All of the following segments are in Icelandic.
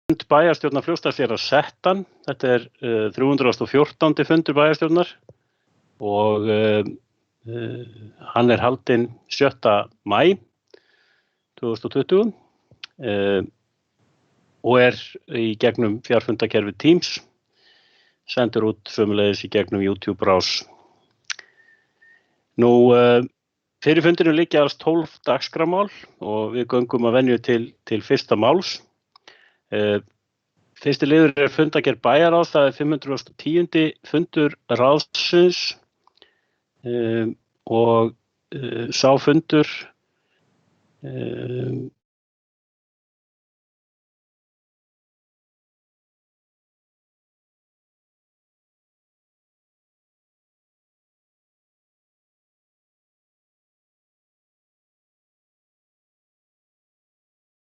fund bæjarstjórnar Fljótsdalshéraðs settan. Þetta 314. fundur bæjarstjórnar og hann haldinn 7. maí 2020 og í gegnum fjarfundakerfi Teams, sendur út sömuleiðis í gegnum YouTube-rás. Fyrir fundinu liggja alls 12 dagskrármál og við göngum að venju til fyrsta máls. Fyrsti liður fundagerð bæjarráðs, það 510. fundur ráðsins og sá fundur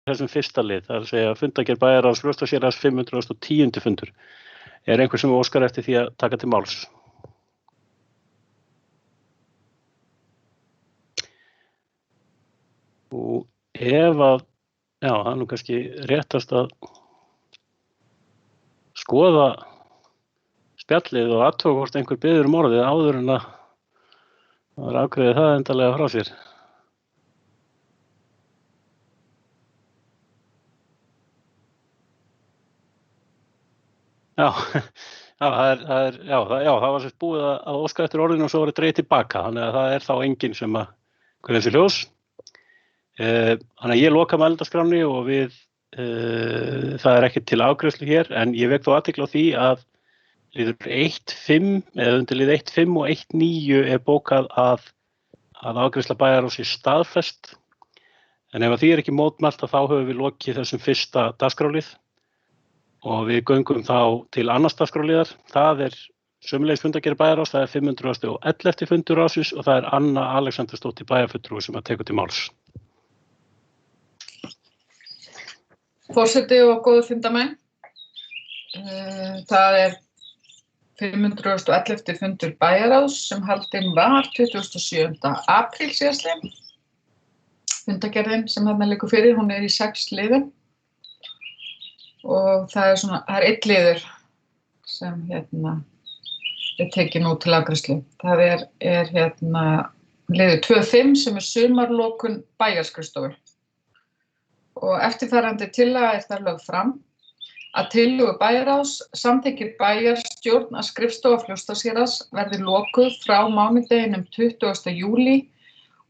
þessum fyrsta lið, það að segja fundagerð bæjarráðs Fljótsdalshéraðs 510. fundur. Einhver sem óskar eftir því að taka til máls? Og ef að, já, það kannski réttast að skoða spjallið og athuga hvort einhver biður orðið áður en að afgreiði það endanlega frá sér. Já, það var sérst búið að óska eftir orðinu og svo var dregið tilbaka, þannig að það þá enginn sem að hvernig þessi ljós. Þannig að ég loka mælendaskránni og það ekki til afgreiðslu hér, en ég vek þó athygli á því að liður 1.5 eða undir lið 1.5 og 1.9 bókað að afgreiðsla bæjarráðs staðfest, en ef því ekki mótmælt þá höfum við lokið þessum fyrsta dagskrárlið. Og við göngum þá til annars dagskrárliðar. Það sömuleiðis fundagerð bæjarráðs, það 511. fundur ráðsins og það Anna Alexandersdóttir bæjarfulltrúi sem að tekur til máls. Forseti og góðu fundamenn. Það 511. fundur bæjarráðs sem haldinn var 27. apríl síðastliðinn. Fundagerðin sem þarna liggur fyrir, hún í 6 liðum. Og það einn liður sem tekið nú til afgreiðslu. Það liður 2.5 sem sumarlokun bæjarskrifstofu. Og eftirfarandi tillaga þar lögð fram að tillögu bæjarráðs samþykkir bæjarstjórn að skrifstofa Fljótsdalshéraðs verði lokuð frá mánudeginum 20. júlí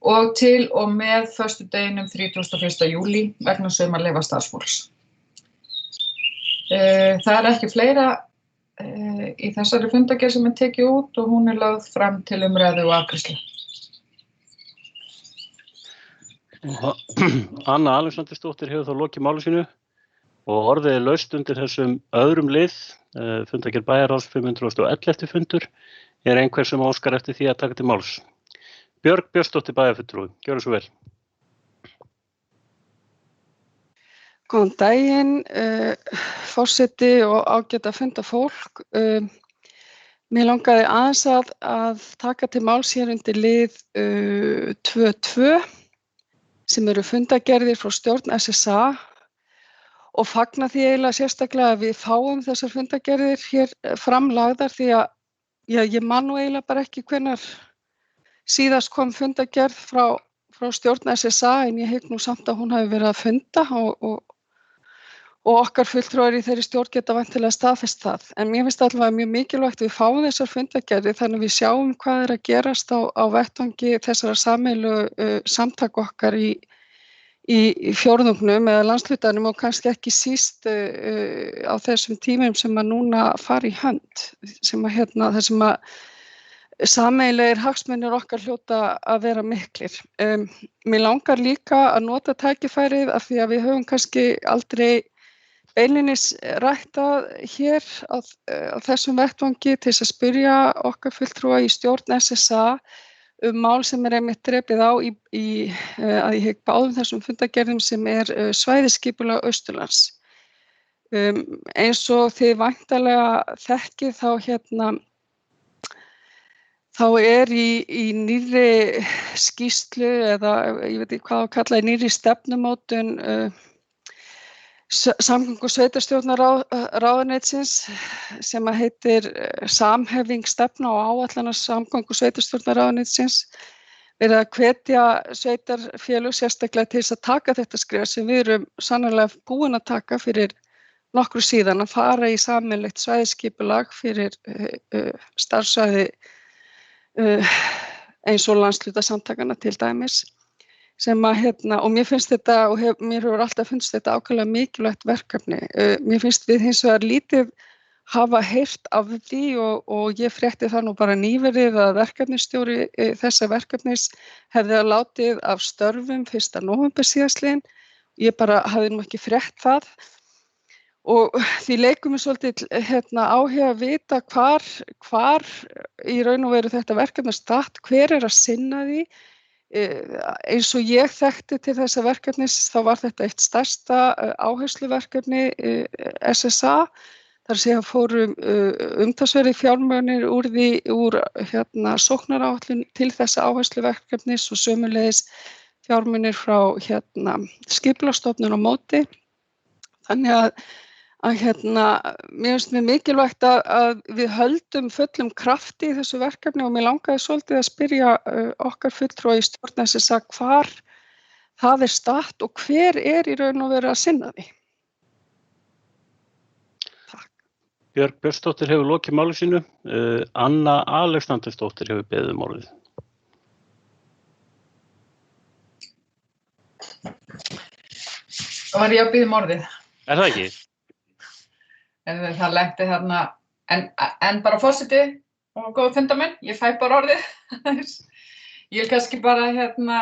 og til og með föstudeginum 31. júlí vegna sumarleyfa starfsfólks. Það ekki fleira í þessari fundagerð sem tekið út og hún lögð fram til umræðu og afgreiðslu. Anna Alexandersdóttir hefur þá lokið máli sínu og orðið laust undir þessum öðrum lið, fundagerð bæjarráðs 511. fundur. Einhver sem óskar eftir því að taka til máls? Björg Björnsdóttir bæjarfulltrúi, gjörðu svo vel. Góðan daginn, forseti og ágæta fundafólk. Mér langaði aðeins að taka til máls hér undir lið 2.2 sem fundagerðir frá stjórn SSA og fagna því eiginlega sérstaklega að við fáum þessar fundagerðir hér framlagðar því að ég man nú eiginlega bara ekki hvenær síðast kom fundagerð frá stjórn SSA en ég hygg nú samt að hún hafi verið að funda og okkar fulltrúar í þeirri stjórn geta væntanlega staðfest það. En mér finnst allavega mjög mikilvægt við fáum þessar fundagerðir þannig að við sjáum hvað að gerast á vettvangi þessara sameiginlegu samtaka okkar í fjórðungnum eða landshlutanum og kannski ekki síst á þessum tímum sem að núna fara í hönd, sem að þessum að sameiginlegir hagsmunir okkar hljóta að vera miklir. Mér langar líka að nota tækifærið af því að við höfum kannski aldrei beinlínis ræktað hér á þessum vettvangi til að spyrja okkar fulltrúa í stjórn SSA mál sem einmitt drepið á í að ég hygg báðum þessum fundagerðum sem svæðisskipulag Austurlands. Eins og þið væntanlega þekkið þá í nýrri skýrslu eða ég veit ekki hvað að kalla nýrri stefnumótun samgöngu- og sveitarstjórnarráðuneytisins sem að heitir samhæfing stefna og áætlana samgöngu- og sveitarstjórnarráðuneytisins verið að hvetja sveitarfélög sérstaklega til þess að taka þetta skref sem við erum sannarlega búin að taka fyrir nokkru síðan að fara í sameiginlegt svæðisskipulag fyrir starfsvæði eins og landshlutasamtakanna til dæmis sem að og mér finnst þetta og mér hefur alltaf finnst þetta ákaflega mikilvægt verkefni. Mér finnst við hins vegar lítið hafa heyrt af því og ég frétti það nú bara nýverið að verkefnisstjóri þessa verkefnis hefði látið af störfum 1. nóvember síðastliðinn. Ég bara hafði nú ekki frétt það og því leikum við svolítið áhuga að vita hvar í raun og veru þetta verkefni statt, hver að sinna því. Eins og ég þekkti til þessa verkefnis þá var þetta eitt stærsta áhersluverkefni SSA. Þar að segja fóru umtalsverðir fjármunir úr sóknaráætlun til þessa áhersluverkefnis og sömuleiðis fjármunir frá Skipulagsstofnun á móti. Þannig að mér finnst mér mikilvægt að við höldum fullum krafti í þessu verkefni og mér langaði svolítið að spyrja okkar fulltrúa í stjórn SSA hvar það statt og hver í raun og veru að sinna því. Björg Björnsdóttir hefur lokið máli sínu. Anna Alexandersdóttir hefur beðið orðið. Var ég að biðja orðið? Er það ekki? Það lenti þarna, en bara forseti og góða fundarmenn, ég fæ bara orðið. Ég vil kannski bara þetta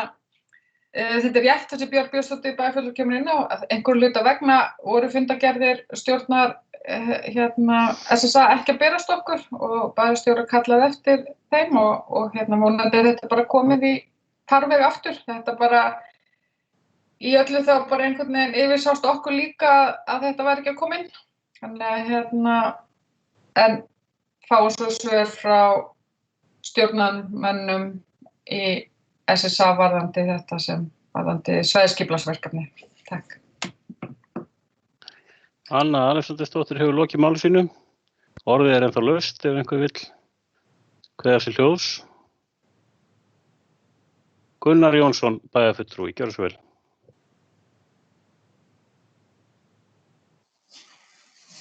rétt þessi Björg Björnsdóttir bæjarfulltrúi kemur inn á að einhverju hluta vegna voru fundargerðir stjórnar SSA ekki að berast okkur og bæjarstjóri kallaði eftir þeim og vonandi þetta bara komið í farveg aftur. Þetta bara í öllu þá bara einhvern veginn yfirsást okkur líka að þetta væri ekki að koma inn. Þannig að en fáum svo svör frá stjórnarmönnum í SSA varðandi þetta varðandi svæðisskipulagsverkefni. Takk. Anna Alexandersdóttir hefur lokið máli sínu. Orðið ennþá laust ef einhver vill kveðja sér hljóðs. Gunnar Jónsson, bæjarfulltrúi, gjörðu svo vel.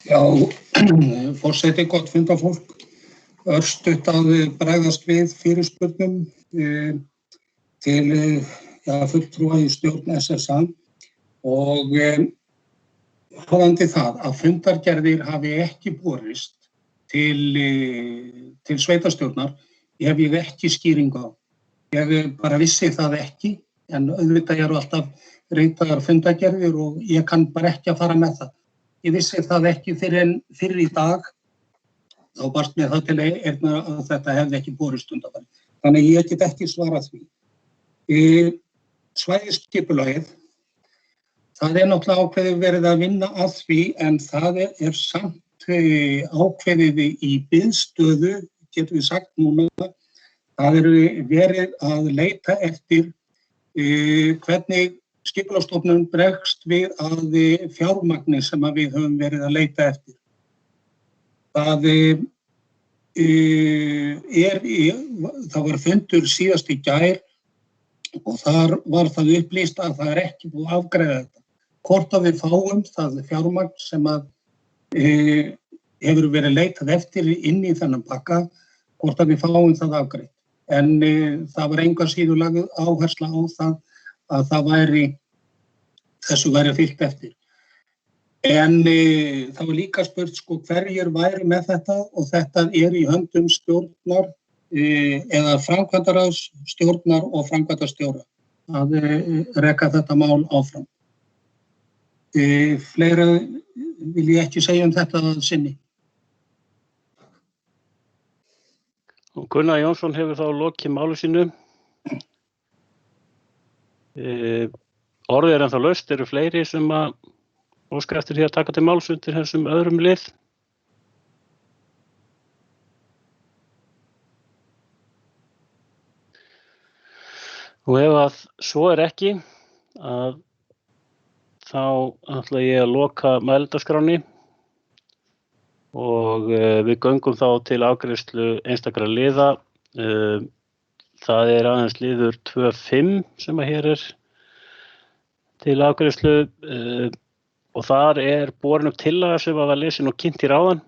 Já, forseti, gott fundarfólk. Örstutt að bregðast við fyrirspurnum til fulltrúa í stjórn SSA og varðandi það að fundargerðir hafi ekki borist til sveitarstjórnar, hef ég ekki skýringu á. Ég bara vissi það ekki, en auðvitað eru alltaf ritaðar fundargerðir og ég kann bara ekki að fara með það. Ég vissi það ekki fyrir í dag, þá barst mér það til að þetta hefði ekki borist undanfarið. Þannig ég get ekki svarað því. Svæðisskipulagið, það náttúrulega ákveðið verið að vinna að því, en það samt ákveðið í biðstöðu, getum við sagt núna. Það verið að leita eftir hvernig Skipulagsstofnun bregst við að fjármagni sem við höfum verið að leita eftir. Það var fundur síðast í gær og þar var það upplýst að það ekki búið að afgreiða þetta. Hvort að við fáum það fjármagn sem hefur verið leitað eftir inn í þennan pakka, hvort að við fáum það afgreitt. En það var engu að síður lagður áhersla á það að þessu væri fylgt eftir. En það var líka spurt hverjir væri með þetta og þetta í höndum stjórnar eða framkvæmdaráðs, stjórnar og framkvæmdastjóra að reka þetta mál áfram. Fleira vil ég ekki segja þetta að sinni. Gunnar Jónsson hefur þá lokið máli sínu. Orðið ennþá laust, eru fleiri sem að óska eftir því að taka til máls undir þessum öðrum lið. Og ef að svo ekki, þá ætla ég að loka mælendaskránni og við göngum þá til afgreiðslu einstakra liða. Það aðeins liður 2.5 sem að hér til afgreiðslu og þar borin upp tillaga sem var lesin og kynnt í áðan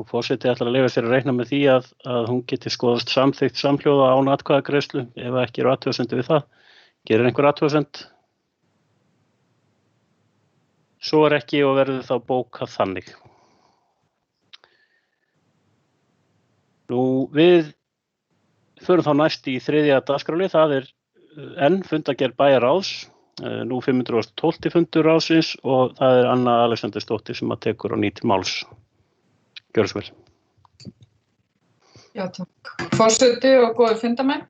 og forseti ætlar að leyfa sér að reikna með því að hún geti skoðast samþykkt samhljóða án atkvæðagreiðslu ef ekki eru athugasemdir við það. Gerir einhver athugasemd? Svo ekki og verður þá bókað þannig. Við förum þá næst í 3. dagskrárlið, það enn fundargerð bæjarráðs, nú 512. fundur ráðsins og það Anna Alexandersdóttir sem að tekur á nýtt máls. Gjörðu svo vel. Já, takk. Forseti og góðir fundarmenn.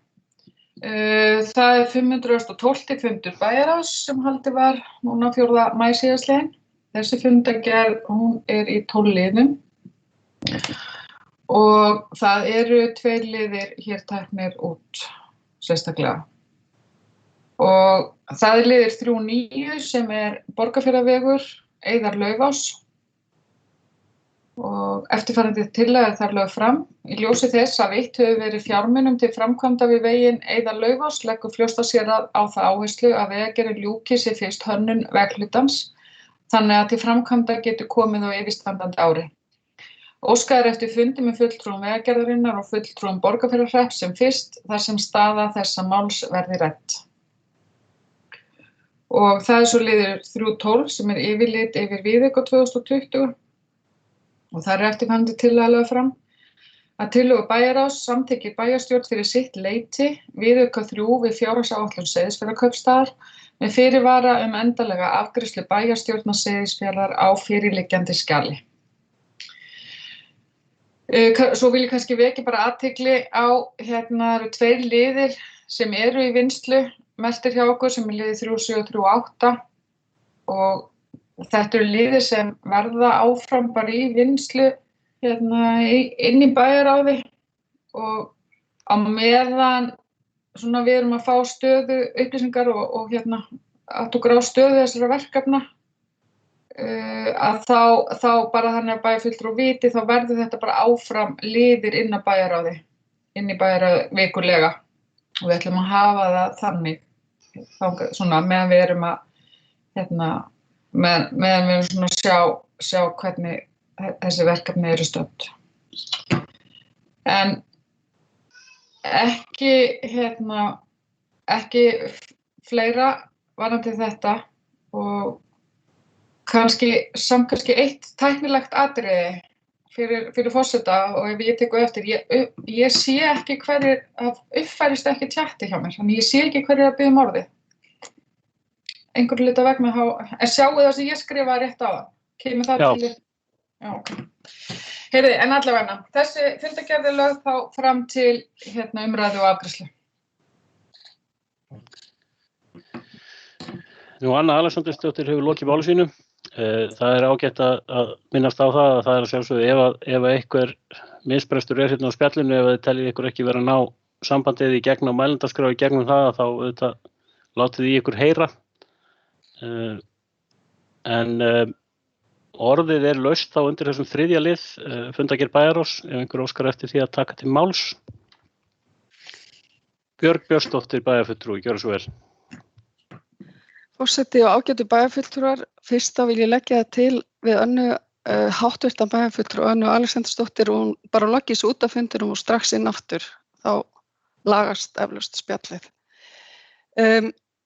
Það 512. fundur bæjarráðs sem haldið var núna 4. maí síðastliðinn. Þessi fundargerð, hún í 12 liðum. Og það eru 2 liðir hér teknir út sérstaklega. Og það liðir 3.9 sem Borgarfjarðarvegur, Eiðar-Laufás. Og eftirfarandi tillaga þar lögð fram. Í ljósi þess að veitt hefur verið fjármunum til framkvæmda við veginn Eiðar-Laufás leggur Fljótsdalshérað á það áherslu að vegagerðin ljúki sér fyrst hönnun veghlutans, þannig að til framkvæmda getur komið á yfirstandandi ári. Óskað eftir fundi með fulltrúum vegagerðarinnar og fulltrúum Borgarfjarðarhrepps sem fyrst þar sem staða þessa máls verði rædd. Og það svo liður 3.12 sem yfirlit yfir Viðauka 2020 og það eftirfarandi tillaga lögð fram að tillögu bæjarráðs samþykkir bæjarstjórn fyrir sitt leyti Viðauka 3 við fjárhagsáætlun Seyðisfjarðarkaupstaðar með fyrirvara endanlega afgreiðslu bæjarstjórnar Seyðisfjarðar á fyrirliggjandi skjali. Svo vil ég kannski vekja bara athygli á, eru 2 liðir sem í vinnslu, merktir hjá okkur sem liðir 3.7 og 3.8 og þetta eru liðir sem verða áfram bara í vinnslu inn í bæjarráði og á meðan við erum að fá stöðu upplýsingar og átt okkur á stöðu þessara verkefna. Að þá bara þannig að bæjarfulltrúar viti þá verður þetta bara áfram liðir inn í bæjarráði vikulega og við ætlum að hafa það þannig meðan við erum að meðan við erum sjá hvernig þessi verkefni eru stödd. En ekki fleira varðandi þetta og kannski eitt tæknilegt atriði fyrir forseta og ef ég tekur eftir, ég sé ekki hverjir, uppfærist ekki tjatti hjá mér, þannig ég sé ekki hverjir að biðja orðið. Einhverju hluta vegna, en sjáu það sem ég skrifa rétt á það, kemur það til? Já, ok. Heyrðu, en allavega, þessi fundargerð lögð þá fram til umræðu og afgreiðslu. Nú, Anna Alexandersdóttir hefur lokið máli sínu. Það ágætt að minnast á það að það að sjálfsögðu ef einhver misbrestur á spjallinu, ef þið teljið ykkur ekki vera að ná sambandið í gegn á mælendaskrá í gegnum það, þá auðvitað látið í ykkur heyra. En orðið laust þá undir þessum 3. lið fundargerð bæjarráðs, ef einhver óskar eftir því að taka til máls. Björg Björnsdóttir bæjarfulltrúi, gjörðu svo vel. Forseti og ágætu bæjarfulltrúar, fyrst þá vil ég leggja það til við Önnu háttvirtan bæjarfulltrú Önnu Alexandersdóttir og hún bara loggið sig út af fundinum og strax inn aftur, þá lagast eflaust spjallið.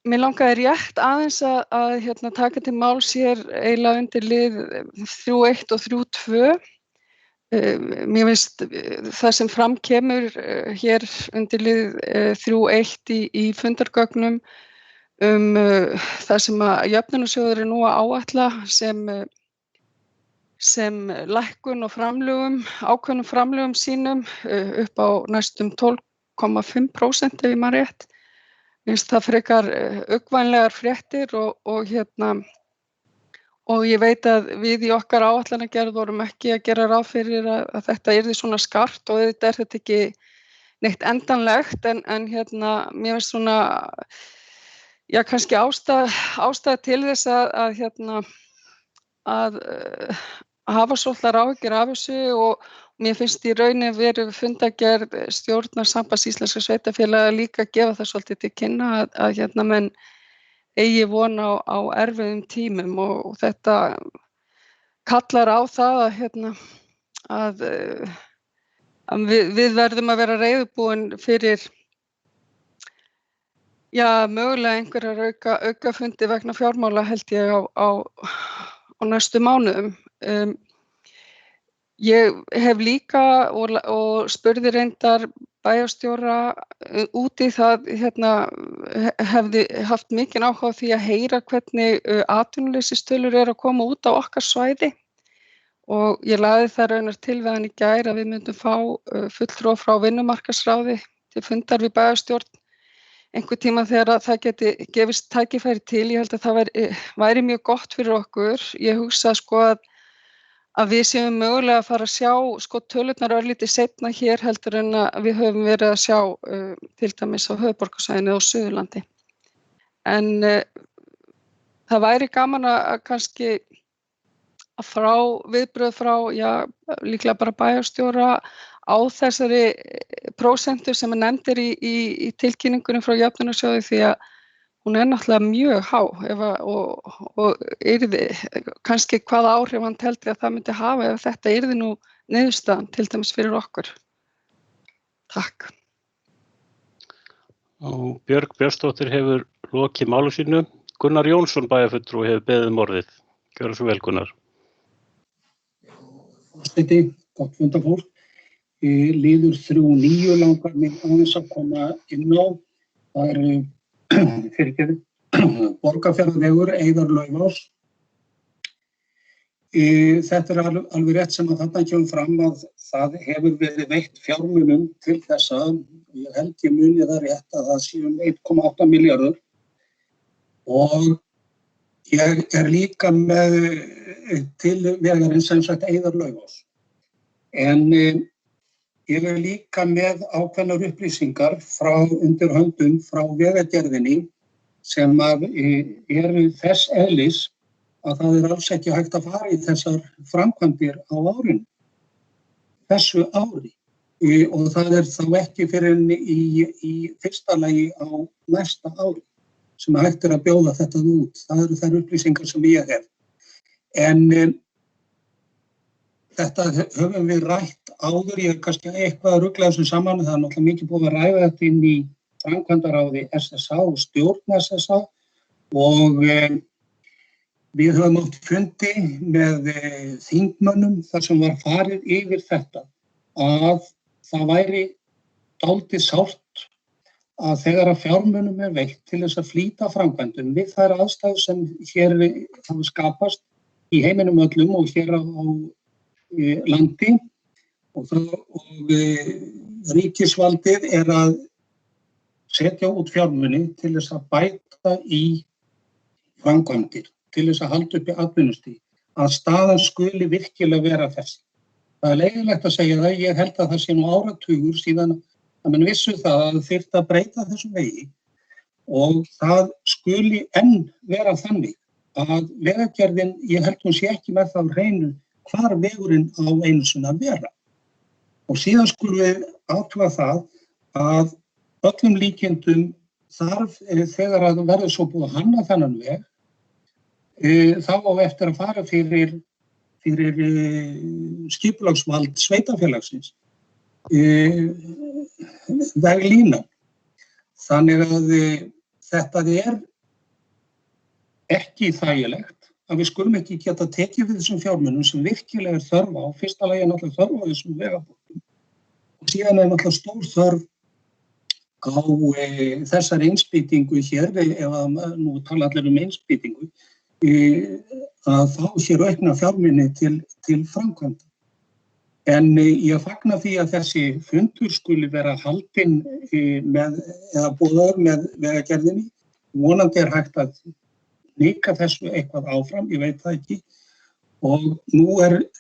Mér langaði rétt aðeins að taka til máls hér eiginlega undir lið 3.1 og 3.2. Mér finnst það sem fram kemur hér undir lið 3.1 í fundargögnum það sem að jöfnunarsjóður nú að áætla sem lækkun og ákveðnum framlögum sínum upp á næstum 12,5% ef ég man rétt. Mér finnst það frekar uggvænlegar fréttir og ég veit að við í okkar áætlanagerð vorum ekki að gera ráð fyrir að þetta yrði svona skart og þetta þetta ekki neitt endanlegt en mér finnst já, kannski ástæða til þess að hafa svolítið áhyggjur af þessu og mér finnst í rauninni verið fundargerð stjórnar Sambands íslenskra sveitarfélaga líka að gefa það svolítið til kynna að menn eigi von á erfiðum tímum og þetta kallar á það að við verðum að vera reiðubúin fyrir mögulega einhverjar aukafundi vegna fjármála held ég á næstu mánuðum. Ég hef líka og spurði reyndar bæjarstjóra út í það, hefði haft mikinn áhuga á því að heyra hvernig atvinnuleysistölur að koma út á okkar svæði og ég lagði það raunar til við hann í gær að við myndum fá fulltrúa frá vinnumarkaðsráði til fundar við bæjarstjórn einhver tíma þegar það geti gefist tækifæri til. Ég held að það væri mjög gott fyrir okkur. Ég hugsa að við séum mögulega að fara að sjá tölurnar örlítið seinna hér heldur en að við höfum verið að sjá til dæmis á höfuðborgarsvæðinu og Suðurlandi. En það væri gaman að kannski að frá viðbrögð frá líklega bara bæjarstjóra á þessari prósentu sem nefndir í tilkynningunum frá Jöfnunarsjóði því að hún náttúrulega mjög há og yrði kannski hvaða áhrif hann teldi að það myndi hafa ef þetta yrði nú niðurstaðan til dæmis fyrir okkur. Takk. Og Björg Björnsdóttir hefur lokið máli sínu. Gunnar Jónsson bæjarfulltrúi hefur beðið orðið. Gjörðu svo vel, Gunnar. Forseti, gott fundarfólk. Liður 3.9 langar mig aðeins að koma inn á. Það Borgarfjarðarvegur, Eiðar-Laufás. Þetta alveg rétt sem að þarna kemur fram að það hefur verið veitt fjármunum til þessa. Ég held ég muni það rétt að það séu 1,8 milljarður. Og ég líka með til vegarinn sem sagt Eiðar-Laufás. En ég líka með ákveðnar upplýsingar frá undir höndum frá vegagerðinni sem eru þess eðlis að það alls ekki hægt að fara í þessar framkvæmdir á árinu, þessu ári. Og það þá ekki fyrir í fyrsta lagi á næsta ári sem hægt að bjóða þetta út. Það eru þær upplýsingar sem ég hef. En þetta höfum við rætt áður, ég kannski eitthvað að rugla þessu saman, það náttúrulega mikið búið að ræða þetta inn í framkvæmdaráði SSA og stjórn SSA og við höfum átt fundi með þingmönnum þar sem var farið yfir þetta að það væri dálítið sárt að þegar að fjármunum veitt til þess að flýta framkvæmdum við þær aðstæður sem hér hafa skapast í heiminum öllum og hér á landi og ríkisvaldið að setja út fjármuni til þess að bæta í framkvæmdir, til þess að halda upp í atvinnustig, að staðan skuli virkilega vera þessi. Það leiðilegt að segja það, ég held að það sé nú áratugur síðan að menn vissu það að það þyrfti að breyta þessum vegi og það skuli enn vera þannig að vegagerðin, ég held hún sé ekki með það á hreinu hvar vegurinn á einu sinni að vera. Og síðan skulum við athuga það að öllum líkindum þarf þegar að verður svo búið að hanna þennan veg, þá á eftir að fara fyrir skipulagsvald sveitarfélagsins, veglínan. Þannig að þetta ekki þægilegt að við skulum ekki geta tekið við þessum fjármunum sem virkilega þörf á. Fyrsta lagi náttúrulega þörf á þessum vegabótum og síðan náttúrulega stór þörf á þessari innspýtingu hér, ef að nú tala allir innspýtingu, að fá hér aukna fjármuni til framkvæmda. En ég fagna því að þessi fundur skuli vera haldinn eða boðaður með vegagerðinni. Vonandi hægt að hnika þessu eitthvað áfram, ég veit það ekki. Og nú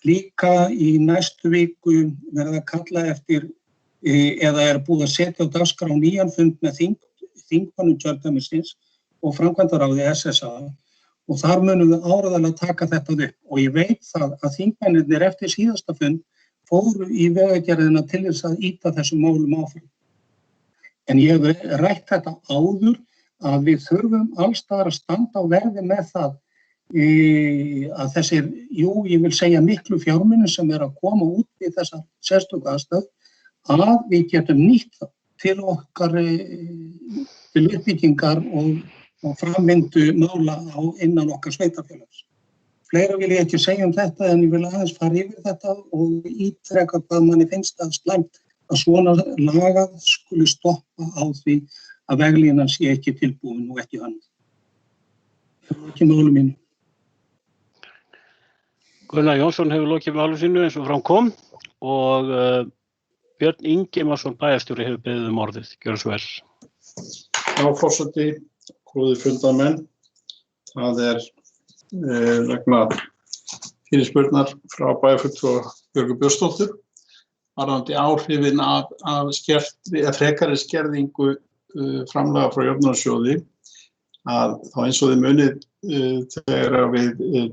líka í næstu viku verið að kalla eftir eða búið að setja á dagskrá nýjan fund með þingmönnum kjördæmisins og framkvæmdaráði SSA og þar munum við áreiðanlega taka þetta upp og ég veit það að þingmennirnir eftir síðasta fund fóru í vegagerðina til þess að ýta þessum málum áfram. En ég hef rætt þetta áður að við þurfum alls staðar að standa á verði með það að þessir, ég vil segja miklu fjármunir sem að koma út í þessar sérstöku aðstæður að við getum nýtt það til okkar til uppbyggingar og framvindu mála innan okkar sveitarfélags. Fleira vil ég ekki segja þetta en ég vil aðeins fara yfir þetta og ítreka hvað manni finnst að slæmt að svona lagað skuli stoppa á því að veglínan sé ekki tilbúin og ekki annað. Það er ekki máli mínu. Gunnar Jónsson hefur lokið máli sínu eins og fram kom og Björn Ingimarsson bæjarstjóri hefur beðið orðið. Gjörðu svo vel. Já, forseti, góðir fundarmenn. Það vegna fyrirspurnar frá bæjarfulltrúa Björgu Björnsdóttur varðandi áhrifin af frekari skerðingu framlaga frá jöfnunarsjóði að þá eins og þið munið þegar við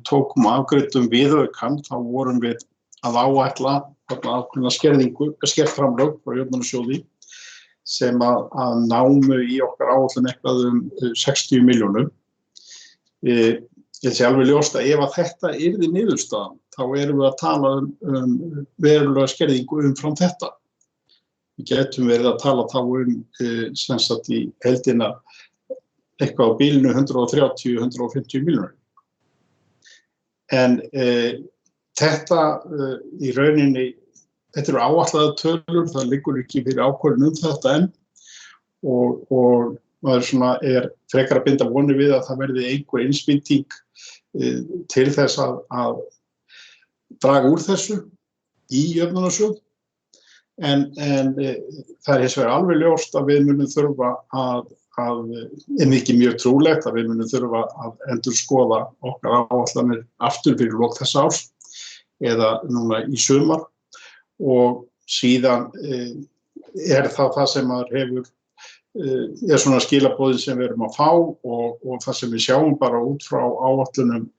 tókum afgreiddum viðaukann þá vorum við að áætla ákveðna skert framlög frá jöfnunarsjóði sem að námu í okkar áætlun eitthvað 60 milljónum. Ég sé alveg ljóst að ef að þetta yrði niðurstaðan þá erum við að tala verulega skerðingu umfram þetta. Við getum verið að tala þá sem sagt í heildina eitthvað á bílinu 130–150 milljónir. En þetta í rauninni, þetta eru áætlaðar tölur, það liggur ekki fyrir ákvörðun þetta enn og maður frekar að binda vonir við að það verði einhver innspýting til þess að draga úr þessu í jöfnunarsjóð. En það hins vegar alveg ljóst að við munum þurfa en ekki mjög trúlegt að við munum þurfa að endurskoða okkar áætlanir aftur fyrir lok þessa árs eða núna í sumar og síðan það sem maður hefur svona skilaboðin sem við erum að fá og það sem við sjáum bara út frá áætlunum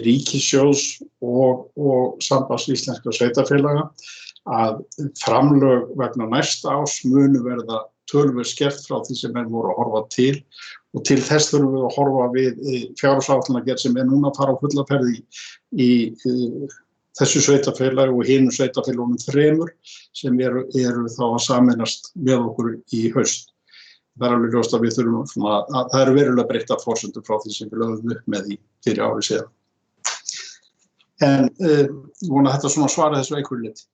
ríkissjóðs og Sambands íslenskra sveitarfélaga að framlög vegna næsta árs munu verða töluvert skert frá því sem menn voru að horfa til og til þess þurfum við að horfa við fjárhagsáætlanagerð sem núna að fara á fulla ferð í þessu sveitarfélagi og hinum sveitarfélögunum 3 sem eru þá að sameinast með okkur í haust. Það er alveg ljóst að við þurfum að það eru verulega breyttar forsendum frá því sem við lögðum upp með fyrir ári síðan. En ég vona að þetta svona svara þessu einhverju leyti.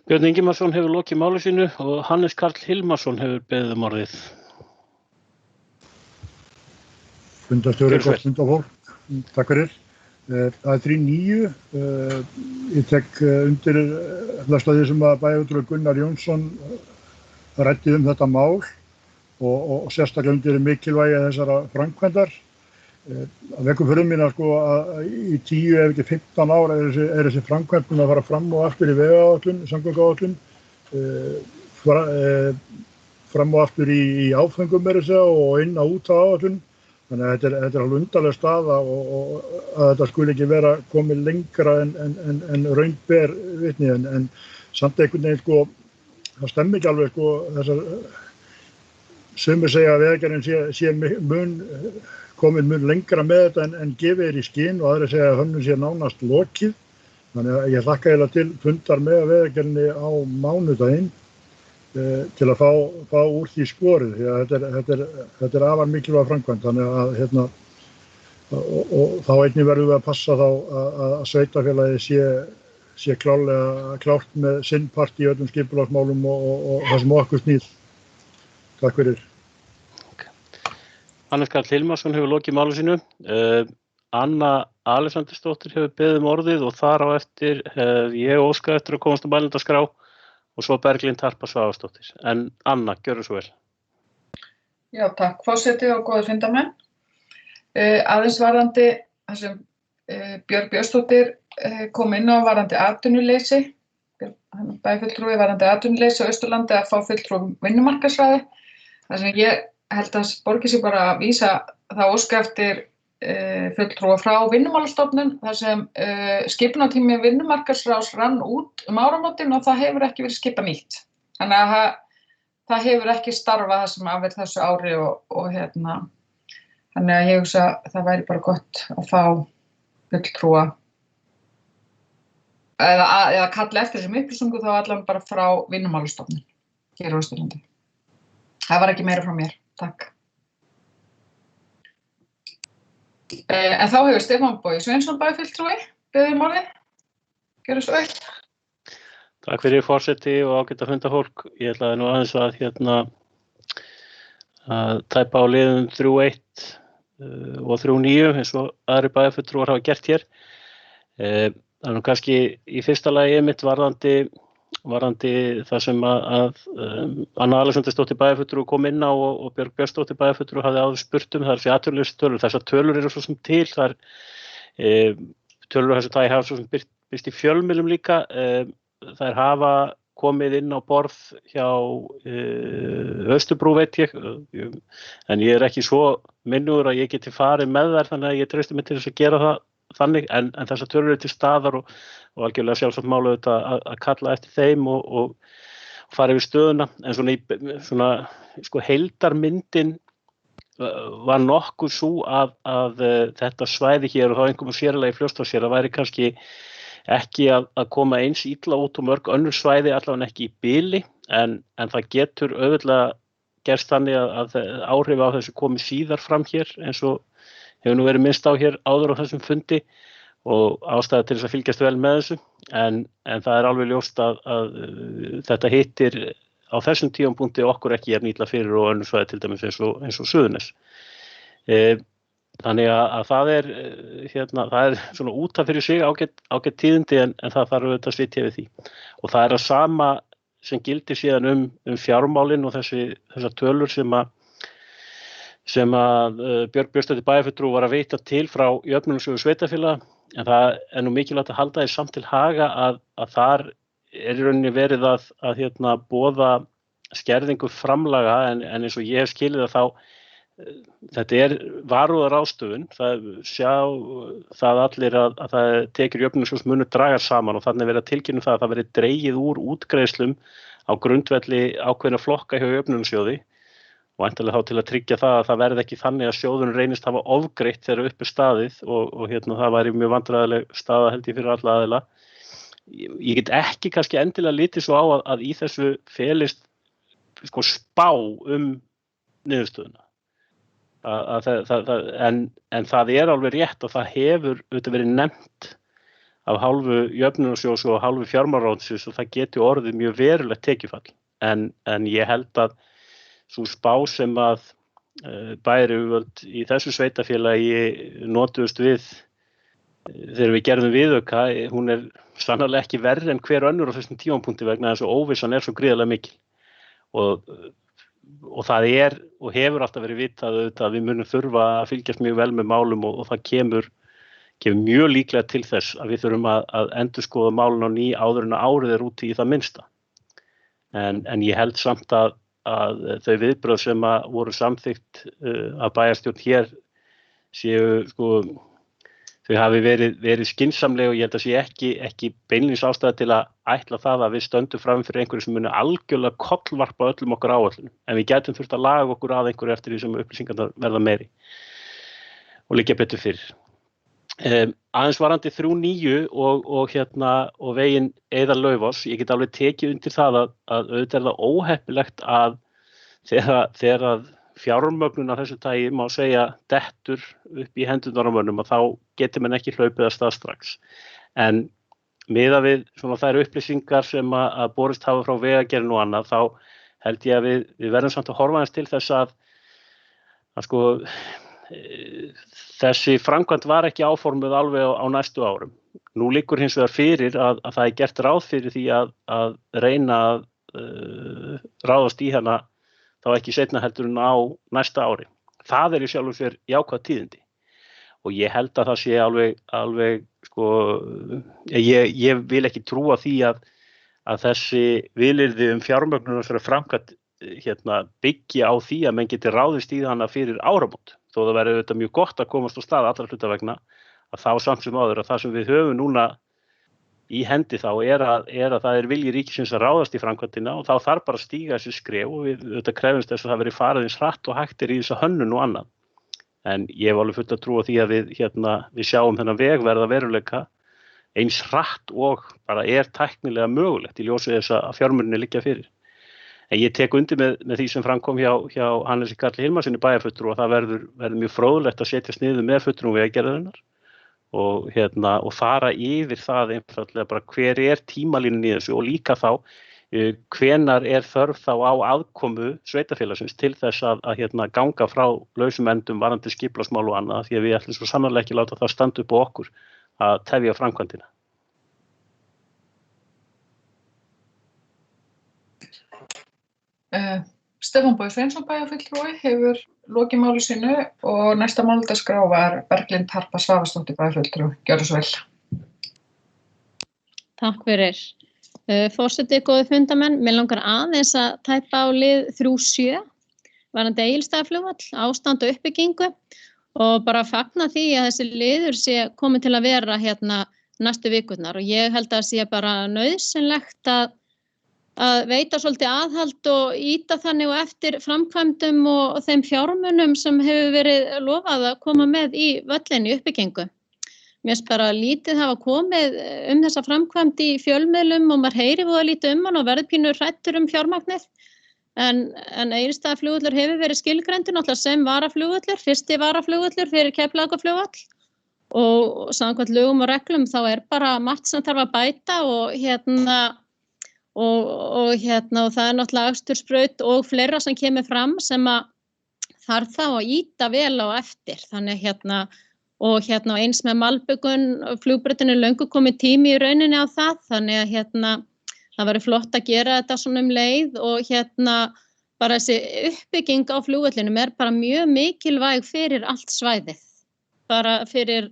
Björn Ingimarsson hefur lokið máli sínu og Hannes Karl Hilmarsson hefur beðið orðið. Fundarstjóri, gott fundafólk. Takk fyrir. Það 3.9. Ég tek undir flest af því sem að bæjarfulltrúi Gunnar Jónsson ræddi þetta mál og sérstaklega undir mikilvægi þessara framkvæmdar. Það vekur fyrir mín að í 10 ef ekki 15 ár er þessi framkvæmd að fara fram og aftur í vegaáætlun, samgönguáætlun, fram og aftur í áföngum og inn á út á áætlun. Þannig að þetta er alveg undarleg staða og að þetta skuli ekki vera komið lengra en raun ber vitni en samt einhvern veginn það stemmi ekki alveg þessar sumir segja að vegagerðin sé komin mun lengra með þetta en gefið í skinn og aðrir segja að hönnun sé nánast lokið. Þannig að ég hlakka eiginlega til fundar með vegagerðinni á mánudaginn til að fá úr því skorið því að þetta er afar mikilvæg framkvæmd þannig að og þá einnig verðum við að passa þá að sveitarfélagið sé klárt með sinn part í öllum skipulagsmálum og það sem okkur snýr. Takk fyrir. Hannes Karl Hilmarsson hefur lokið máli sínu. Anna Alexandersdóttir hefur beðið orðið og þar á eftir ég óska eftir að komast á mælendaskrá og svo Berglind Harpa Svavarsdóttir. En Anna, gjörðu svo vel. Já, takk forseti og góðir fundarmenn. Aðeins varðandi það sem Björg Björnsdóttir kom inn á varðandi atvinnuleysi, bæjarfulltrúi varðandi atvinnuleysi á Austurlandi að fá fulltrúi vinnumarkaðsráði. Það sem ég held að borgið sér bara að vísa það óska eftir fulltrúa frá Vinnumálastofnun þar sem skipunartími vinnumarkaðsráðs rann út áramótin og það hefur ekki verið skipað nýtt. Þannig að það hefur ekki starfað það sem af þessu ári og þannig að ég hugsa að það væri bara gott að fá fulltrúa eða kalla eftir þessum upplýsingu þá allan bara frá Vinnumálastofnun hér á Austurlandi. Það var ekki meira frá mér. Takk. En þá hefur Stefán Bogi Sveinsson bæjarfulltrúi beðið málið. Gjörðu svo vel. Takk fyrir forseti og ágæta fundafólk. Ég ætlaði nú aðeins að tæpa á liðum 3.1 og 3.9 eins og aðri bæjarfulltrúar hafa gert hér. Það er nú kannski í fyrsta lagi einmitt varðandi það sem Anna Alexandersdóttir bæjarfulltrúi kom inn á og Björg Björnsdóttir bæjarfulltrúi hafði áður spurt um, það er atvinnulausatölur. Þessar tölur eru svo sem til, það er tölur þessu tagi hafa svo sem birst í fjölmiðlum líka. Þær hafa komið inn á borð hjá Austurbrú veit ég, en ég er ekki svo minnugur að ég geti farið með þær þannig að ég treysti mig til þess að gera það þannig, en þessar tölur eru til staðar og algjörlega sjálfsagt mála auðvitað að kalla eftir þeim og fara yfir stöðuna, en svona sko heildarmyndin var nokkuð sú að þetta svæði hér og þá einhverjum sérlega í Fljótsdalshéraði það væri kannski ekki að koma eins illa út og mörg önnur svæði allavega ekki í bili, en það getur auðvitað gerst þannig að áhrif á þessu komi síðar fram hér eins og hefur nú verið minnst á hér áður á þessum fundi og ástæða til þess að fylgjast vel með þessu, en það er alveg ljóst að þetta hittir á þessum tímapunkti okkur ekki jafn illa fyrir og önnur svæði til dæmis eins og Suðurnes. Þannig að það er svona út af fyrir sig ágætt tíðindi en það þarf auðvitað að sitja við því. Og það er að sama sem gildir síðan um fjármálin og þessar tölur sem Björg Björnsdóttir bæjarfulltrúi var að veita til frá Jöfnunarsjóði sveitarfélaga, en það er nú mikilvægt að halda því samt til haga að þar er í rauninni verið að boða skerðingu framlaga en eins og ég hef skilið að þetta er varúðarráðstöfun, það sjá það allir að það tekjur Jöfnunarsjóðs munu draga saman og þannig verið að tilkynna það að það verið dregið úr útgreiðslum á grundvelli ákveðna flokka hjá Jöfnunarsjóði og væntanlega þá til að tryggja það að það verði ekki þannig að sjóðurinn reynist hafa ofgreitt þegar upp er staðið og það væri mjög vandræðaleg staða held ég fyrir alla aðila. Ég get ekki kannski endilega litið svo á að í þessu felist sko spá niðurstöðuna. En það er alveg rétt og það hefur auðvitað verið nefnt af hálfu Jöfnunarsjóðs og hálfu fjármálaráðuneytisins og það geti orðið mjög verulegt tekjufall. En ég held að sú spá sem að bæjaryfirvöld í þessu sveitarfélagi notuðust við þegar við gerðum viðauka, hún er sannarlega ekki verri en hver önnur á þessum tímapunkti vegna þess að óvissan er svo gríðarlega mikil. Og það er og hefur alltaf verið vitað að við munum þurfa að fylgjast mjög vel með málum og það kemur mjög líklega til þess að við þurfum að endurskoða málun á ný áður en árið er úti í það minnsta. En ég held samt að þau viðbrögð sem voru samþykkt að bæjarstjórn hér séu þau hafi verið skynsamleg og ég held að sé ekki beinlínis ástæða til að ætla það að við stöndum fram fyrir einhverju sem muni algjörlega kollvarpa öllum okkar áætlunum en við gætum þurft að laga okkur að einhverju eftir því sem upplýsingarnar verða meiri og liggja betur fyrir. Aðeins varandi 3.9 og veginn Eiðar-Laufás, ég get alveg tekið undir það að auðvitað er það óheppilegt að þegar að fjármögnun af þessu tagi má segja dettur upp í hendurnar á mönnum að þá getur mann ekki hlaupið af stað strax. En miðað við svona þær upplýsingar sem að borist hafa frá Vegagerðinni og annað, þá held ég að við verðum samt að horfa aðeins til þess að þessi framkvæmd var ekki áformuð alveg á næstu árum. Nú liggur hins vegar fyrir að það er gert ráð fyrir því að reyna að ráðast í hana þá ekki seinna heldur en á næsta ári. Það er í sjálfu sér jákvæð tíðindi. Og ég held að það sé alveg ég vil ekki trúa því að þessi vilyrði fjármögnunar fyrir framkvæmd byggja á því að menn geti ráðist í hana fyrir áramót. Þó það verður auðvitað mjög gott að komast á stað allra hluta vegna, að þá samt sem áður að það sem við höfum núna í hendi þá að það er vilji ríkisins að ráðast í framkvæmdina og þá þarf bara að stíga þessi skref og við auðvitað krefumst þess að það verði farið eins hratt og hægt í þessa hönnun og annað. En ég hef alveg fullt að trúa því að við sjáum þennan veg verða veruleika eins hratt og bara tæknilega mögulegt í ljósi þess að fjármunirnir liggja fyrir. En ég tek undir með því sem framkom hjá Hannesi Karli Hilmarsinni bæjarfulltrúa og það verður mjög fróðlegt að setjast niður með fulltrúum Vegagerðarinnar og fara yfir það einfaldlega bara hver tímalínan í þessu og líka þá hvenar þörf þá á aðkomu sveitarfélagsins til þess að ganga frá lausum endum varðandi skipulagsmál og annað því að við ætlum svo sannarlega ekki láta það standa upp á okkur að tefja framkvæmdina. Stefán Bogi Sveinsson bæjarfulltrúi hefur lokið máli sínu og næsta mánudagskrá var Berglind Harpa Svavarsdóttir bæjarfulltrúi. Gjörðu svo vel. Takk fyrir. Forseti, góði fundamenn, mig langar aðeins að tæpa á lið 3.7 varðandi Egilsstaðaflugvöll, ástand og uppbyggingu og bara fagna því að þessi liður sé komið til að vera næstu vikurnar og ég held að sé bara nauðsynlegt að veita svolítið aðhald og ýta þannig og eftir framkvæmdum og þeim fjármunum sem hefur verið lofað að koma með í völlin í uppbyggingu. Mér finnst bara lítið hafa komið þessa framkvæmd í fjölmiðlum og maður heyrir voða lítið hann og verður pínu hræddur fjármagnið. En Egilsstaðaflugvöllur hefur verið skilgreindur náttúrulega sem varaflugvöllur, fyrsti varaflugvöllur fyrir Keflavíkurflugvöll og samkvæmt lögum og reglum þá bara margt sem þarf að bæta og og það náttúrulega akstursbraut og fleira sem kemur fram sem að þarf þá að ýta vel á eftir. Þannig og eins með malbyggun flugbrautinu löngu komið tími í rauninni á það. Þannig að það verður flott að gera þetta svona leið og bara þessi uppbygging á flugvellinum bara mjög mikilvæg fyrir allt svæðið. Bara fyrir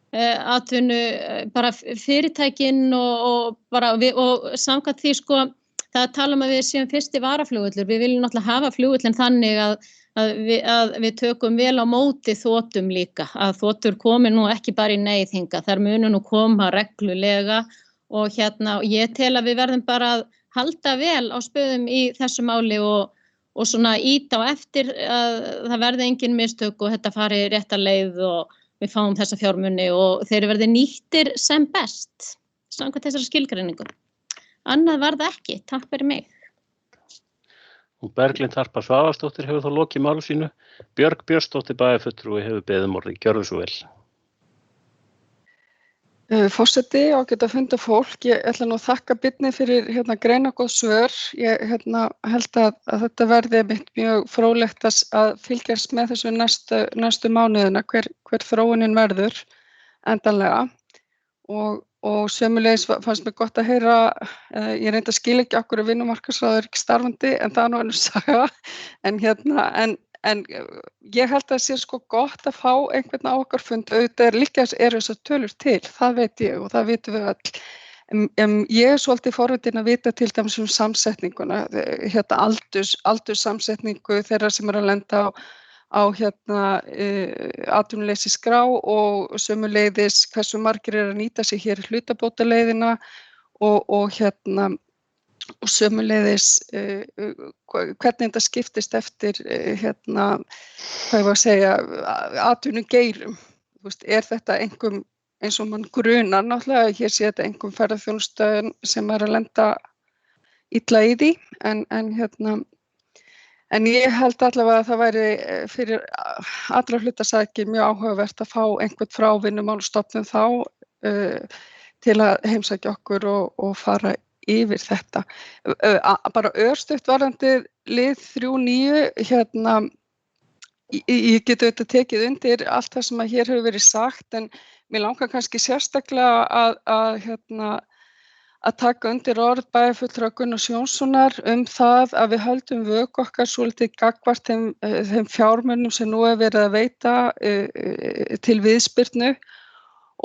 atvinnu, bara fyrirtækin og samkvæmt því það tala að við séum fyrsti varaflugvöllur. Við viljum náttúrulega hafa flugvöllin þannig að við tökum vel á móti þotum líka, að þotur komi nú ekki bara í neyð hingað, þær munu nú koma reglulega og ég tel að við verðum bara að halda vel á spöðum í þessu máli og svona ýta á eftir að það verði engin mistök og þetta fari rétta leið og við fáum þessa fjármuni og þeir verði nýttir sem best, samkvæmt þessari skilgreiningu. Annað var það ekki, takk fyrir mig. Og Berglind Harpa Svavarsdóttir hefur þá lokið máli sínu. Björg Björnsdóttir bæjarfulltrúi hefur beðið orðið. Gjörðu svo vel. Forseti, ágæta fundafólk, ég ætla nú að þakka Birni fyrir greinargóð svör. Ég held að þetta verði mjög fróðlegt að fylgjast með þessu næstu mánuðina, hver þróunin verður endanlega. Og sömuleiðis fannst mér gott að heyra, ég reyndi að skilja ekki okkur að vinnumarkaðsráður ekki starfandi, en það nú önnur saga. En ég held að það sé gott að fá einhvern á okkar fund, auðvitað líka þessar tölur til, það veit ég og það vitum við öll. Ég svolítið forvitin að vita til dæmis samsetninguna, aldurssamsetningu þeirra sem að lenda á atvinnuleysisskrá og sömuleiðis hversu margir að nýta sig hér hlutabótaleiðina og sömuleiðis hvernig þetta skiptist eftir hvað ég var að segja atvinnugeirum. Þetta einhverjum eins og mann grunar náttúrulega, hér sé þetta einhverjum ferðaþjónustöðum sem að lenda illa í því en ég held allavega að það væri fyrir allra hlutasakir mjög áhugavert að fá einhvern frá Vinnumálastofnun þá til að heimsækja okkur og fara yfir þetta. Bara örstutt varðandi lið 3.9, ég get auðvitað tekið undir allt það sem að hér hefur verið sagt en mér langar kannski sérstaklega að taka undir orð bæjarfulltrúa Gunnars Jónssonar það að við höldum vök okkar svolítið gagnvart þeim fjármunum sem nú er verið að veita til viðspyrnu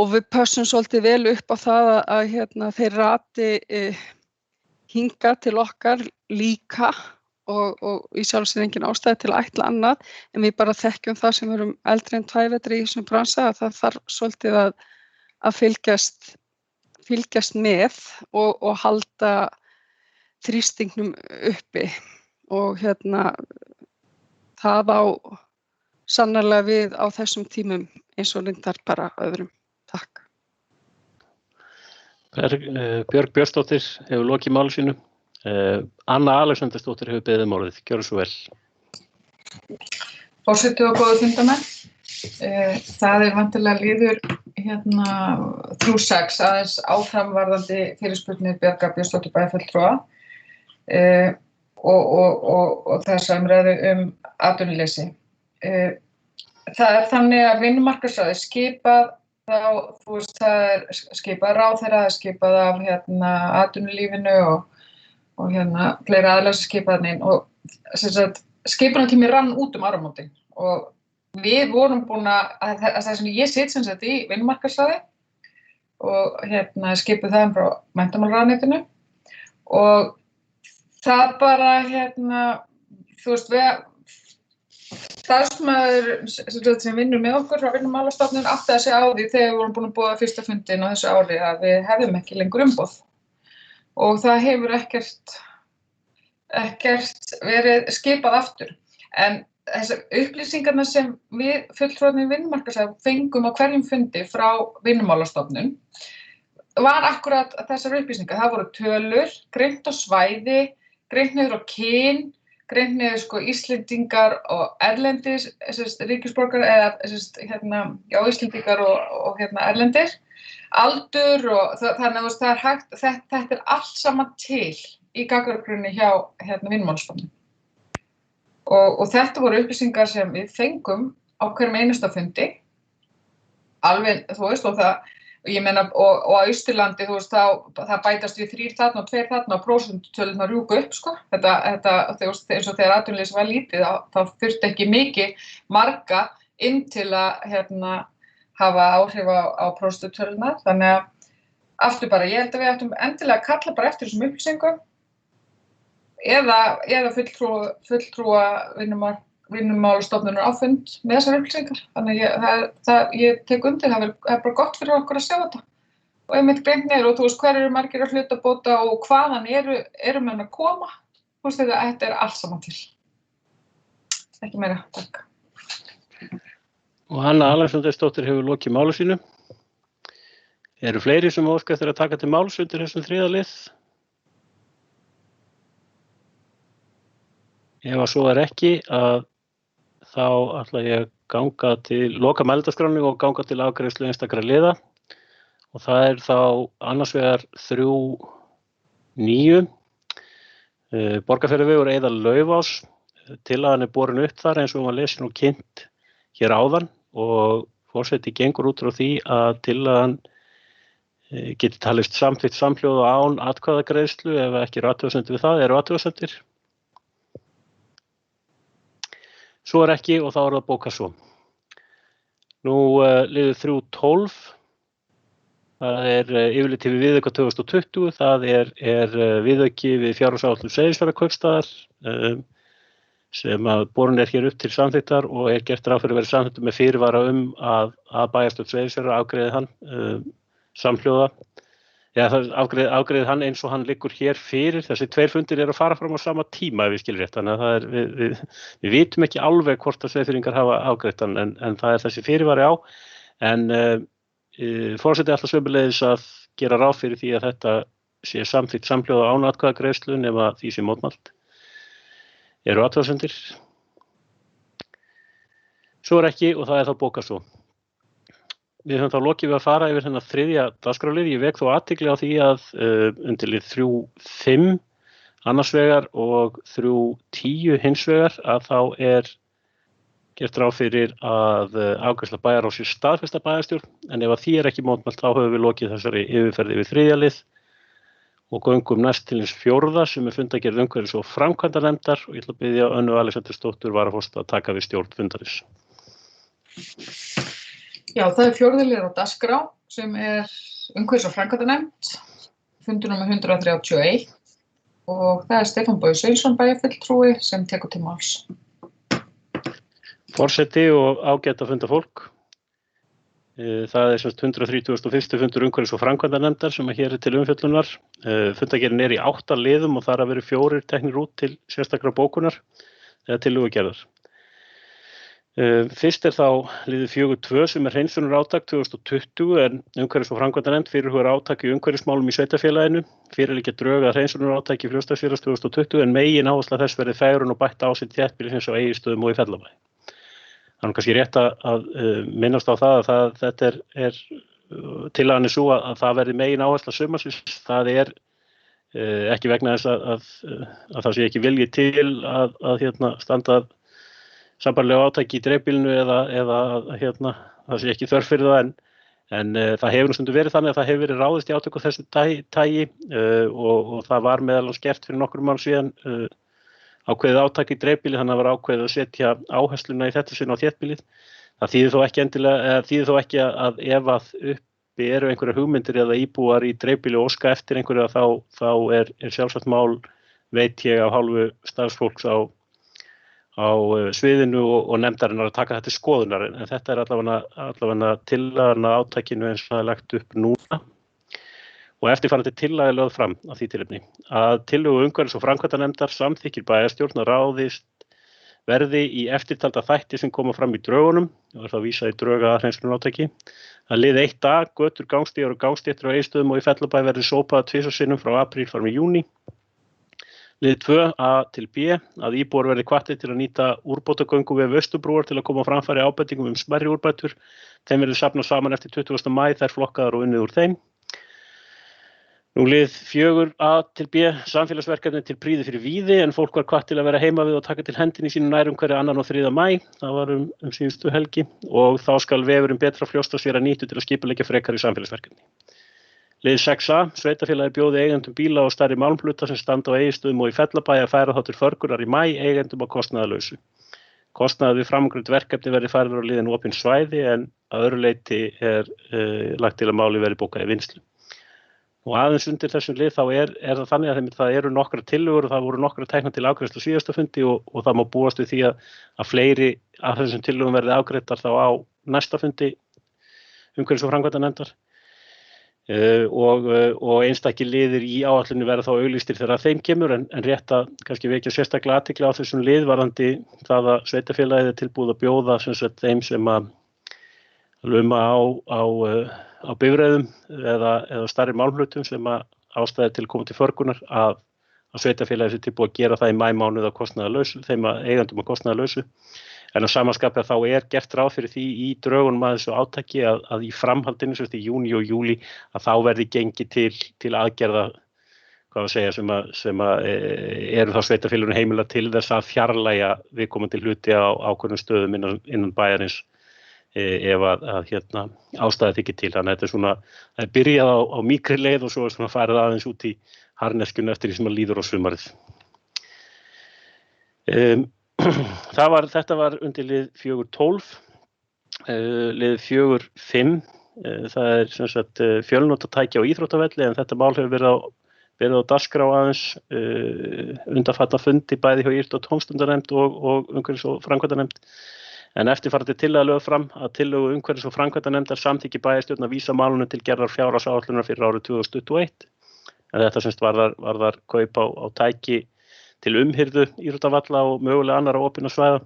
og við pössum svolítið vel upp á það að þeir rati hingað til okkar líka og í sjálfu sér engin ástæða til að ætla annað, en við bara þekkjum það sem erum eldri en 2 vetri í þessum bransa að það þarf svolítið að fylgjast með og halda þrýstingnum uppi og það á sannarlega við á þessum tímum eins og reyndar bara öðrum. Takk. Björg Björnsdóttir hefur lokið máli sínu. Anna Alexandersdóttir hefur beðið um orðið. Gjörðu svo vel. Forseti og góðu fundarmenn. Það vantilega líður 3-6 aðeins áframvarðandi fyrirspurnir Bjargar Björnsdóttur bæjarfulltrúa og þessa umræðu atvinnuleysi. Það þannig að vinnumarkaðsráðið skipað þá, það skipað ráðherra, skipað af atvinnulífinu og fleiri aðilar sem skipaði inn og skipunartími rann út áramótin og við vorum búin að það sem ég sit sem sagt í vinnumarkaðsráði og skipuð það frá menntamálaráðuneytinu og það bara starfsmaður sem vinnur með okkur frá Vinnumálastofnun átti að segja á því þegar við vorum búin að boða fyrsta fundinn á þessu ári að við hefðum ekki lengur umboð og það hefur ekkert verið skipað aftur. En þessar upplýsingarnar sem við fulltrúarnir vinnumarkaðsráðs fengum á hverjum fundi frá Vinnumálastofnun var akkúrat þessar upplýsingar. Það voru tölur, greint á svæði, greint niður á kyn, greint niður Íslendingar og erlendis ríkisborgarar eða Íslendingar og erlendir, aldur og þannig að það er hægt, þetta er allt saman til í gagnagrunni hjá Vinnumálastofnun. Og þetta voru upplýsingar sem við fengum á hverjum einasta fundi, alveg, og ég meina, og á Austurlandi, það bætast við 3 þarna og 2 þarna og prósentutölunar rjúka upp, Þetta, eins og þegar atvinnuleysi var lítið, þá þurfti ekki mikið marga inn til að hafa áhrif á prósentutölunar. Þannig að aftur bara, ég held að við ættum endilega að kalla bara eftir þessum upplýsingum eða fulltrúa Vinnumálastofnunar á fund með þessar upplýsingar. Þannig að ég tek undir, það er bara gott fyrir okkur að sjá þetta. Og einmitt greint niður og hver eru margir að hlutabóta og hvaðan eru menn að koma. Þetta er allt saman til. Ekki meira, takk. Og Anna Alexandersdóttir hefur lokið máli sínu. Eru fleiri sem óska eftir að taka til máls undir þessum 3. lið? Ef að svo er ekki þá ætla ég að ganga til loka mælendaskránni og ganga til afgreiðslu einstakra liða og það er þá annars vegar 3.9 Borgarfjarðarvegur Eiða Laufás. Tillagan er borin upp þar eins og hún var lesin og kynnt hér áðan og forseti gengur út frá því að tillagan geti talist samþykkt samhljóða án atkvæðagreiðslu ef ekki eru athugasemdir við það. Eru athugasemdir? Svo er ekki og þá er það bókað svo. Nú liður 3.12. Það er yfirlit yfir viðauka 2020. Það er viðauki við fjárhagsáætlun Seyðisfjarðarkaupstaðar sem að borin er hér upp til samþykktar og er gert ráð fyrir að vera samþykktur með fyrirvara að bæjarstjórn Seyðisfjarðar afgreiði hann samhljóða. Já, það afgreiði hann eins og hann liggur hér fyrir. Þessi 2 fundir eru að fara fram á sama tíma ef við skilum rétt. Þannig að við vitum ekki alveg hvort að Seyðfirðingar hafa afgreitt hann en það er þessi fyrirvari á. En forseti ætla sömuleiðis að gera ráð fyrir því að þetta sé samþykkt samhljóða án atkvæðagreiðslu nema því sé mótmælt. Eru athugasemdir? Svo er ekki og það er þá bókað svo. Við höfum þá lokið við að fara yfir þennan 3. dagskrárlið. Ég vek þó athygli á því að undir lið 3.5 annars vegar og 3.10 hins vegar að þá er gert ráð fyrir að afgreiðsla bæjarráðs sé staðfesta bæjarstjórn en ef að því er ekki mótmælt þá höfum við lokið þessari yfirferð yfir 3. lið og göngum næst til hins 4. sem er fundargerð umhverfis- og framkvæmdanefndar og ég ætla að biðja Önnu Alexandersdóttur varaforseta að taka við stjórn fundarins. Já, það er 4. liður á dagskrá sem er umhverfis- og framkvæmdanefnd, fundur númer 131. og það Stefán Bogi Sveinsson bæjarfulltrúi sem tekur til máls. Forseti og ágæta fundafólk. Það semst 131. fundur umhverfis- og framkvæmdanefndar sem hér til umfjöllunar. Fundagerðin í 8 liðum og þar hafa verið 4 teknir út til sérstakra bókunar eða tillögugerðar. Fyrst þá liður 4.2 sem hreinsunarátak 2020 en umhverfis- og framkvæmdanefnd fyrirhugar átak í umhverfismálum í sveitarfélaginu. Fyrirliggja drög að hreinsunarátaki Fljótsdalshéraðs 2020 en megin áhersla þess verði fegrun og bætt ásýnd þéttbýlisins á Egilsstöðum og í Fellabæ. Það er kannski rétt að minnast á það að þetta tillagan svo að það verði megin áhersla sumarsins. Það ekki vegna þess að það sé ekki vilji til að standa sambærilega átaki í dreifbýlinu eða það sé ekki þörf fyrir það en það hefur stundum verið þannig að það hefur verið ráðist í átök á þessu tagi og það var meðal annars gert fyrir nokkrum árum síðan ákveðið átak í dreifbýli, þannig að það var ákveðið að setja áhersluna í þetta sinn á þéttbýlið. Það þýðir þó ekki að ef að uppi eru einhverjar hugmyndir eða íbúar í dreifbýli og óska eftir einhverju þá sjálfsagt mál veit ég af hálfu starfsfólks á sviðinu og nefndarinnar að taka þetta til skoðunar en þetta allavega tillagan að átakinu eins og það lagt upp núna. Og eftirfarandi tillaga lögð fram af því tilefni að tillögu umhverfis- og framkvæmdanefndar samþykkir bæjarstjórn að ráðist verði í eftirtalda þætti sem koma fram í drögunum, og það vísað í drög að hreinsunarátaki, að lið 1a, götur, gangstígar og gangstéttir á Egilsstöðum og í Fellabæ verði sópað 2 sinnum frá apríl fram í júní. Lið 2a til b, að íbúar verði hvattir til að nýta úrbótagöngu við Austurbrúar til að koma á framfæri ábendingum smærri úrbætur. Þeim verði safnað saman eftir 20. maí, þær flokkaðar og unnið úr þeim. Nú lið 4a til b, samfélagsverkefni til prýði fyrir víði en fólk var hvatt til að vera heima við og taka til hendinni í sínu nærumhverfi 2. og 3. maí, það var síðustu helgi, og þá skal vefurinn betra Fljótsdals vera nýttur til að skipuleggja frekari samfélagsverkefni. Lið 6a, sveitarfélagið bjóði eigendum bíla og stærri málmhluta sem standa á Egilsstöðum og í Fellabæ að færa þá til förgunar í maí eigendum á kostnaðarlausu. Kostnaður við framangreind verkefni verði færður á liðin opin svæði en að öðru leyti lagt til að máli verði bókað í vinnslu. Og aðeins undir þessum lið þá það þannig að það eru nokkra tillögur og það voru nokkra teknar til afgreiðslu á síðasta fundi og það má búast við því að fleiri af þessum tillögum verði afgreiddar þá á næsta fundi umhverfis- og framkvæmdanefndar. Og einstakir liðir í áætlunni verða þá auglýstir þegar þeim kemur en rétt að kannski vekja sérstaklega athygli á þessum lið varðandi það að sveitarfélagið tilbúið að bjóða þeim sem að luma á bifreiðum eða stærri málmhlutum sem að ástæði til að koma til förgunar að sveitarfélagið sé tilbúið að gera það í maímánuð á kostnaðarlausu, þeim að eigendum á kostnaðarlausu. En á samanskapi að þá gert ráð fyrir því í drögunum að þessu átaki að í framhaldinu, sem í júní og júlí, að þá verði gengið til aðgerða, sem eru þá sveitarfélaginu heimila til þess að fjarlægja viðkomandi hluti á ákveðnum stöðum innan bæjarins ef að ástæði þykir til. Þannig að þetta það byrjað á mýkri leið og svo farið aðeins út í harneskjunu eftir því sem að líður á sumarið. Þetta var undir lið 4.12, lið 4.5, það sem sagt fjölnotatæki á íþróttavelli en þetta mál hefur verið á dagskrá aðeins undanfarna fundi bæði hjá íþrótta- og tómstundanefnd og umhverfis- og framkvæmdanefnd. En eftirfarandi tillaga lögð fram að tillögu umhverfis- og framkvæmdanefndar samþykki bæjarstjórn að vísa málinu til gerðar fjárhagsáætlunar fyrir árið 2021. En þetta semst varðar kaup á tæki til umhirðu íþróttavalla og mögulega annarra opinna svæða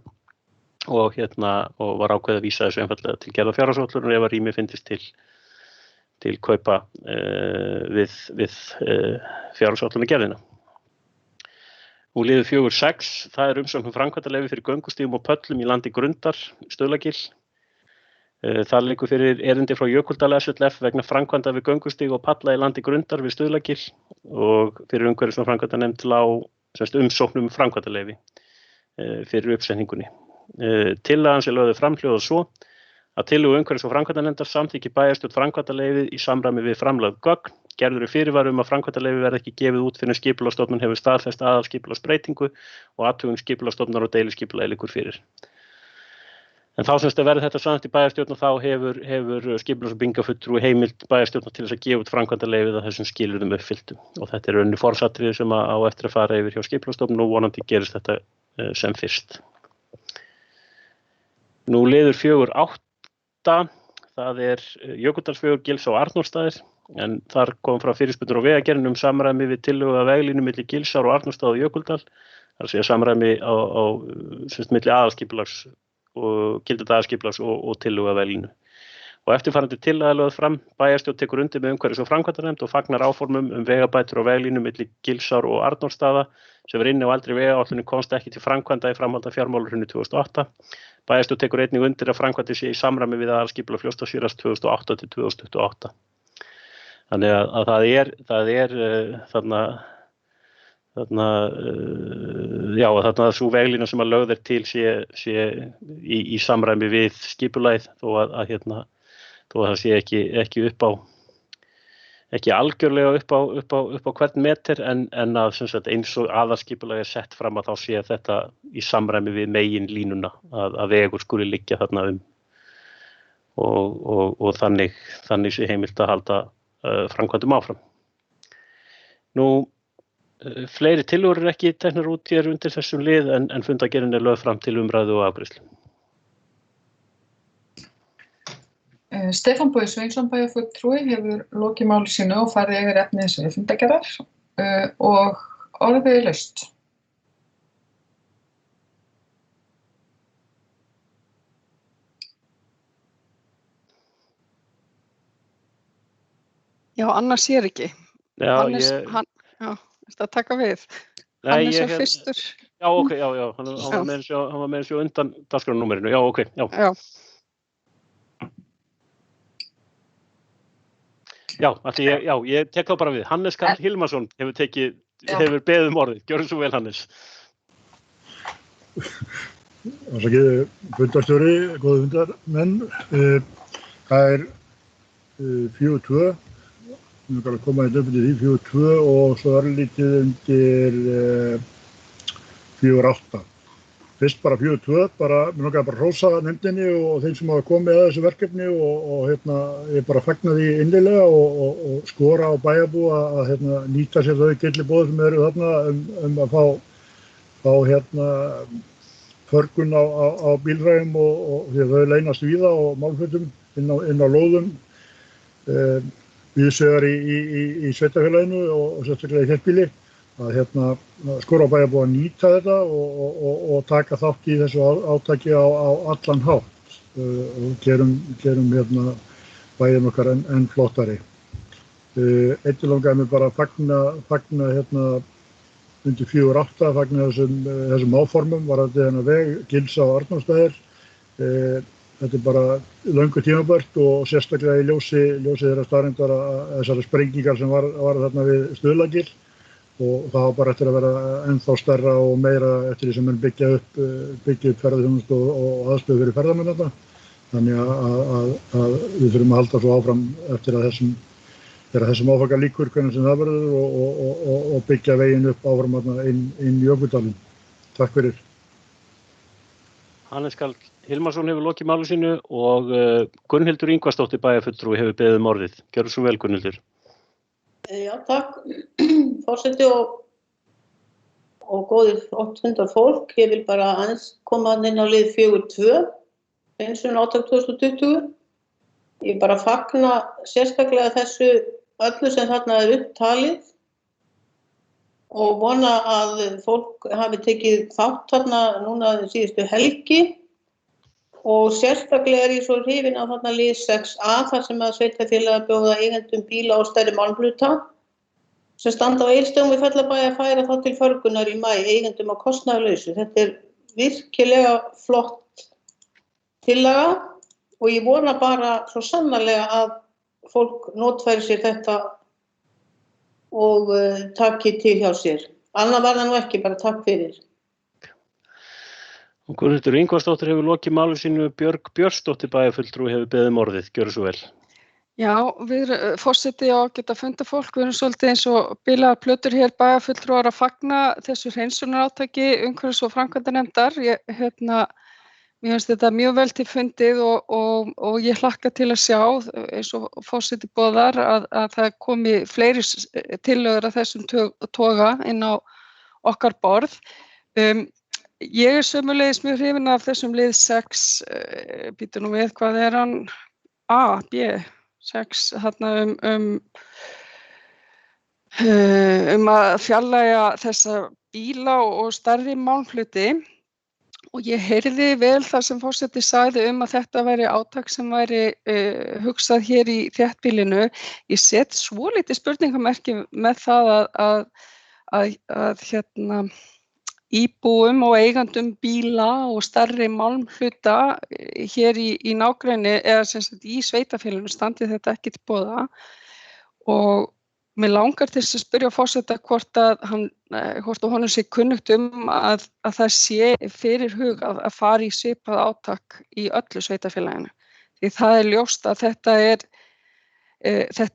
og var ákveðið að vísa þessu einfaldlega til gerðar fjárhagsáætlunar ef að rými fyndist til kaupa við fjárhagsáætlunargerðina. Og liður 4.6, það umsókn framkvæmdaleyfi fyrir göngustígum og pöllum í landi Grundar, Stöðlagil. Það liggur fyrir erindi frá Jökuldal SLF vegna framkvæmda við göngustíg og palla í landi Grundar við Stöðlagil og fyrir umhverfis- og framkvæmdanefnd lá umsóknum framkvæmdaleyfi fyrir uppsetningunni. Tillagan sem lögðu fram hljóðar svo að tillögu umhverfis- og framkvæmdanefndar samþykki bæjarstjórn framkvæmdaleyfið í samræmi við framlögð gögn. Gerður fyrirvari að framkvæmdaleyfi verði ekki gefið út fyrir skipulagsstofnun hefur staðfest aðalskipulagsbreytingu og athugun skipulagsstofnunar og deiliskipulagi liggur fyrir. En þá semst að verði þetta samþykkt í bæjarstjórn og þá hefur skipulags- og byggingarfulltrúi heimild bæjarstjórnar til þess að gefa út framkvæmdaleyfið að þessum skilyrðum uppfylltum. Og þetta er önnu formsatriði sem á eftir að fara yfir hjá Skipulagsstofnun og vonandi gerist þetta sem fyrst. Nú liður 4.8, það er Jökuldalsvegur, Gilsá og Arnórsstaðir, en þar kom frá fyrirspurnir á Vegagerðinni samræmi við tillögu að veglínu milli Gilsár og Arnórsstaða og Jökuldal, þar sé samræmi á milli aðalskipulags og gildandi aðalskipulags og tillögu að veglínu. Og eftirfarandi tillaga er lögð fram, bæjarstjórn tekur undir með umhverfis- og framkvæmdanefnd og fagnar áformum vegabætur á veglínu milli Gilsár og Arnórsstaða sem var inni á eldri vegáætlun komst ekki til framkvæmda í framhaldi af fjármálahruni 2008. Bæjarstjórn tekur einnig undir að framkvæmdir sé í samræmi við aðalskipulag Fljótsdalshéraðs 2008 til 2028. Þannig að það er þarna sú veglína sem að lögð er til sé í samræmi við skipulagið þó að það sé ekki algjörlega upp á hvern meter en að sem sagt, eins og aðalskipulag er sett fram að þá sé þetta í samræmi við megin línuna að vegur skuli liggja þarna og þannig sé heimilt að halda framkvæmdum áfram. Nú fleiri tillögur eru ekki teknar út hér undir þessum lið en fundargerðin er lögð fram til umræðu og afgreiðslu. Stefán Bogi Sveinsson bæjarfulltrúi hefur lokið máli sínu og farið yfir efni þessari fundargerðar og orðið er laust. Já, Anna sér ekki. Já, Hannes, það taka við. Hannes er fyrstur. Já, ok, já, hann var með þessu undan dagskrárnúmerinu, já, ok, já. Ég tek þá bara við. Hannes Karl Hilmarsson hefur beðið orðið. Gjörðu svo vel, Hannes. Ásakið, fundarstjóri, góðu fundarmenn. Það er 4.2. Við erum að koma þetta upp undir því 4.2 og svo örlítið undir 4.8. Fyrst bara 4.2, mér langaði bara að hrósa nefndinni og þeim sem hafa komið að þessu verkefni og ég bara fagna því innilega og skora á bæjarbúa að nýta sér þau gylliboð sem eru þarna að fá förgun á bílræðum og því að þau leynast víða og málfötum inn á lóðum. Viðsvegar í sveitarfélaginu og sérstaklega í þéttbýli að skora á bæjarbúa að nýta þetta og taka þátt í þessu átaki á allan hátt og gerum bæjum okkar enn flottari. Einnig langaði mig bara að fagna undir 4.8, fagna þessum áformum varðandi veg Gilsá og Arnórsstaðir. Þetta er bara löngu tímabært og sérstaklega í ljósi þeirra staðreyndar þessara sprengingar sem var þarna við Stuðlagil og það var bara eftir að vera ennþá stærra og meira eftir því sem menn byggja upp ferðaþjónustu og aðstöðu fyrir ferðamenn þarna. Þannig að við þurfum að halda svo áfram eftir að þessum áfanga líkur hvernig sem það verður og byggja veginn upp áfram inn Jökuldalinn. Takk fyrir. Hannes Karl Hilmarsson hefur lokið máli sínu og Gunnhildur Ingvarsdóttir bæjarfulltrúi hefur beðið orðið. Gjörðu svo vel, Gunnhildur. Já, takk. Forseti og góðir 800 fólk. Ég vil bara aðeins koma inn á lið 4.2, hreinsun átak 2020. Ég bara fagna sérstaklega þessu öllu sem þarna er upptalið og vona að fólk hafi tekið þátt þarna núna síðustu helgi og sérstaklega er ég svo hrifin af þarna lið 6a þar sem að sveitarfélagið bjóða eigendum bíla og stærri málmhluta sem standa á Egilsstöðum við Fellabæ að færa þá til förgunar í maí eigendum á kostnaðarlausu. Þetta er virkilega flott tillaga og ég vona bara svo sannarlega að fólk notfæri sér þetta og takki til hjá sér. Annað var það nú ekki, bara takk fyrir. Gunnhildur Ingvarsdóttir hefur lokið máli sínu, Björg Björnsdóttir bæjarfulltrúi hefur beðið orðið. Gjörðu svo vel. Já, við forseti á að geta funda fólk, við erum svolítið eins og bilaðar plötur hér bæjarfulltrúar að fagna þessu hreinsunarátaki umhverfis- og framkvæmdanefndar. Mér finnst þetta mjög vel til fundið og ég hlakka til að sjá, eins og forseti boðar, að það komi fleiri tillögur af þessum toga inn á okkar borð. Ég sömuleiðis mjög hrifin af þessum lið 6, býtu nú við, hvað er hann? A, B, 6, þarna að fjarlægja þessa bíla og stærri málmhluti. Og ég heyrði vel það sem forseti sagði að þetta væri átak sem væri hugsað hér í þéttbýlinu. Ég set svolítið spurningamerki með það að íbúum og eigandum bíla og stærri málmhluta hér í nágrenni eða sem sagt í sveitarfélaginu standi þetta ekki til boða. Og mér langar til að spyrja forseta hvort honum sé kunnugt að það sé fyrirhug að fara í svipað átak í öllu sveitarfélaginu. Því það er ljóst að þetta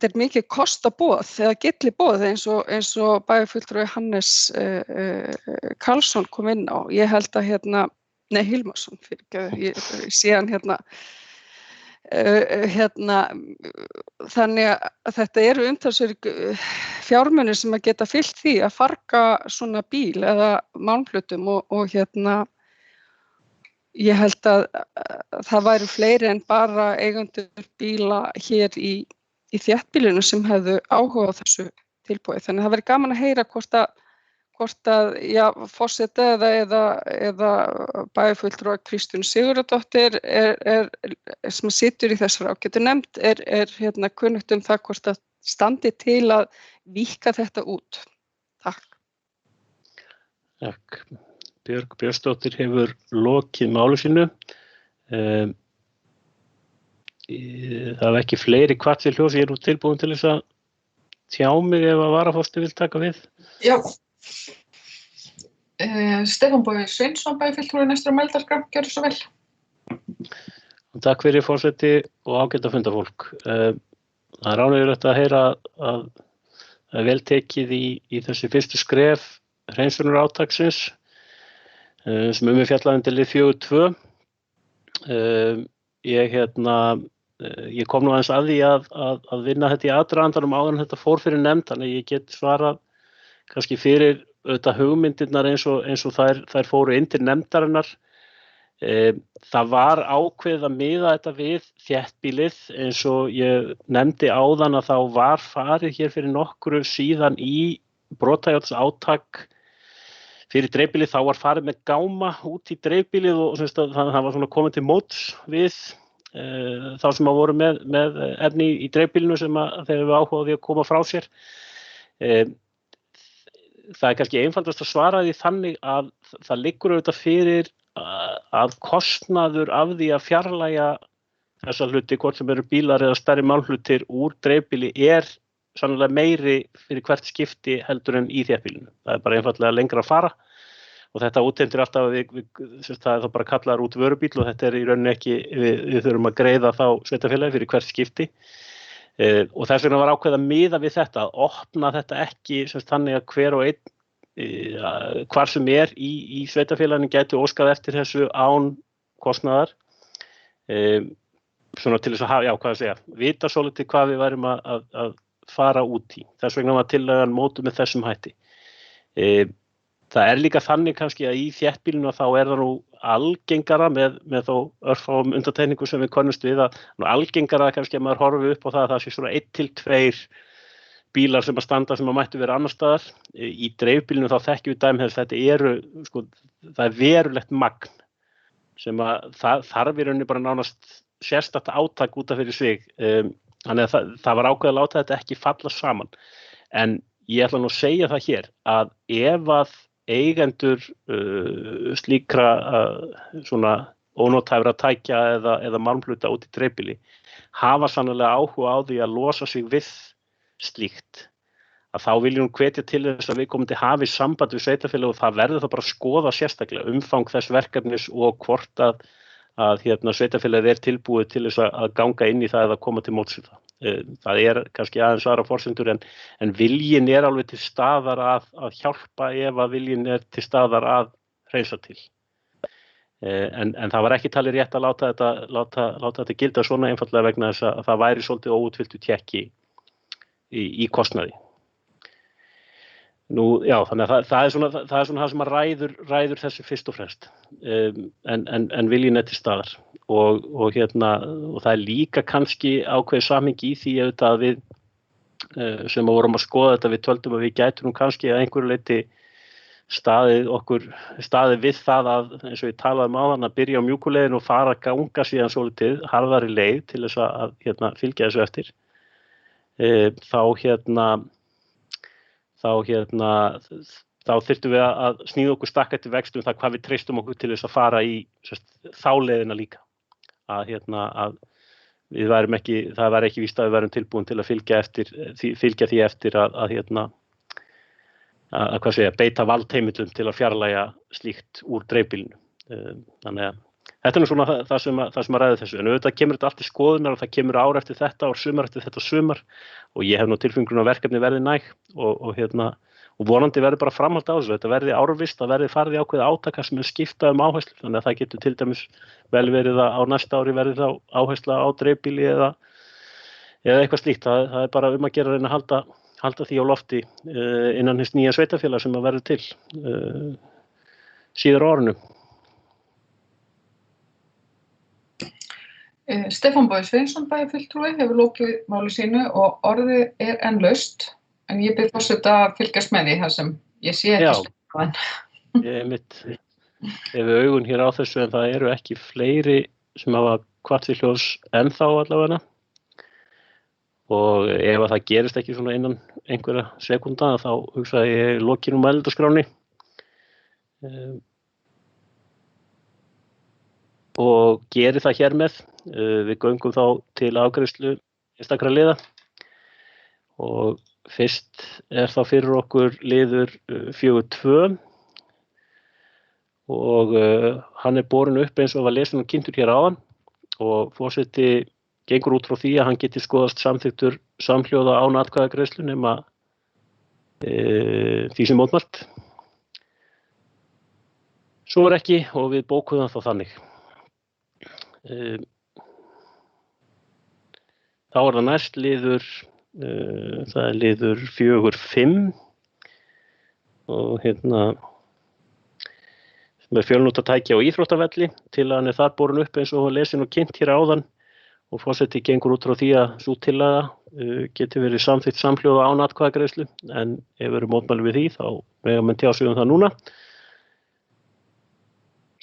er mikið kostaboð eða gylliboð eins og bæjarfulltrúi Hannes Karlsson kom inn á. Ég held að Hilmarsson, ég sé hann þannig að þetta eru umtalsverðir fjármunir sem að geta fylgt því að farga svona bíl eða málmhlutum og ég held að það væru fleiri en bara eigendur bíla hér í þéttbýlinu sem hefðu áhuga á þessu tilboði. Þannig að það væri gaman að heyra hvort forseti eða bæjarfulltrúi Kristín Sigurðardóttir sem situr í þessari ágætu nefnd kunnugt það hvort að standi til að víkka þetta út. Takk. Takk. Björg Björnsdóttir hefur lokið máli sínu. Það er ekki fleiri kvart til hljós. Ég nú tilbúin til þess að tjá mig ef að varaforsti vil taka við. Já. Stefán Bogi Sveinsson, bæjarfulltrúi Nestra Mældarskrá, gjörðu svo vel. Takk fyrir forseti og ágæta fundafólk. Það er ánægjulegt að heyra að það er vel tekið í þessi fyrstu skref hreinsunarátaksins sem fjallaði undir lið 4.2. Ég kom nú aðeins að því að vinna þetta í aðdragandanum áður en þetta fór fyrir nefnd, þannig ég get svarað kannski fyrir auðvitað hugmyndirnar eins og þær fóru inn til nefndarinnar. Það var ákveðið að miða þetta við þéttbýlið eins og ég nefndi áðan að þá var farið hér fyrir nokkru síðan í brotajárnsátak fyrir dreifbýlið. Þá var farið með gáma út í dreifbýlið og það var svona komið til móts við þá sem að voru með efni í dreifbýlinu sem að þeir eru áhugaði að koma frá sér. Það er kannski einfaldast að svara því þannig að það liggur auðvitað fyrir að kostnaður af því að fjarlægja þessa hluti, hvort sem eru bílar eða stærri málmhlutir úr dreifbýli sannlega meiri fyrir hvert skipti heldur en í þéttbýlinu. Það er bara einfaldlega lengra að fara og þetta útheimtir alltaf að það er þá bara kallaður út vörubíl og þetta er í rauninni ekki, við þurfum að greiða þá sveitarfélagi fyrir hvert skipti. Og þess vegna var ákveðið að miða við þetta, að opna þetta ekki þannig að hver og einn hvar sem í sveitarfélaginu gæti óskað eftir þessu án kostnaðar. Svona til þess að hafa, vita svolítið hvað við værum að fara út í. Þess vegna var tillagan mótuð með þessum hætti. Það er líka þannig kannski að í þéttbýlinu þá er það nú algengara með þó örfáum undantekningum sem við könnumst við að algengara kannski að maður horfi upp á það að það sé svona 1 til 2 bílar sem að standa sem að mættu vera annars staðar. Í dreifbýlinu þá þekkjum við dæmi þess þetta það er verulegt magn sem að það þarf í rauninni bara nánast sérstakt átak út af fyrir sig. Þannig að það var ákveðið að láta þetta ekki falla saman. En ég ætla nú að segja það hér að ef að eigendur slíkra svona ónotæfra tækja eða málmhluta út í dreifbýli hafa sannarlega áhuga á því að losa sig við slíkt, að þá viljum hvetja til þess að viðkomandi hafi samband við sveitarfélag og það verður það bara að skoða sérstaklega umfang þess verkefnis og hvort að sveitarfélagið tilbúið til þess að ganga inn í það eða koma til móts við það. Það er kannski aðeins aðra forsendur en viljinn alveg til staðar að hjálpa ef að viljinn til staðar að hreinsa til. En það var ekki talið rétt að láta þetta gilda svona einfaldlega vegna þess að það væri svolítið óútfylltur tékki í kostnaði. Nú, já, þannig að það er svona það sem að ræður þessu fyrst og fremst, en viljinn til staðar og það er líka kannski ákveðið samhengi í því auðvitað að við sem að vorum að skoða þetta, við töldum að við gætum kannski að einhverju leyti staðið við það að, eins og ég talaði áðan, að byrja á mjúkuleiðin og fara að ganga síðan svolítið harðari leið til þess að fylgja þessu eftir. Þá þyrftum við að sníða okkur stakk eftir vextum það hvað við treystum okkur til þess að fara í þá leiðina líka. Að við værum ekki, það væri ekki víst að við værum tilbúin til að fylgja því eftir að beita valdheimildum til að fjarlægja slíkt úr dreifbýlinu. Þannig að þetta er nú svona það sem að ræða þessu. En auðvitað kemur þetta allt til skoðunar og það kemur ár eftir þetta og sumar eftir þetta sumar og ég hef nú tilfengun að verkefni verði næg og vonandi verði bara framhald á þessu. Þetta verði árvist, það verði farið í ákveðið átaka sem er skiptað áherslu. Þannig að það getur til dæmis vel verið að á næsta ári verði þá áhersla á dreifbýli eða eitthvað slíkt. Það er bara að gera að reyna að halda því á lofti innan hins nýja sveitarfélag sem að verður til síðar á árinu. Stefán Bogi Sveinsson bæjarfulltrúi hefur lokið máli sínu og orðið er enn laust, en ég bið forseta að fylgjast með því þar sem ég sé ekki Stefán. Ég hef augun hér á þessu en það eru ekki fleiri sem hafa hvatt til hljóðs ennþá allavega. Og ef að það gerist ekki svona innan einhverja sekúnda þá hugsa ég lokið nú mælendaskránni. Og geri það hér með. Við göngum þá til afgreiðslu einstakra liða og fyrst er þá fyrir okkur liður 4.2 og hann er borin upp eins og var lesin og kynntur hér áðan og forseti gengur út frá því að hann geti skoðast samþykktur samhljóða án atkvæðagreiðslu nema því sem mótmælt. Svo er ekki og við bókuðum þá þannig. Þá er það næst liður, það er liður 4.5 og sem er fjölnotatæki á íþróttavelli til að hann er þar borin upp eins og lesin og kynnt hér áðan og forseti gengur út frá því að sú tillaga geti verið samþykkt samhljóða án atkvæðagreiðslu en ef við erum mótmæli við því þá mega menn tjá sig það núna.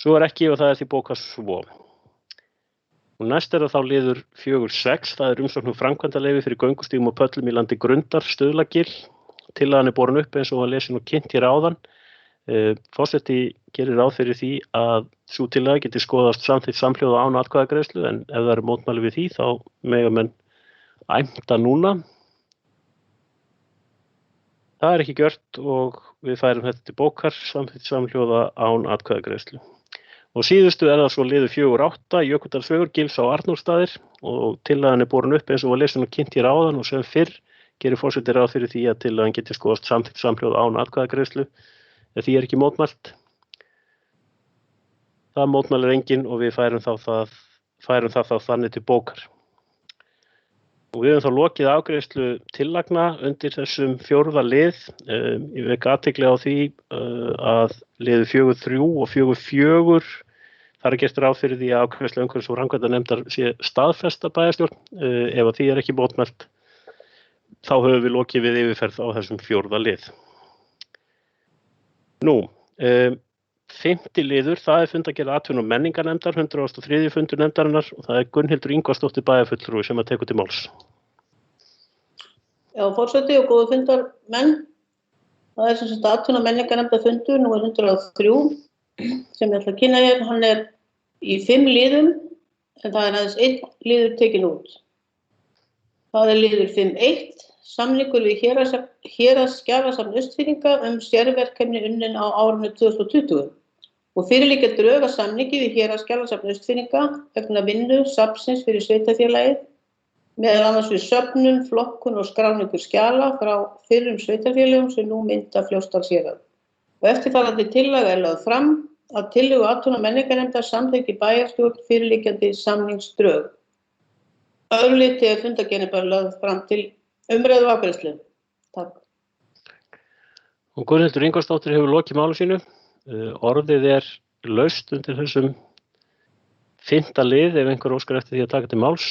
Svo er ekki og það er því bókað svo. Og næst er það þá liður 4.6, það er umsókn framkvæmdaleyfi fyrir göngustígum og pöllum í landi Grundar, Stuðlagil. Tillagan er borin upp eins og var lesin og kynnt hér áðan. Forseti gerir ráð fyrir því að sú tillaga geti skoðast samþykkt samhljóða án atkvæðagreiðslu en ef það eru mótmæli við því þá mega menn æmta núna. Það er ekki gjört og við færum þetta til bókar samþykkt samhljóða án atkvæðagreiðslu. Og síðustu er það svo liður 4.8 Jökuldalsvegur, Gils á Arnórsstaðir og tillagan er borin upp eins og var lesin og kynnt hér áðan og sem fyrr gerir forseti ráð fyrir því að tillagan geti skoðast samþykkt samhljóða án atkvæðagreiðslu. Ef því er ekki mótmælt. Það mótmælir enginn og við færum það þá þannig til bókar. Og við höfum þá lokið afgreiðslu tillagna undir þessum 4. lið. Ég vek athygli á því að liður 4.3 og 4.4 þar er gert ráð fyrir því að afgreiðslu umhverfis- og framkvæmdanefndar sé staðfesta bæjarstjórn. Ef því er ekki mótmælt þá höfum við lokið við yfirferð á þessum 4. lið. Nú, 5. liður, það er fundargerð atvinnu- og menningarnefndar, 103. fundur nefndarinnar og það er Gunnhildur Ingvarsdóttir bæjarfulltrúi sem að tekur til máls. Já, forseti og góðu fundarmenn. Það er sem sagt atvinnu- og menningarnefndar fundur, nú er 103 sem ég ætla að kynna hér. Hann er í 5 liðum en það er aðeins 1 liður tekin út. Það er liður 5.1. Samningur við Héraðsskjalasafn Austfirðinga sérverkefni unnin á árinu 2020 og fyrirliggja drög að samningi við Héraðsskjalasafn Austfirðinga vegna vinnu safnsins fyrir sveitarfélagið, meðal annars við söfnun, flokkun og skráningu skjala frá fyrrum sveitarfélögum sem nú mynda Fljótsdalshérað. Og eftirfarandi tillaga er lögð fram að tillögu atvinnu- og menningarnefndar samþykki bæjarstjórn fyrirliggjandi samningsdrög. Öðru leyti fundargerðin bara lögð fram til umræðu og afgreiðslu. Takk. Og Gunnhildur Ingvarsdóttir hefur lokið máli sínu. Orðið er laust undir þessum 5. lið ef einhver óskar eftir því að taka til máls.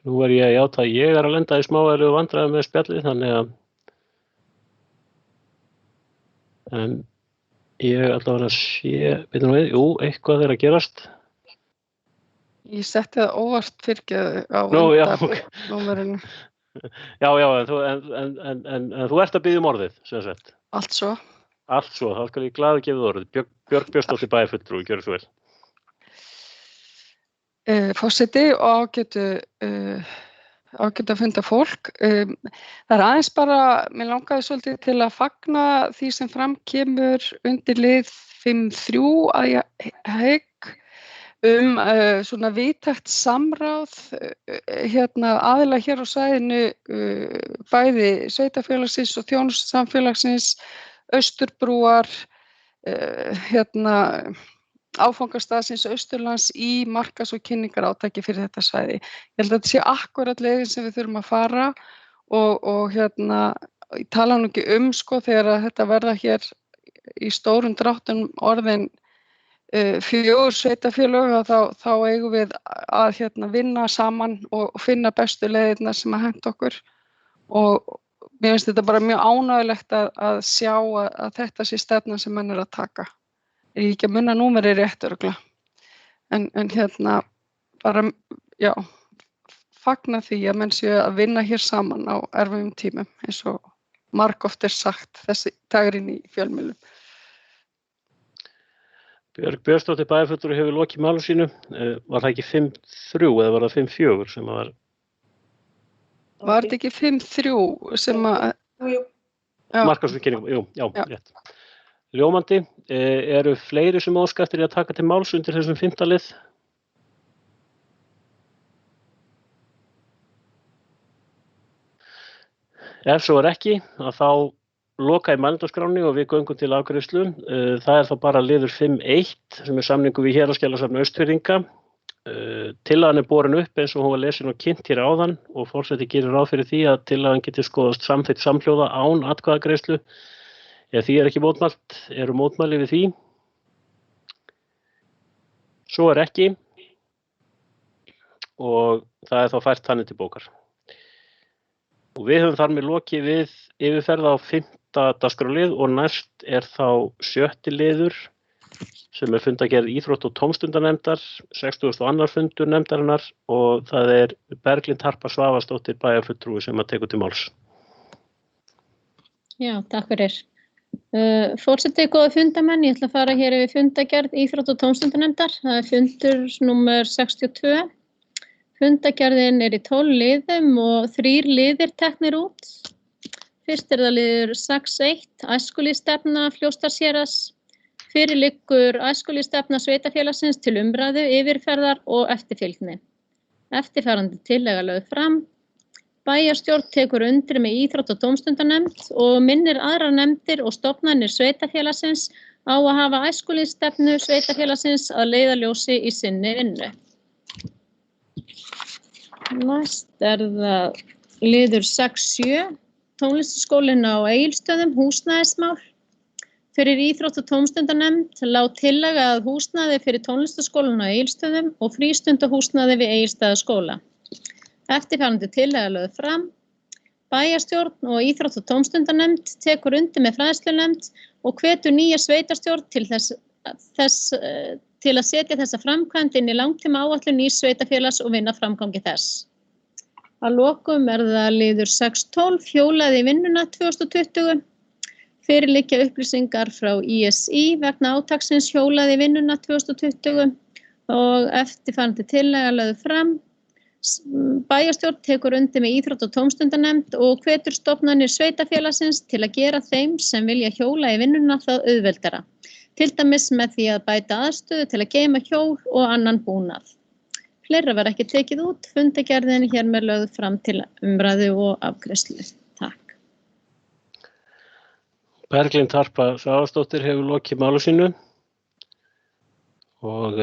Nú ég að játa að ég að lenda í smávægilegu vandræðum með spjallið, þannig að en ég allavega sé, veitum við, eitthvað að gerast. Ég setti það óvart fyrirgeðu á númerinu. Já, en þú ert að biðja um orðið, sem sagt. Allt svo, þá skal ég glaður gefa orðið. Björg Björnsdóttir bæjarfulltrúi, gjörðu svo vel. Forseti og ágætu að funda fólk. Það er aðeins bara, mér langaði svolítið til að fagna því sem fram kemur undir lið 5.3 að ég hygg svona víðtækt samráð aðila hér á svæðinu, bæði sveitarfélagsins og þjónustusamfélagsins, Austurbrúar, áfangastaðsins Austurlands í markas- og kynningarátaki fyrir þetta svæði. Ég held að þetta sé akkurat leiðin sem við þurfum að fara og ég tala nú ekki þegar að þetta verða hér í stórum dráttum orðin 4 sveitarfélög þá eigum við að vinna saman og finna bestu leiðirnar sem að henta okkur og mér finnst þetta bara mjög ánægjulegt að sjá að þetta sé stefnan sem menn að taka. Ég ekki að munna númerið rétt örugglega. En bara, já, fagna því að menn séu að vinna hér saman á erfiðum tímum, eins og margoft sagt þessi dagurinn í fjölmiðlum. Björg Björnsdóttir bæjarfulltrúi hefur lokið máli sínu. Var það ekki 5.3 eða var það 5.4 sem var? Var þetta ekki 5.3 sem að... Jú. Markaðskynningum, já, rétt. Ljómandi, eru fleiri sem óska eftir að taka til máls undir þessum 5. lið? Ef svo ekki, að þá loka í mælendaskránni og við göngum til afgreiðslu. Það er þá bara liður 5.1 sem er samningur við Héraðsskjalasafn Austfirðinga. Tillagan er borin upp eins og hún var lesin og kynnt hér áðan og forseti gerir ráð fyrir því að tillagan geti skoðast samþykkt samhljóða án atkvæðagreiðslu. Ef því er ekki mótmælt, eru mótmæli við því. Svo er ekki og það er þá fært þannig til bókar. Og við höfum þar með lokið við yfirferð á 5. dagskrárlið og næst er þá 7. liður sem er fundargerð íþrótt- og tómstundanefndar, 62. fundur nefndarinnar og það er Berglind Harpa Svavarsdóttir bæjarfulltrúi sem að tekur til máls. Já, takk fyrir. Forseti, góða fundamenn, ég ætla að fara hér yfir fundargerð íþrótt- og tómstundanefndar. Það er fundur númer 62. Fundargerðin er í 12 liðum og 3 liðir teknir út. Fyrst er það liður 6.1, æskulýðsstefna Fljótsdalshéraðs. Fyrir liggur æskulýðsstefna sveitarfélagsins til umræðu, yfirferðar og eftirfylgni. Eftirfarandi tillaga lögð fram. Bæjarstjórn tekur undir með íþrótt- og tómstundanefnd og minnir aðrar nefndir og stofnanir sveitarfélagsins á að hafa æskulýðsstefnu sveitarfélagsins að leiðarljósi í sinni vinnu. Næst er það liður 6.7, tónlistarskólinn á Egilsstöðum, húsnæðismál. Fyrir íþrótt- og tómstundanefnd lá tillaga að húsnæði fyrir tónlistarskólann á Egilsstöðum og frístundahúsnæði við Egilsstaðaskóla. Eftirfarandi tillaga lögð fram. Bæjarstjórn og íþrótt- og tómstundanefnd tekur undir með fræðslunefnd og hvetur nýja sveitarstjórn til að setja þessa framkvæmd inn í langtímaáætlun nýs sveitarfélags og vinna framgangi þess. Að lokum er það liður 6.12, hjólaði í vinnuna 2020. Fyrir liggja upplýsingar frá ISI vegna átaksins hjólaði í vinnuna 2020 og eftirfarandi tillaga lögð fram. Bæjarstjórn tekur undir með íþrótt- og tómstundanefnd og hvetur stofnanir sveitarfélagsins til að gera þeim sem vilja hjóla í vinnuna það auðveldara. Til dæmis með því að bæta aðstöðu til að geyma hjól og annan búnað. Fleira var ekki tekið út, fundargerðin hér með lögð fram til umræðu og afgreiðslu. Takk. Berglind Harpa Svavarsdóttir hefur lokið máli sínu og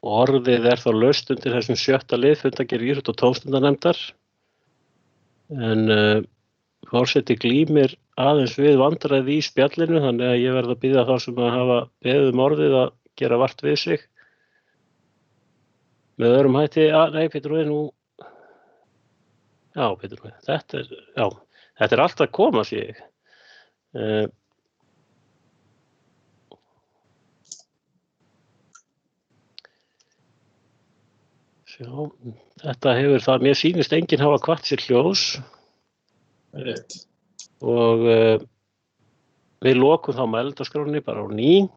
orðið þá laust undir þessum 7. lið fundargerð íþrótta- og tómstundanefndar en forseti glímir aðeins við vandræði í spjallinu þannig að ég verð að biðja þá sem að hafa beðið orðið að gera vart við sig með öðrum hætti. Nei, Pétur Óði nú. Já, Pétur Óði. Þetta er allt að koma, sé ég. Sjá, þetta hefur það, mér sýnist enginn hafa kvatt sér hljós. Rétt. Og við lokum þá mælendaskránni bara á ný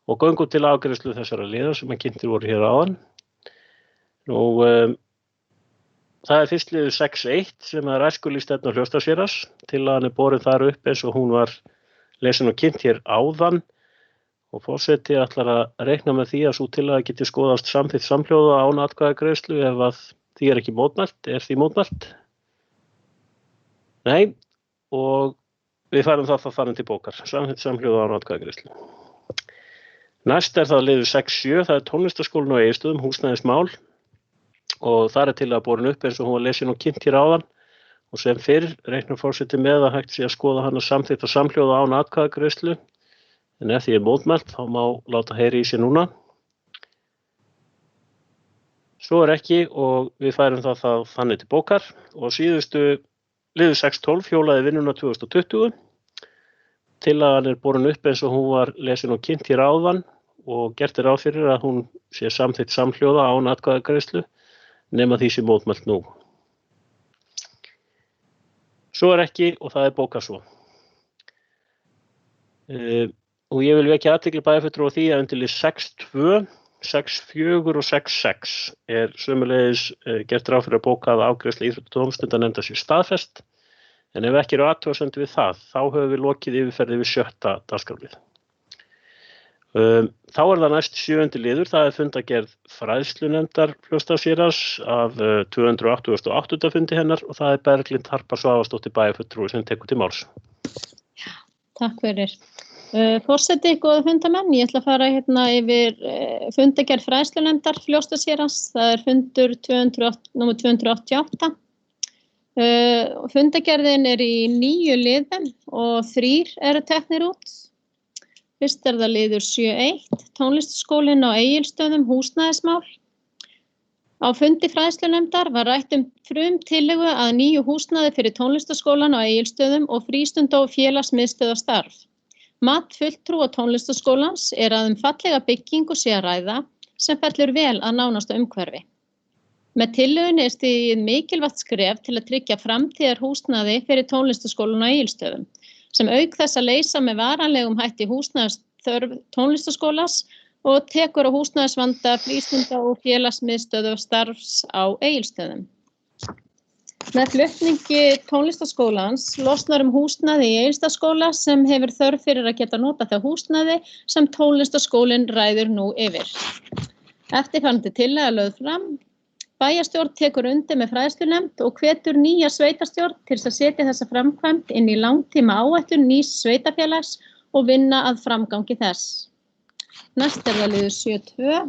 og göngum til afgreiðslu þessara liða sem að kynntir voru hér áðan. Nú, það er fyrst liður 6.1 sem er æskulýðsstefna Fljótsdalshéraðs. Tillagan er borin þar upp eins og hún var lesin og kynnt hér áðan og forseti ætlar að reikna með því að sú tillaga geti skoðast samþykkt samhljóða án atkvæðagreiðslu ef að því er ekki mótmælt, er því mótmælt? Nei, og við færum það þannig til bókar, samþykkt samhljóða án atkvæðagreiðslu. Næst er það liður 6.7, það er tónlistarskólinn á Egilsstöðum, húsnæðismál og þar er tillaga borin upp eins og hún var lesin og kynnt hér áðan og sem fyrr reiknar forseti með að hægt sé að skoða hana samþykkt og samhljóða án atkvæðagreiðslu en ef því er mótmælt þá má láta heyri í sér núna. Svo er ekki og við færum það þannig til bókar og síðustu liður 6.12 hjólaði vinnuna 2020. Tillagan er borin upp eins og hún var lesin og kynnt hér áðan og gert er ráð fyrir að hún sé samþykkt samhljóða án atkvæðagreiðslu nema því sé mótmælt nú. Svo er ekki og það er bókað svo. Og ég vil vekja athygli bæjarfulltrúa á því að undir lið 6.2, 6.4 og 6.6 er sömuleiðis gert ráð fyrir að bókað afgreiðslu íþrótta- og tómstundanefndar sé staðfest en ef ekki eru athugasemdir við það, þá höfum við lokið yfirferði við 7. dagskrárlið. Þá er það næst 7. liður, það er fundargerð fræðslunefndar Fljótsdalshéraðs af 288. fundi hennar og það er Berglind Harpa Svavarsdóttir bæjarfulltrúi sem tekur til máls. Já, takk fyrir. Forseti, góða fundamenn, ég ætla að fara hérna yfir fundargerð fræðslunefndar Fljótsdalshéraðs, það er fundur nr. 288. Fundargerðin er í 9 liðum og 3 eru teknir út. Fyrst er það liður 7.1, tónlistarskólinn á Egilsstöðum, húsnæðismál. Á fundi fræðslunefndar var rætt frumtillögu að nýju húsnæði fyrir tónlistarskólann á Egilsstöðum og frístunda- og félagsmiðstöðvarstarf. Mat fulltrúa tónlistarskólans er að fallega byggingu sé að ræða sem fellur vel að nánasta umhverfi. Með tillögunni er stigið mikilvægt skref til að tryggja framtíðar húsnæði fyrir tónlistarskólann á Egilsstöðum, sem auk þess að leysa með varanlegum hætti húsnæðisþörf tónlistarskólans og tekur á húsnæðisvanda frístunda- og félagsmiðstöðvarstarfs á Egilsstöðum. Með flutningi tónlistarskólans losnar húsnæði í Egilsstaðaskóla sem hefur þörf fyrir að geta nota það húsnæði sem tónlistarskólinn ræður nú yfir. Eftirfarandi tillaga lögð fram. Bæjarstjórn tekur undir með fræðslunefnd og hvetur nýja sveitarstjórn til að setja þessa framkvæmd inn í langtíma áætlun nýs sveitarfélags og vinna að framgangi þess. Næst er það liður 7.2.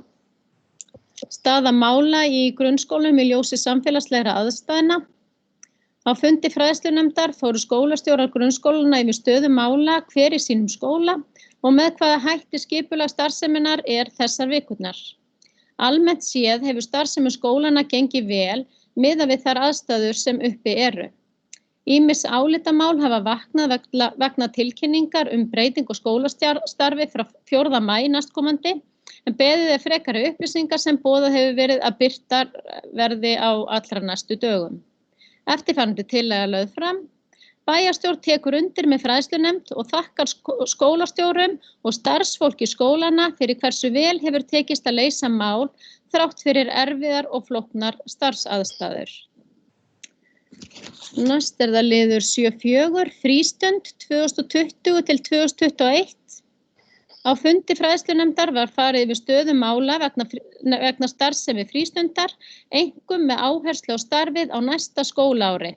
Staða mála í grunnskólum í ljósi samfélagslegra aðstæðna. Á fundi fræðslunefndar fóru skólastjórar grunnskólana yfir stöðu mála hver í sínum skóla og með hvaða hætti skipulag starfseminnar er þessar vikurnar. Almennt séð hefur starfsemi skólana gengið vel miðað við þær aðstæður sem uppi eru. Ýmis álitamál hafa vaknað vegna tilkynningar breytingu skólastarfi frá 4. maí næstkomandi en beðið er frekari upplýsingar sem boðað hefur verið að birtar verði á allra næstu dögum. Eftirfarandi tillaga lögð fram. Bæjarstjórn tekur undir með fræðslunefnd og þakkar skólastjórum og starfsfólki skólana fyrir hversu vel hefur tekist að leysa mál þrátt fyrir erfiðar og flóknar starfsaðstæður. Næst er það liður 7.4, frístund 2020 til 2021. Á fundi fræðslunefndar var farið yfir stöðu mála vegna starfsemi frístundar, einkum með áherslu á starfið á næsta skólaári.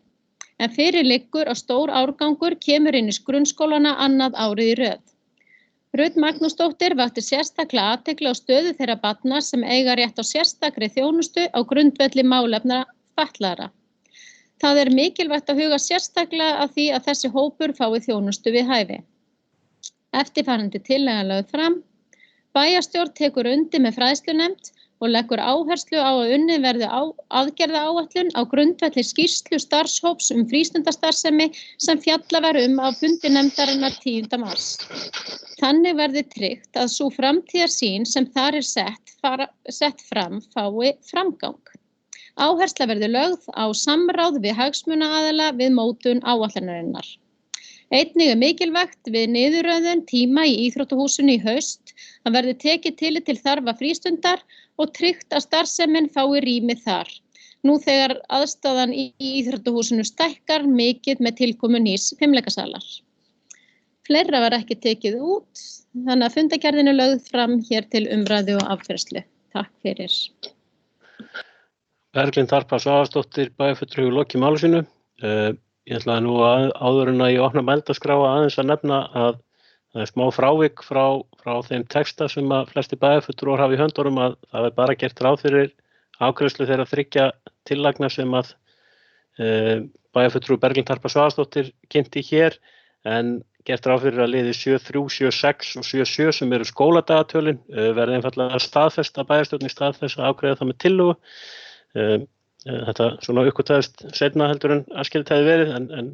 en fyrir liggur að stór árgangur kemur inn í grunnskólana annað árið í röð. Rut Magnúsdóttir vakti sérstaklega athygli á stöðu þeirra barna sem eiga rétt á sérstakri þjónustu á grundvelli málefna fatlaðra. Það er mikilvægt að huga sérstaklega að því að þessi hópur fái þjónustu við hæfi. Eftirfarandi tillaga lögð fram. Bæjarstjórn tekur undir með fræðslunefnd og leggur áherslu á að unnið verði aðgerðaáætlun á grundvelli skýrslu starfshóps frístundastarfsemi sem fjallað var á fundi nefndarinnar 10. mars. Þannig verði tryggt að sú framtíðarsýn sem þar er sett fram fái framgang. Áhersla verði lögð á samráð við hagsmunaaðila við mótun áætlunarinnar. Einnig er mikilvægt við niðurröðun tíma í íþróttahúsinu í haust að verði tekið tillit til þarfa frístundar og tryggt að starfsemin fái rými þar. Nú þegar aðstaðan í íþróttahúsinu stækkar mikið með tilkomu nýs fimleikasalar. Fleira var ekki tekið út, þannig að fundargerðin er lögð fram hér til umræðu og afgreiðslu. Takk fyrir. Berglind Harpa Svavarsdóttir, bæjarfulltrúi, hefur lokið máli sínu. Ég ætla nú áður en að ég opna mælendaskrá aðeins að nefna að það er smá frávik frá þeim texta sem að flesti bæjarfulltrúar hafa í höndunum, að það er bara gert ráð fyrir afgreiðslu þeirra 3 tillagna sem að bæjarfulltrúi Berglind Harpa Svavarsdóttir kynnti hér, en gert ráð fyrir að liði 7.3, 7.6 og 7.7 sem eru skóladagatölin verði einfaldlega staðfest að bæjarstjórnin staðfest að afgreiða það með tillögu. Þetta svona uppgötvaðist seinna heldur en æskilegt hefði verið, en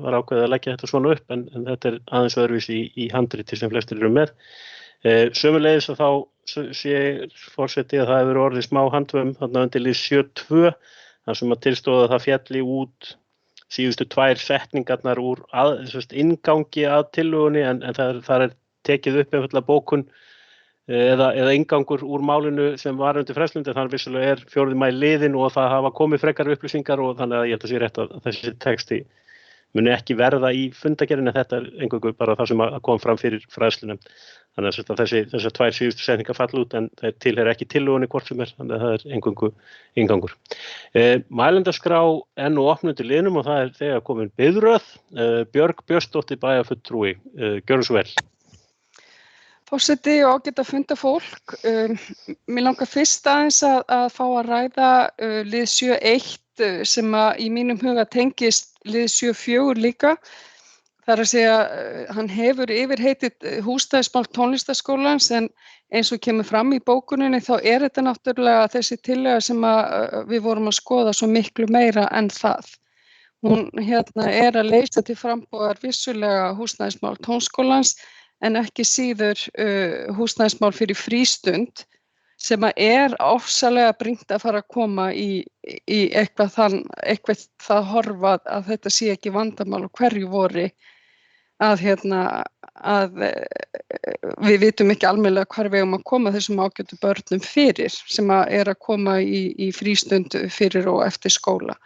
var ákveðið að leggja þetta svona upp, en þetta er aðeins öðruvísi í handriti sem flestir eru með. Sömuleiðis að þá sé forseti að það hefur orðið smá handvömm þarna undir lið 7.2, þar sem að tilstóða að það fjalli út síðustu 2 setningarnar úr inngangi að tillögunni, en það er tekið upp einfaldlega bókun eða inngangur úr málinu sem var undir frestlundi, þannig vissulega er 4. maí liðinn og það hafa komið frekari upplýsingar, og þannig að ég held að sé rétt að þessi texti muni ekki verða í fundargerðinni. Þetta er eingöngu bara það sem kom fram fyrir fræðslunum. Þannig að þessar 2 síðustu setningar falla út, en þeir tilheyra ekki tillögunni hvort sem er, þannig að það er eingöngu inngangur. Mælendaskrá er nú opnuð til liðnum og það er þegar komin biðröð. Björg Björnsdóttir, bæjarfulltrúi, gjörðu svo vel. Forseti og ágæta fundafólk, mér langar fyrst aðeins að fá að ræða lið 7.1 sem að í mínum huga tengist lið 7.4 líka. Það er að segja, hann hefur yfirheitið húsnæðismál tónlistarskólans, en eins og kemur fram í bókuninni þá er þetta náttúrulega þessi tillaga sem að við vorum að skoða svo miklu meira en það. Hún er að leysa til frambúðar vissulega húsnæðismál tónskólans, en ekki síður húsnæðismál fyrir frístund sem að er ofsalega brýnt að fara að koma í eitthvað það horfa að þetta sé ekki vandamál og hverju vori að við vitum ekki almennilega hvar við eigum að koma þessum ágætu börnum fyrir sem að er að koma í frístund fyrir og eftir skóla.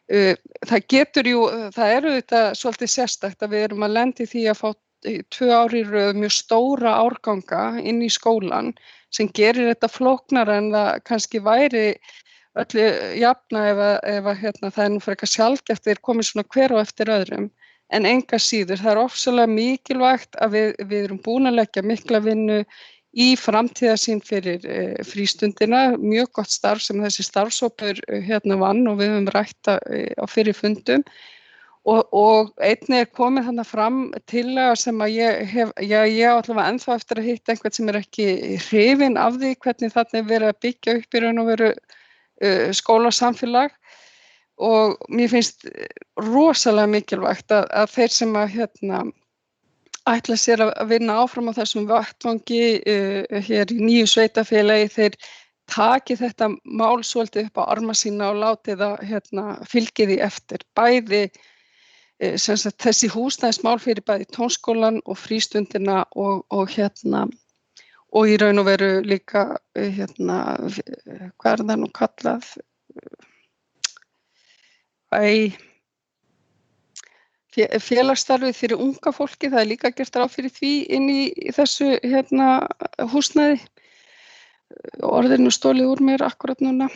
Það er auðvitað svolítið sérstakt að við erum að lenda í því að fá 2 ár í röð mjög stóra árganga inn í skólan sem gerir þetta flóknara en það kannski væri öllu jafna ef það er nú frekar sjaldgæft þeir komið svona hver á eftir öðrum, en enga síður. Það er ofsalega mikilvægt að við erum búin að leggja mikla vinnu í framtíðarsýn fyrir frístundina, mjög gott starf sem þessi starfshópur vann og við höfum rætt á fyrir fundum. Og einnig er komið þannig fram tillaga sem að ég allavega ennþá eftir að hitta einhvern sem er ekki hrifinn af því hvernig þarna er verið að byggja upp í raun og veru skólasamfélag, og mér finnst rosalega mikilvægt að þeir sem að ætla sér að vinna áfram á þessum vettvangi hér í nýju sveitarfélagi, þeir taki þetta mál svolítið upp á arma sína og láti það fylgi því eftir, bæði þessi húsnæðismál fyrir bæði tónskólan og frístundina og í raun og veru líka hvað er það nú kallað félagsstarfið fyrir unga fólki, það er líka gert ráð fyrir því inn í þessu húsnæði. Orðinu stólið úr mér akkurat núna.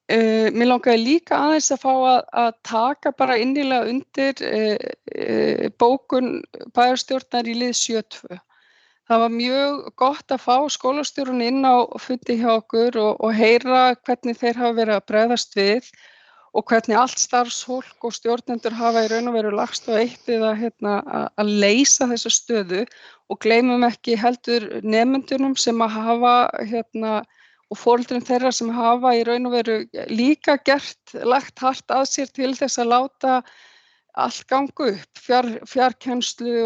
Mér langaði líka aðeins að fá að taka bara innilega undir bókun bæjarstjórnar í lið 72. Það var mjög gott að fá skólastjórun inn á fundi hjá okkur og heyra hvernig þeir hafa verið að bregðast við og hvernig allt starfsfólk og stjórnendur hafa í raun og veru lagst á eitt við að leysa þessa stöðu og gleymum ekki heldur nemendunum sem að hafa og foreldrum þeirra sem hafa í raun og veru líka lagt hart að sér til þess að láta allt ganga upp, fjarkennslu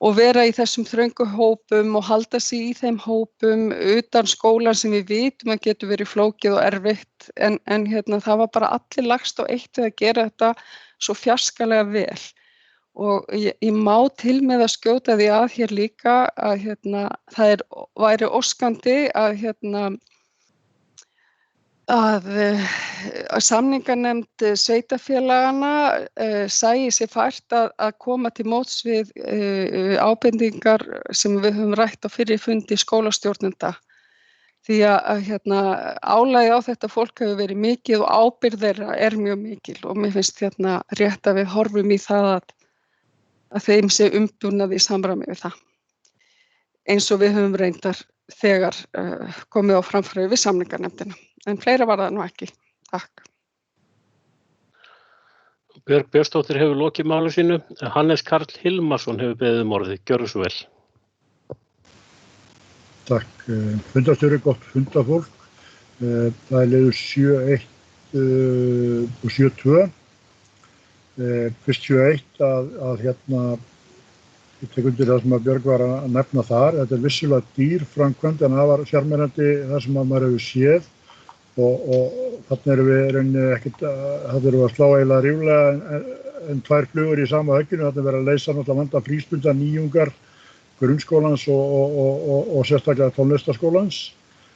og vera í þessum þröngu hópum og halda sig í þeim hópum utan skólan sem við vitum að getur verið flókið og erfitt en það var bara allir lagst á eitt við að gera þetta svo fjarskalega vel og ég má til með að skjóta því að hér líka að það væri óskandi að samninganefnd sveitarfélagana sæi sér fært að koma til móts við ábendingar sem við höfum rætt á fyrri fundi skólastjórnenda. Því að álagið á þetta fólk hefur verið mikið og ábyrgð þeirra mjög mikil og mér finnst rétt að við horfum í það að þeim sé umbúnað í samræmi við það. Eins og við höfum reyndar þegar komið á framfæri við samninganefndina. En fleira var það nú ekki. Takk. Björg Björnsdóttir hefur lokið máli sínu. Hannes Karl Hilmarsson hefur beðið orðið. Gjörðu svo vel. Takk. Fundarstjóri, gott fundafólk. Það er liður 71 og 72. Fyrst 71 að ég tek undir það sem að Björg var að nefna þar. Þetta er vissulega dýr framkvæmd en það var sjarmerandi það sem að maður hefur séð og þarna erum við rauninni ekkert, þarna erum við að slá eiginlega ríflega en tvær flugur í sama högginu. Þarna er verið að leysa náttúrulega vanda frístunda nýjungar grunnskólans og sérstaklega tónlistarskólans.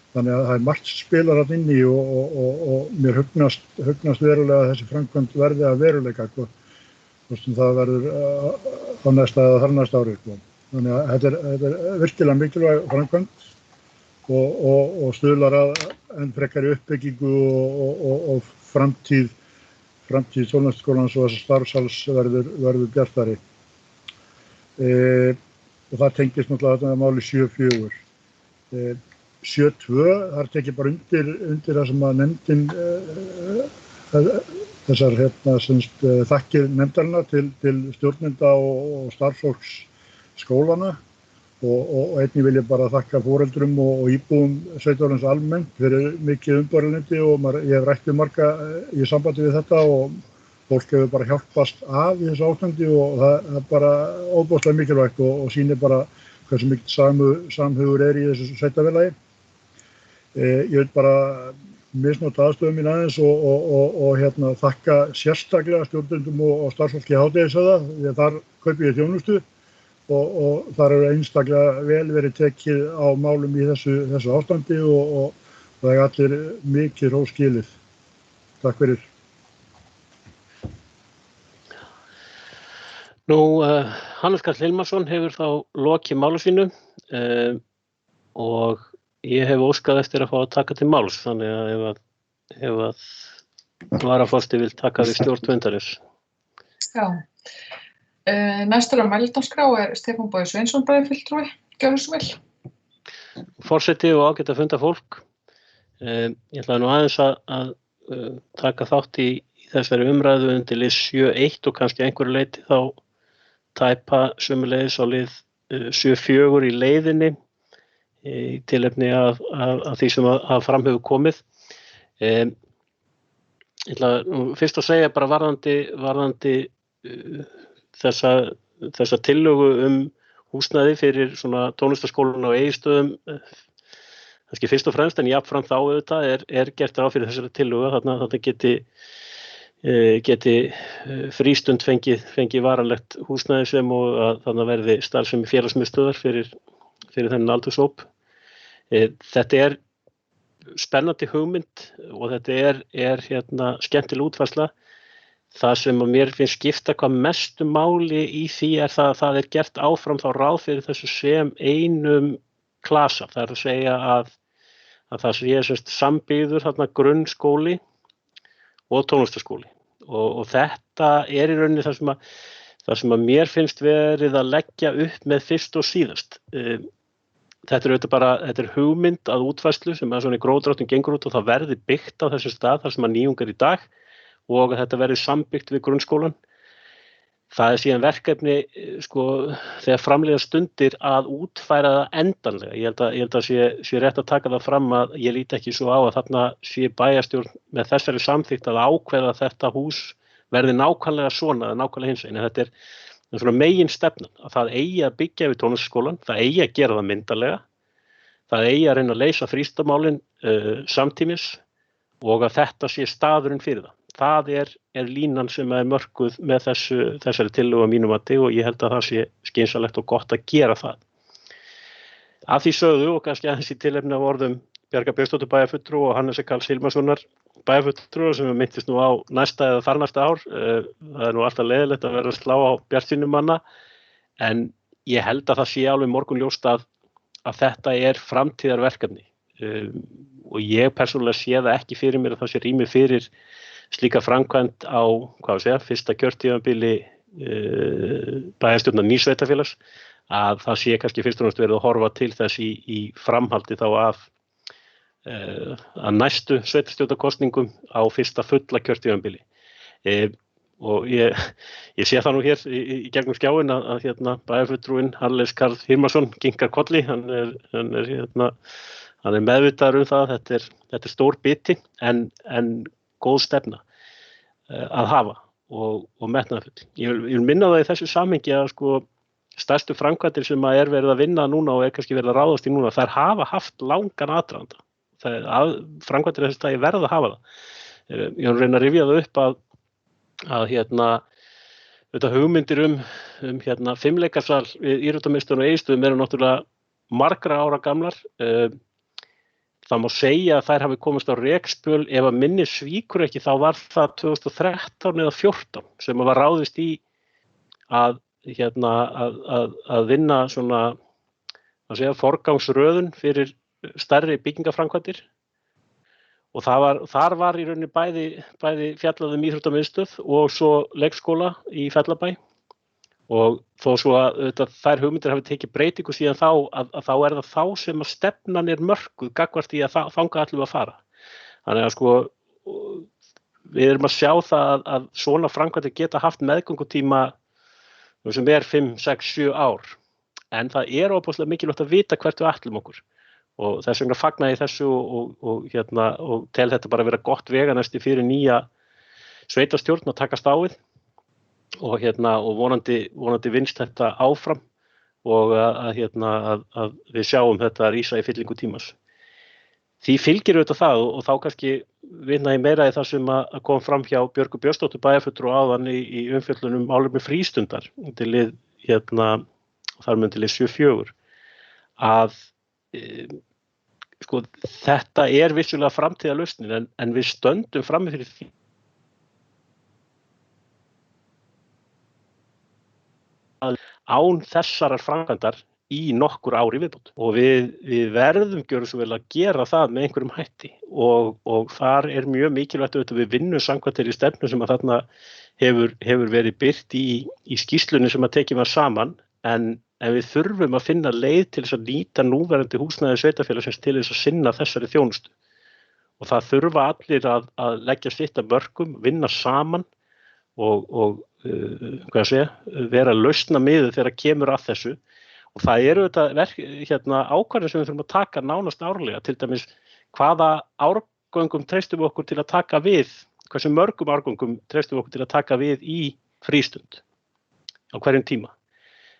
Þannig að það er margt spilar þarna inni og mér hugnast verulega að þessi framkvæmd verði að veruleika. Það verður á næsta eða þar næsta ári. Þannig að þetta er virkilega mikilvæg framkvæmd og stuðlar að enn frekari uppbyggingu og framtíð tónlistarskólans og þessa starfsals verður bjartari. Og það tengist náttúrulega þetta máli 74. 72, þar tekið bara undir það sem að nefndin þessar þakkir nefndarinnar til stjórnenda og starfsfólks skólana og einnig vil ég bara þakka foreldrum og íbúum sveitarfélagsins almennt fyrir mikið umborðarlyndi og ég hef rætt við marga í sambandi við þetta og fólk hefur bara hjálpast að í þessu ástandi og það er bara óbúslega mikilvægt og sýnir bara hversu mikið samhugur í þessu sveitarfélagi. Ég vil bara misnota aðstöðum mín aðeins og þakka sérstaklega stjórnendum og starfsfólki í Hádegishöfða því að þar kaupi ég þjónustu og þar eru einstaklega vel verið tekið á málum í þessu ástandi og það er allir mikið hrós skilið. Takk fyrir. Nú, Hannes Karl Hilmarsson hefur þá lokið máli sínu og ég hef óskað eftir að fá að taka til máls, þannig að ef að varaforsti vil taka við stjórn fundarins. Já. Næstur á mælendaskrá er Stefán Bogi Sveinsson bæjarfulltrúi. Gjörðu svo vel. Forseti og ágæta fundafólk. Ég ætlaði nú aðeins að taka þátt í þessari umræðu undir lið 71 og kannski einhverju leyti þá tæpa sömuleiðis á lið 74 í leiðinni í tilefni af því sem að fram hefur komið. Ég ætla fyrst að segja bara varðandi þessa tillögu húsnæði fyrir svona tónlistarskólan á Egilsstöðum, kannski fyrst og fremst en jafnframt þá auðvitað er gert ráð fyrir þessari tillögu þarna geti frístund fengið varanlegt húsnæði sem og að þarna verði starfsemi félagsmiðstöðvar fyrir þennan aldurshóp. Þetta er spennandi hugmynd og þetta er skemmtileg útfærsla. Það sem að mér finnst skipta hvað mestu máli í því er það að það er gert áfram þá ráð fyrir þessu sem einum klasa. Það er að segja að að það sé sambyggður þarna grunnskóli og tónlistarskóli og þetta í rauninni það sem að mér finnst verið að leggja upp með fyrst og síðast. Þetta er hugmynd að útfærslu sem að svona í grófdráttum gengur út og það verði byggt á þessum stað þar sem að nýjungar í dag og að þetta verði sambyggt við grunnskólan. Það er síðan verkefni þegar framleiða stundir að útfæra það endanlega. Ég held að sé rétt að taka það fram að ég líti ekki svo á að þarna sé bæjarstjórn með þessari samþykkt að ákveða að þetta hús verði nákvæmlega svona eða nákvæmlega hins veginn. Þetta er svona megin stefnan að það eigi að byggja við tónlistarskólann, það eigi að gera það myndarlega, það eigi að reyna að leysa frístundamálin samtímis og að þetta sé staðurinn fyrir það. Það er línan sem er mörkuð með þessari tillögu að mínu mati og ég held að það sé skynsamlegt og gott að gera það. Að því sögðu og kannski aðeins í tilefni af orðum Bjargar Björnsdóttur bæjarfulltrúa og Hannesar Karls Hilmarssonar bæjarfulltrúa sem minntist nú á næsta eða þarnæsta ár. Það er nú alltaf leiðilegt að vera að slá á bjartsýnum manna en ég held að það sé alveg morgunljóst að þetta er framtíðarverkefni og ég persónulega sé það ekki fyrir mér að það sé rými fyrir slíka framkvæmd á, fyrsta kjörtímabili bæjarstjórnar nýs sveitarfélags að það sé kannski fyrst og fremst verið að horfa til þess í framhaldi þá að næstu sveitarstjórnarkosningum á fyrsta fulla kjörtímabili. Og ég sé það nú hér í gegnum skjáin að bæjarfulltrúinn Hannes Karl Hilmarsson kinkar kolli, hann er meðvitaður það að þetta er stór biti en góð stefna að hafa og metnaðarfull. Ég vil minna það í þessu samhengi að stærstu framkvæmdir sem er verið að vinna núna og kannski verið að ráðast í núna, þær hafa haft langan aðdraganda. Framkvæmdir þessi stagi verða að hafa það. Ég vil reyna að rifja það upp að hugmyndir fimmleikasal við íþróttamiðstöðinni á Egilsstöðum eru náttúrulega margra ára gamlar. Það má segja að þær hafi komist á rekspöl ef að minni svíkur ekki þá var það 2013 eða 2014 sem var ráðist í að vinna svona forgangsröðun fyrir stærri byggingaframkvæmdir og þar var í rauninni bæði fjallað íþróttamiðstöð og svo leikskóla í Fellabæ og þó svo að þær hugmyndir hafi tekið breytingu síðan þá að þá er það þá sem að stefnan er mörkuð gagnvart í að þangað ætlum við að fara. Þannig að við erum að sjá það að svona framkvæmdir geta haft meðgöngutíma sem er 5, 6, 7 ár en það er ofboðslega mikilvægt að vita hvert við ætlum okkur og þess vegna fagna ég þessu og tel þetta bara vera gott veganesti fyrir nýja sveitarstjórn að takast á við og vonandi vinnst þetta áfram og að við sjáum þetta rísa í fyllingu tímans. Því fylgir auðvitað það og þá kannski vitna ég meira í það sem að kom fram hjá Björgu Björnsdóttur bæjarfulltrúa áðan í umfjöllun málefni frístundar til lið þar með til lið 74 að þetta er vissulega framtíðarlausnin en við stöndum frammi fyrir því án þessarar framkvæmdar í nokkur ár í viðbót og við verðum gjörum svo vel að gera það með einhverjum hætti og þar er mjög mikilvægt að við vinnum samkvæmt þeirri stefnu sem að þarna hefur verið birt í skýrslunni sem að tekið var saman en við þurfum að finna leið til þess að nýta núverandi húsnæði sveitarfélagsins til þess að sinna þessari þjónustu og það þurfa allir að leggja sitt af mörkum, vinna saman og vera lausnamiðuð þegar kemur að þessu og það eru þetta ákvarðanir sem við þurfum að taka nánast árlega, til dæmis hvaða árgöngum treystum við okkur til að taka við, hversu mörgum árgöngum treystum við okkur til að taka við í frístund á hverjum tíma.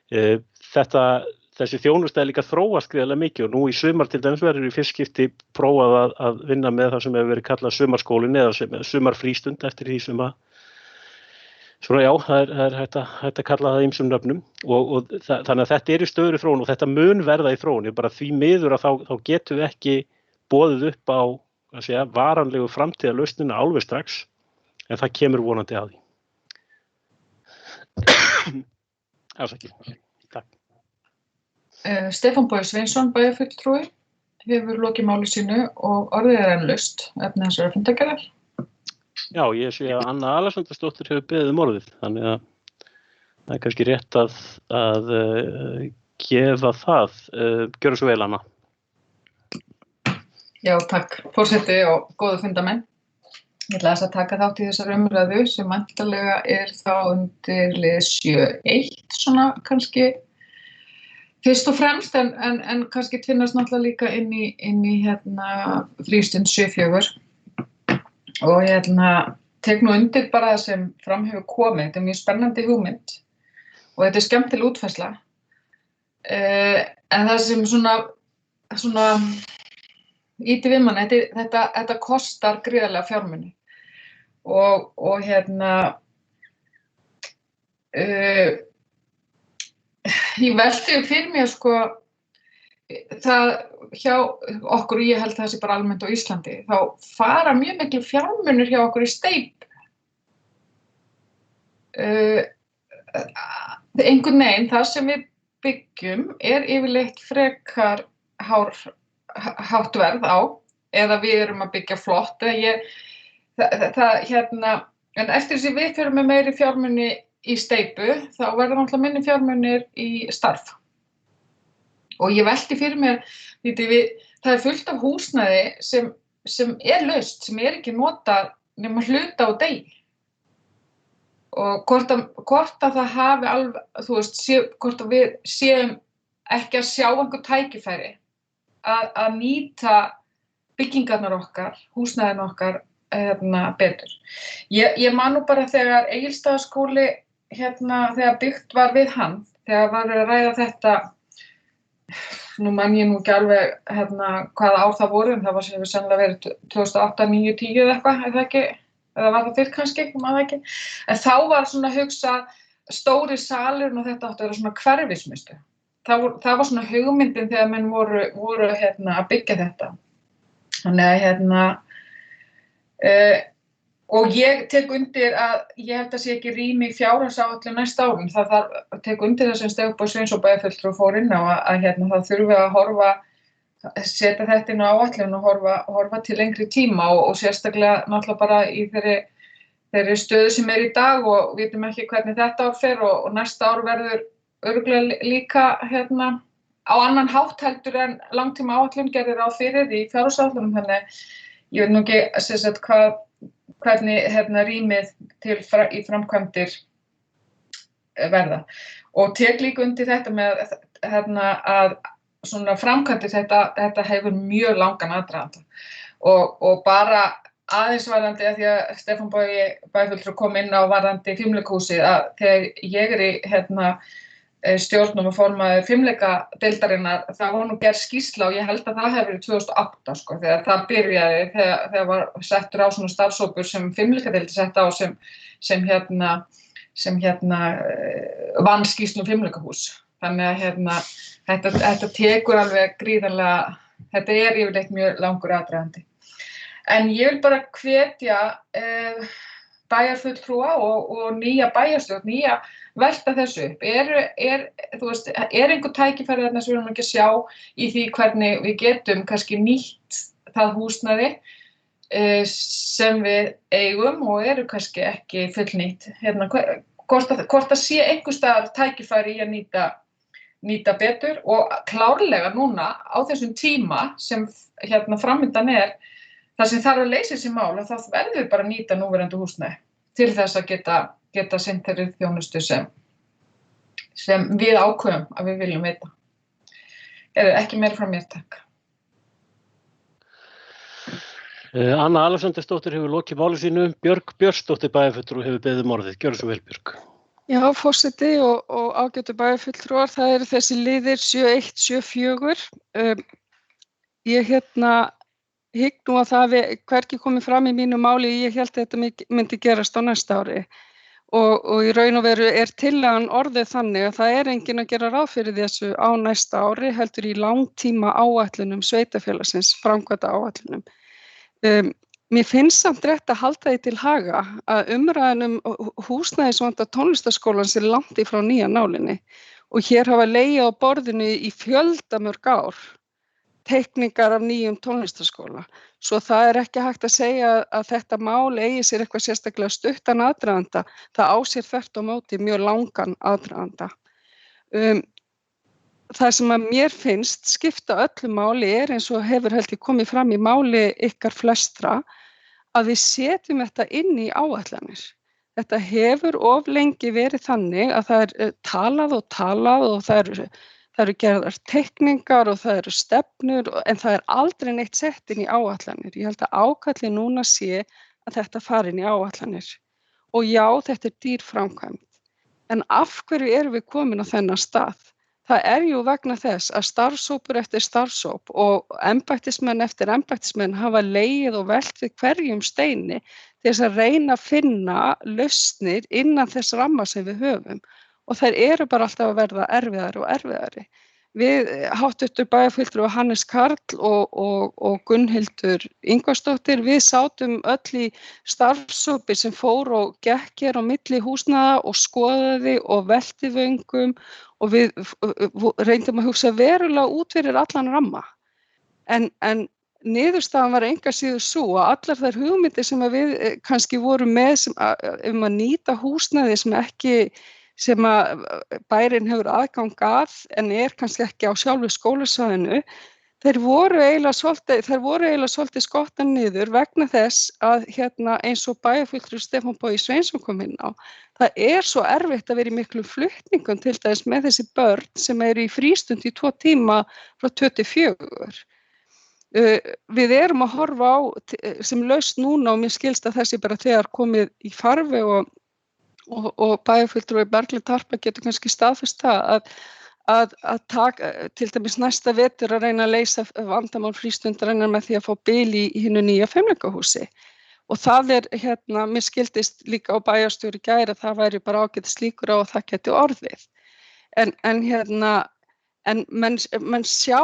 Þessi þjónusta líka þróast gríðarlega mikið og nú í sumar til dæmis verður í fyrst skipti prófað að vinna með það sem hefur verið kallað sumarskólinn eða sumarfrístund eftir því sem að það er hægt að kalla það ýmsum nöfnum og þannig að þetta er í stöðugri þróun og þetta mun verða í þróun. Bara því miður að þá getum við ekki boðið upp á varanlegu framtíðarlausnina alveg strax en það kemur vonandi að því. Afsakið. Takk. Stefán Bogi Sveinsson, bæjarfulltrúi. hefur lokið máli sínu og orðið enn laust eftir þessari fundargerðar. Já, ég sé að Anna Alexandersdóttir hefur beðið orðið, þannig að það er kannski rétt að gefa það. Gjörðu svo vel, Anna. Já, takk. Forseti og góðu fundamenn. Ég ætla að taka þátt í þessari umræðu sem væntanlega þá undir lið 7.1, svona kannski fyrst og fremst, en kannski tvinnast náttúrulega líka inn í frístund 7.4. Og tek nú undir bara það sem fram hefur komið. Þetta mjög spennandi hugmynd og þetta skemmtileg útfærsla. En það sem svona íti við mann, þetta kostar gríðarlega fjármuni. Og ég velti fyrir mér það hjá okkur, ég held það sé bara almennt á Íslandi, þá fara mjög miklu fjármunir hjá okkur í steypu. Einhvern veginn, það sem við byggjum yfirleitt frekar hátt verð á, eða við erum að byggja flott, en eftir því við förum með meiri fjármuni í steypu, þá verður náttúrulega minni fjármunir í starf. Og ég velti fyrir mér, það fullt af húsnæði sem laust, sem ekki notað nema hluta á degi. Og hvort að það hafi alveg, hvort að við séum ekki að sjá einhver tækifæri að nýta byggingarnar okkar, húsnæðin okkar betur. Ég man nú bara þegar Egilsstaðaskóli, þegar byggt var við hann, þegar var að ræða þetta, nú man ég nú ekki alveg hvaða ár það voru, en það hefur sennilega verið 2008, 9, 10 eða eitthvað, eða ekki, eða var það fyrr kannski, maður ekki. En þá var svona hugsað stóri salurinn og þetta átti að vera svona hverfismiðstöð. Það var svona hugmyndin þegar menn voru að byggja þetta. Þannig og ég tek undir að ég held að sé ekki rými í fjárhagsáætlun næsta árum. Það tek undir það sem Stefán Sveins og bæjarfulltrúi fór inn á að það þurfi að setja þetta inn á áætlun og horfa til lengri tíma og sérstaklega náttúrulega bara í þeirri stöðu sem í dag og vitum ekki hvernig þetta ár fer og næsta ár verður örugglega líka á annan hátt heldur en langtíma áætlun gerði ráð fyrir í fjárhagsáætlunum, þannig ég veit nú ekki hvernig rýmið í framkvæmdir verða. Og tek líka undir þetta með að svona framkvæmdir þetta hefur mjög langan aðdraganda og bara aðeins varðandi að því að Stefán Bogi bæjarfulltrúi kom inn á varðandi fimleikahúsið að þegar ég í stjórnum og formaður fimleikadeildarinnar, það var nú gerð skýrsla og ég held að það hefði verið 2008 þegar það byrjaði, þegar var settur á svona starfshópur sem fimleikadeildi sett á sem vann skýrslu fimleikahús. Þannig að þetta tekur alveg gríðarlega, þetta yfirleitt mjög langur aðdragandi. En ég vil bara hvetja bæjarfulltrúa og nýja bæjarstjórn, velta þessu upp. Einhver tækifæri þarna sem við erum ekki að sjá í því hvernig við getum kannski nýtt það húsnæði sem við eigum og eru kannski ekki fullnýtt. Hvort að sé einhvers staðar tækifæri í að nýta betur og klárlega núna á þessum tíma sem framundan það sem þarf að leysa þessi mál og það verður bara að nýta núverandi húsnæði til þess að geta sinnt þeirri þjónustu sem við ákveðum að við viljum veita. Ekki meira frá mér, takk. Anna Alexandersdóttir hefur lokið máli sínu. Björg Björnsdóttir bæjarfulltrúi hefur beðið orðið. Gjörðu svo vel, Björg. Já, forseti og ágætu bæjarfulltrúar, það eru þessi liðir 7.1, 7.4. Ég hygg nú að það hafi hvergi komið fram í mínu máli, ég held að þetta myndi gerast á næsta ári og í raun og veru tillagan orðið þannig að það enginn að gera ráð fyrir þessu á næsta ári, heldur í langtíma áætlunum sveitarfélagsins, framkvæmda áætlunum. Mér finnst samt rétt að halda því til haga að umræðan húsnæðisvanda tónlistarskólans langt í frá nýja nálinni og hér hafa legið á borðinu í fjöldamörg ár teikningar af nýjum tónlistarskóla. Svo það ekki hægt að segja að þetta mál eigi sér eitthvað sérstaklega stuttan aðdraganda. Það á sér þvert á móti mjög langan aðdraganda. Það sem að mér finnst skipta öllu máli eins og hefur held ég komið fram í máli ykkar flestra, að við setjum þetta inn í áætlanir. Þetta hefur of lengi verið þannig að það talað og það eru gerðar teikningar og það eru stefnur en það aldrei neitt sett inn í áætlanir. Ég held að ákallið núna sé að þetta fari inn í áætlanir. Og já, þetta dýr framkvæmd. En af hverju erum við komin á þennan stað? Það jú vegna þess að starfshópur eftir starfshóp og embættismenn eftir embættismenn hafa legið og velt við hverjum steini til þess að reyna að finna lausnir innan þess ramma sem við höfum. Og þær eru bara alltaf að verða erfiðari og erfiðari. Við hv. bæjarfulltrúi Hannes Karl og Gunnhildur Ingvarsdóttir, við sátum öll í starfshópi sem fór og gekk hér á milli húsnæða og skoðaði og velti vöngum og við reyndum að hugsa verulega út fyrir allan ramma. En niðurstaðan var engu að síður sú að allar þær hugmyndir sem við kannski vorum með að nýta húsnæði sem að bærinn hefur aðgang að en kannski ekki á sjálfu skólasvæðinu, þær voru eiginlega svolítið skotnar niður vegna þess að eins og bæjarfulltrúi Stefán Bogi Sveinsson kom inn á, það svo erfitt að vera í miklum flutningum til dæmis með þessi börn sem eru í frístund í 2 tíma frá 2 til 4. Við erum að horfa á sem lausn núna og mér skilst að þessi bara þegar komið í farveg og bæjarfulltrúi Berglind Harpa getur kannski staðfest það að taka til dæmis næsta vetur að reyna að leysa vandamál frístundarinnar með því að fá bil í hinu nýja fimleikahúsi. Og það mér skildist líka á bæjarstjóri í gær að það væri bara ágætis líkur á að það geti orðið. En menn sjá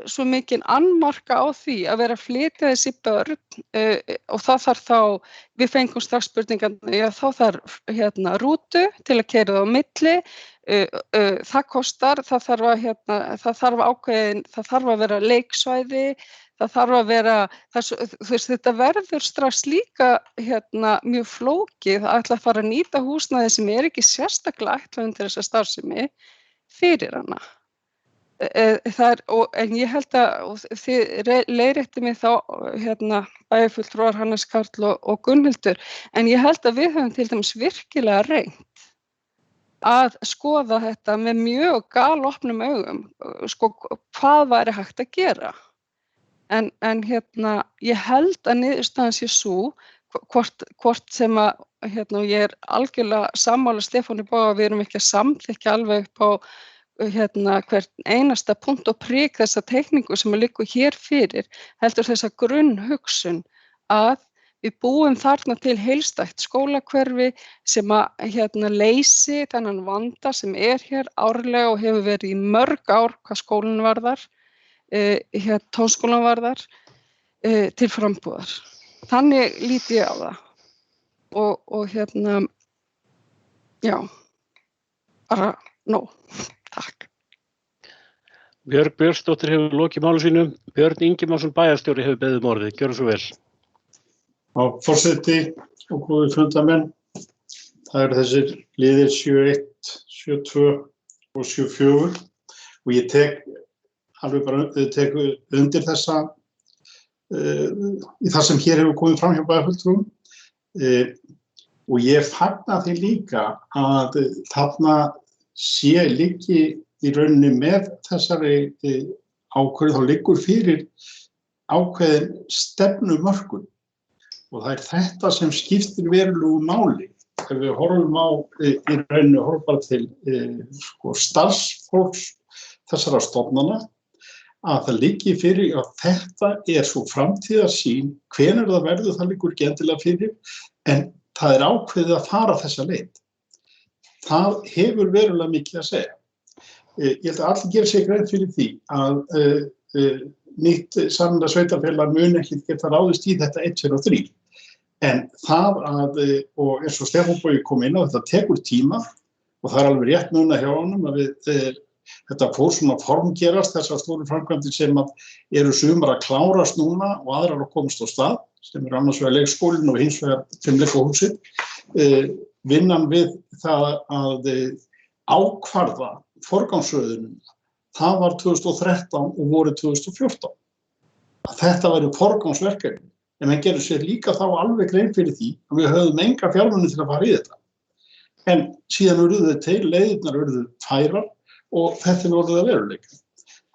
svo mikinn annmarka á því að vera að flytja þessi börn og það þarf þá, við fengum strax spurningar, þá þarf rútu til að keyra það á milli, það kostar, það þarf að vera leiksvæði, það þarf að vera, þetta verður strax líka mjög flókið að ætla að fara að nýta húsnæði sem ekki sérstaklega ætlað undir þessa starfsemi fyrir hana. En ég held að þið leiðréttið mig þá bæjarfulltrúar Hannes Karl og Gunnhildur, en ég held að við höfum til dæmis virkilega reynt að skoða þetta með mjög galopnum augum, hvað væri hægt að gera. En ég held að niðurstaðan sé sú, hvort sem að, og ég algjörlega sammála Stefáni Boga, við erum ekki að samþykkja alveg upp á hvern einasta punkt og prik þessa teikningu sem liggur hér fyrir, heldur þessa grunnhugsun að við búum þarna til heilstætt skólahverfi sem að leysi þennan vanda sem hér árlega og hefur verið í mörg ár hvað skólann varðar, tónskólann varðar, til frambúðar. Þannig lít ég á það. Og já, bara nóg. Takk. Björg Björnsdóttir hefur lokið máli sínu. Björn Ingimarsson bæjarstjóri hefur beðið orðið. Gjörðu svo vel. Forseti og góðir fundarmenn, það eru þessir liðir 71, 72 og 74 og ég tek undir þessa í það sem hér hefur komið fram hjá bæjarfulltrúum og ég fagna því líka að þarna liggi í rauninni með þessari ákvörðu, þá liggur fyrir ákveðin stefnumörkun og það þetta sem skiptir verulegu máli. Ef við horfum á í rauninni horfum bara til starfsfólks þessara stofnana að það liggi fyrir að þetta svo framtíðarsýn, hvenær það verður, það liggur ekki endilega fyrir, en það ákveðið að fara þessa leið. Það hefur verulega mikið að segja. Ég held að allir gera sig grein fyrir því að nýtt sameiginlega sveitarfélag mun ekki geta ráðist í þetta 1, 2 og 3. En það og eins og Stefán Bogi kom inn á, þetta tekur tíma og það alveg rétt núna hjá honum að við þetta fór svona formgerast, þessar stóru framkvæmdir sem eru sumar að klárast núna og aðrar að komast á stað, sem annars vegar leikskólinn og hins vegar Fimleikahúsið. Vinnan við það að ákvarða forgangsröðunum, það var 2013 og vorið 2014. Að þetta væri forgangsverkefni, en menn gerðu sér líka þá alveg grein fyrir því að við höfðum enga fjármuni til að fara í þetta. En síðan urðu þau til, leiðirnar urðu færar og þetta er orðið að veruleika.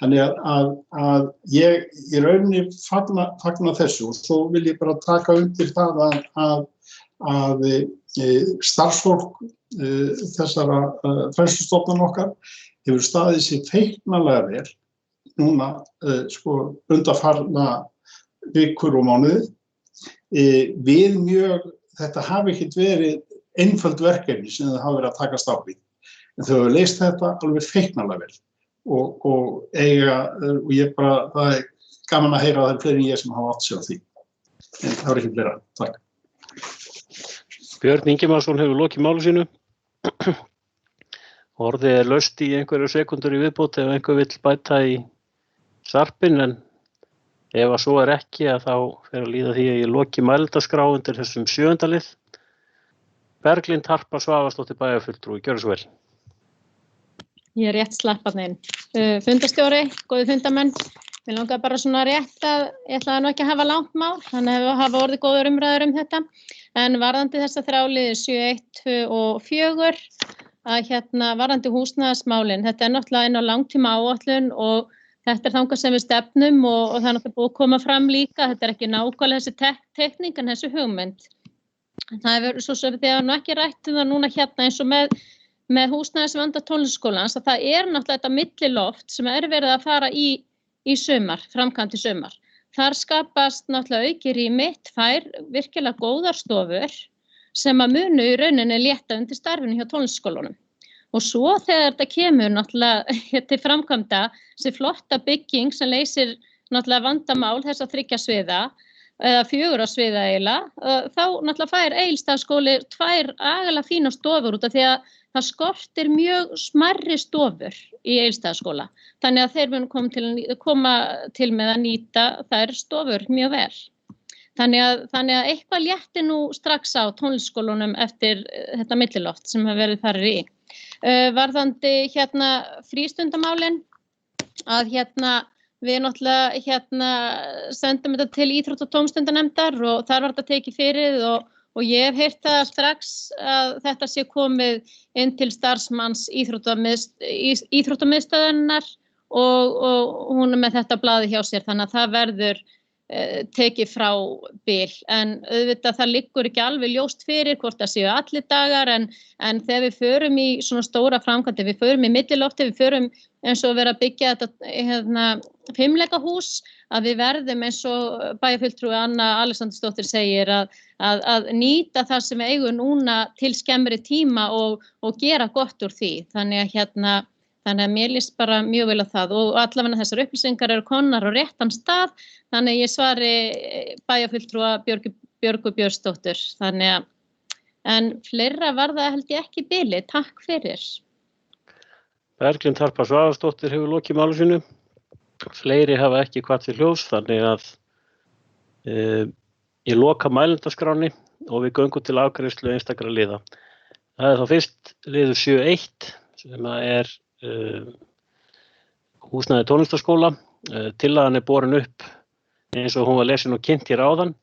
Þannig að ég í rauninni fagna þessu og svo vil ég bara taka undir það að starfsfólk þessara fræðslustofnana okkar hefur staðið sig feiknarlega vel núna undanfarna vikur og mánuði. Þetta hafi ekkert verið einföld verkefni sem það hafa verið að takast á við. En þau hafa leyst þetta alveg feiknarlega vel og það er gaman að heyra að það er fleiri en ég sem hafa átt sig á því. En það var ekki fleira. Takk. Björn Ingimarsson hefur lokið máli sínu. Orðið er laust í einhverju sekundur í viðbót ef einhver vill bæta í sarpinn, en ef að svo er ekki að þá fer að líða því að ég loki mælendaskrá undir þessum 7. lið. Berglind Harpa Svavarsdóttir bæjarfulltrúi, gjörðu svo vel. Ég er rétt slappað inn. Fundastjóri, góði fundamenn. Mér langar bara svona rétt ég ætlaði nú ekki að hafa langt mál, þannig að hafa orðið góður umræður þetta. En varðandi þessa 3 liði 7, 1, 2 og 4, að varðandi húsnæðismálin, þetta er náttúrulega inn á langtíma áætlun og þetta er þangað sem við stefnum og það er náttúrulega búið að koma fram líka, þetta er ekki nákvæmlega þessi tekník en þessi hugmynd. Það hefur svo sem þegar nú ekki rætt það núna eins og með húsnæðisvanda tónlistarskólans að það er náttúrulega þetta milliloft sem er verið að fara í sumar, framkvæmt í sumar. Þar skapast náttúrulega auki rými, 2 virkilega góðar stofur sem að munu í rauninni létta undir starfinu hjá tónlistarskólunum. Og svo þegar þetta kemur náttúrulega til framkvæmda þessi flotta bygging sem leysir náttúrulega vandamál þessa 3 sviða eða 4 sviða eiginlega, þá náttúrulega fær Egilsstaðaskóli 2 agalega fína stofur út af því að það skortir mjög smærri stofur í Egilsstaðaskóla. Þannig að þeir munu koma til með að nýta þær stofur mjög vel. Þannig að eitthvað létti nú strax á tónlistarskólunum eftir þetta milliloft sem hefur verið farið í. Varðandi frístundamálin, að við náttúrulega sendum þetta til íþrótta- og tómstundanefndar og þar var þetta tekið fyrir og ég hef heyrt það strax að þetta sé komið inn til starfsmanns íþróttamiðstöðarinnar og hún er með þetta blaði hjá sér þannig að það verður tekið frá bil en auðvitað það liggur ekki alveg ljóst fyrir hvort það séu allir dagar en þegar við förum í svona stóra framkvæmdir, við förum í millilofti, við förum eins og vera að byggja þetta Fimleikahús að við verðum eins og bæjarfulltrúi Anna Alexandersdóttir segir að nýta það sem við eigum núna til skemmri tíma og gera gott úr því þannig að mér líst bara mjög vel á það og allavega þessar upplýsingar eru komnar á réttan stað þannig að ég svari bæjarfulltrúa Björgu Björnsdóttur en fleira var það held ég ekki í bili, takk fyrir. Berglind Harpa Svavarsdóttir hefur lokið máli sínu. Fleiri hafa ekki hvatt til hljóðs þannig að ég loka mælendaskránni og við göngum til afgreiðslu einstakra liða. Það er þá fyrst liður 7.1 sem er húsnæði tónlistarskóla. Tillagan er borin upp eins og hún var lesin og kynnt hér áðan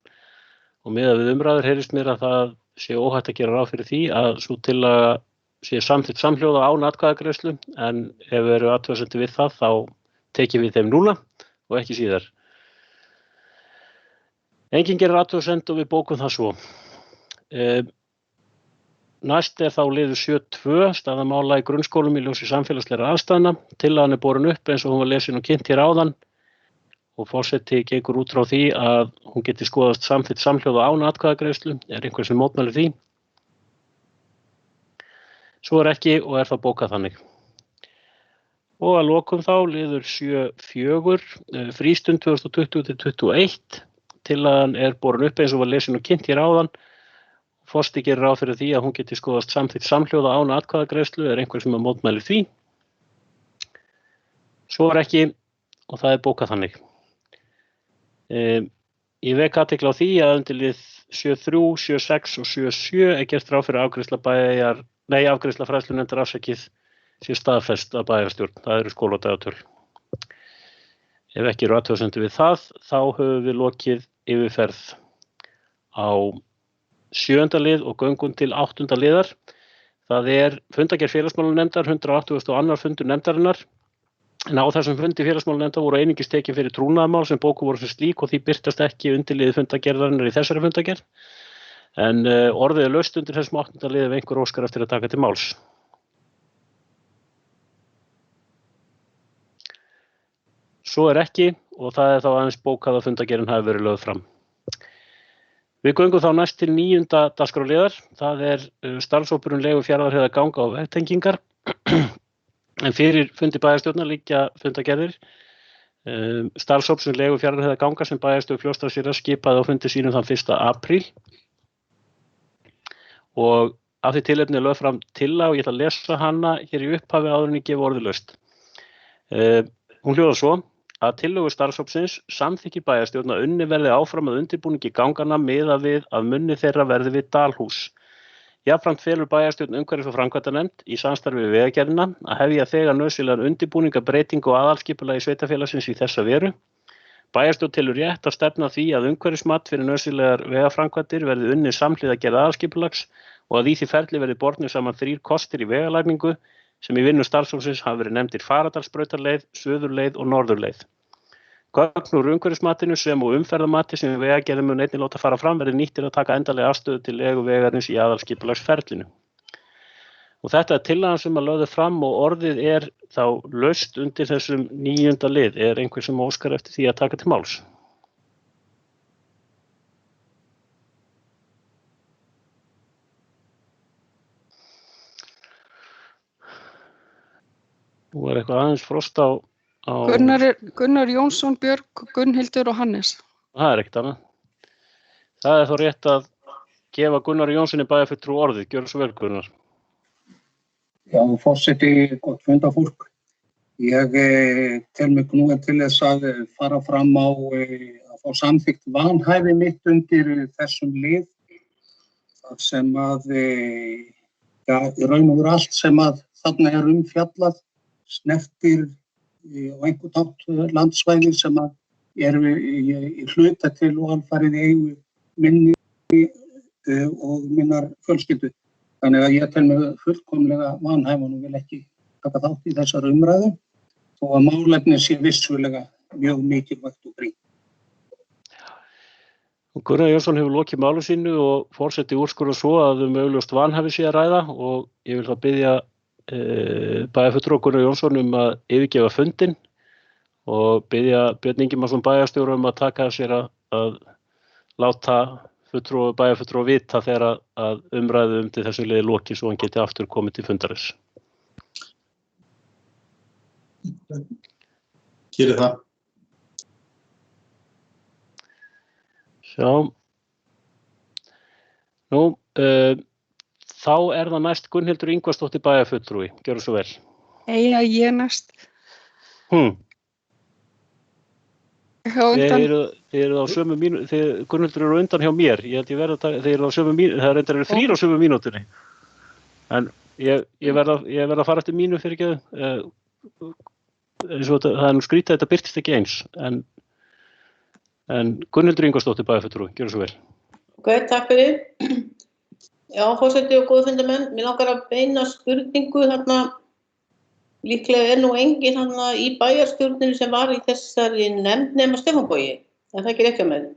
og miðað við umræður heyrist mér að það sé óhætt að gera ráð fyrir því að sú tillaga sé samþykkt samhljóða án atkvæðagreiðslu en ef við erum athugasemdir við það þá tekjum við þeim núna og ekki síðar. Enginn gerir athugasemd og við bókum það svo. Næst er þá liður 7.2, staða mála í grunnskólum í ljósi samfélagslegra aðstæðna. Tillagan er borin upp eins og hún var lesin og kynnt hér áðan og forseti gengur út frá því að hún geti skoðast samþykkt samhljóða án atkvæðagreiðslu. Er einhver sem mótmælir því? Svo er ekki og er það bókað þannig. Og að lokum þá liður 7.4, frístund 2020-21. Tillagan er borin upp eins og var lesin og kynnt hér áðan. Forseti gerir ráð fyrir því að hún geti skoðast samþykkt samhljóða án atkvæðagreiðslu. Er einhver sem mótmælir því? Svo ekki og það bókað þannig. Ég vek athygli á því að undir lið 7.3, 7.6 og 7.7 gert ráð fyrir afgreiðsla fræðslunefndar afsakið sé staðfest af bæjarstjórn. Það eru skóladagatöl. Ef ekki eru athugasemdir við það, þá höfum við lokið yfirferð á 7. lið og göngum til 8. liðar. Það fundargerð félagsmálanefndar, 182. fundur nefndarinnar. En á þessum fundi félagsmálanefndar voru einungis tekin fyrir trúnaðarmál sem bókuð voru sem slík og því birtast ekki undirliði fundargerðarinnar í þessari fundargerð. En orðið laust undir þessum 8. liði ef einhver óskar eftir að taka til máls. Svo ekki og það þá aðeins bókað að fundargerðin hafi verið lögð fram. Við göngum þá næst til 9. dagskrárliðar. Það starfshópurinn legu Fjarðarheiðarganga og vegtengingar. En fyrir fundi bæjarstjórnar liggja fundargerðir. Starfshópsins legu Fjarðarheiðarganga sem bæjarstjórn Fljótsdalshéraðs skipaði á fundi sínum þann 1. apríl. Og af því tilefni lögð fram tillaga og ég ætla að lesa hana hér í upphafi áður en ég gef orðið laust. Hún hljóðar svo að tillögu starfshópsins samþykkir bæjarstjórn að unnið verði áfram að undirbúningi ganganna miðað við að munni þeirra verði við Dalhús. Jafnframt felur bæjarstjórn umhverfis- og framkvæmdanefnd í samstarfi við Vegagerðina að hefja þegar nauðsynlegan undirbúninga breytingu og aðalskipulagi sveitarfélagsins í þessa veru. Bæjarstjórn telur rétt að stefna að því að umhverfismat fyrir nauðsynlegar vegaframkvæmdir verði unnið samhliða gerð aðalskipulags og að í því ferli verði bornir saman 3 kostir í vegalagningu sem í vinnu starfshópsins hafa verið nefndir Fagradalsbrautarleið, Suðurleið og Norðurleið. Gögn úr umhverfismatinu sem og umferðarmati sem Vegagerðin mun einnig láta fara fram verði nýttir að taka endanlega afstöðu til legu vegarins í aðalskipulagsferlinu. Og þetta tillagan sem að lögðu fram og orðið þá laust undir þessum 9. lið. Einhver sem óskar eftir því að taka til máls? Nú eitthvað aðeins frost á... Gunnar Jónsson, Björg, Gunnhildur og Hannes. Það ekkert annað. Það þá rétt að gefa Gunnar Jónssoni bæjarfulltrúa orðið. Gjörðu svo vel, Gunnar. Já, forseti, gott fundafólk. Ég tel mig knúinn til þess að fara fram á að fá samþykkt vanhæfi mitt undir þessum lið. Það sem að, í raun og veru allt sem að þarna umfjallað snertir á einhvern hátt landsvæði sem að í hluta til og alfarið í eigu minni og minnar fjölskyldu. Þannig að ég tel mig fullkomlega vanhæfan og vil ekki taka þátt í þessar umræðu þó að málefni sé vissulega mjög mikilvægt og brýnt. Gunnar Jónsson hefur lokið máli sínu og forseti úrskurðar svo að augljóst vanhæfi sé að ræða og ég vil þá biðja bæjarfulltrúa Gunnar Jónsson að yfirgefa fundinn og biðja Björn Ingimarsson bæjarstjóra að taka sér að láta bæjarfulltrúa vita þegar að umræðu til þessu liði lokið svo hann geti aftur komið til fundarins. Gerir það. Sjá. Nú, þá það næst Gunnhildur Ingvarsdóttir bæjarfulltrúi. Gjörðu svo vel. Ég næst. Þið eru á sömu mínútu, Gunnhildur eru undan hjá mér. Ég held ég verða að þið eru á sömu mínútu, það reyndar 3 á sömu mínútunni. En ég verða að fara eftir mínu fyrir ekki. Það nú skrítið að þetta birtist ekki eins. En Gunnhildur Ingvarsdóttir bæjarfulltrúi. Gjörðu svo vel. Ok, takk fyrir. Já, forseti og góðu fundarmenn, mér langar að beina spurningu þarna, líklega nú enginn þarna í bæjarstjórninu sem var í þessari nefnd nema Stefán Bogi, en það ekki rétt hjá mér.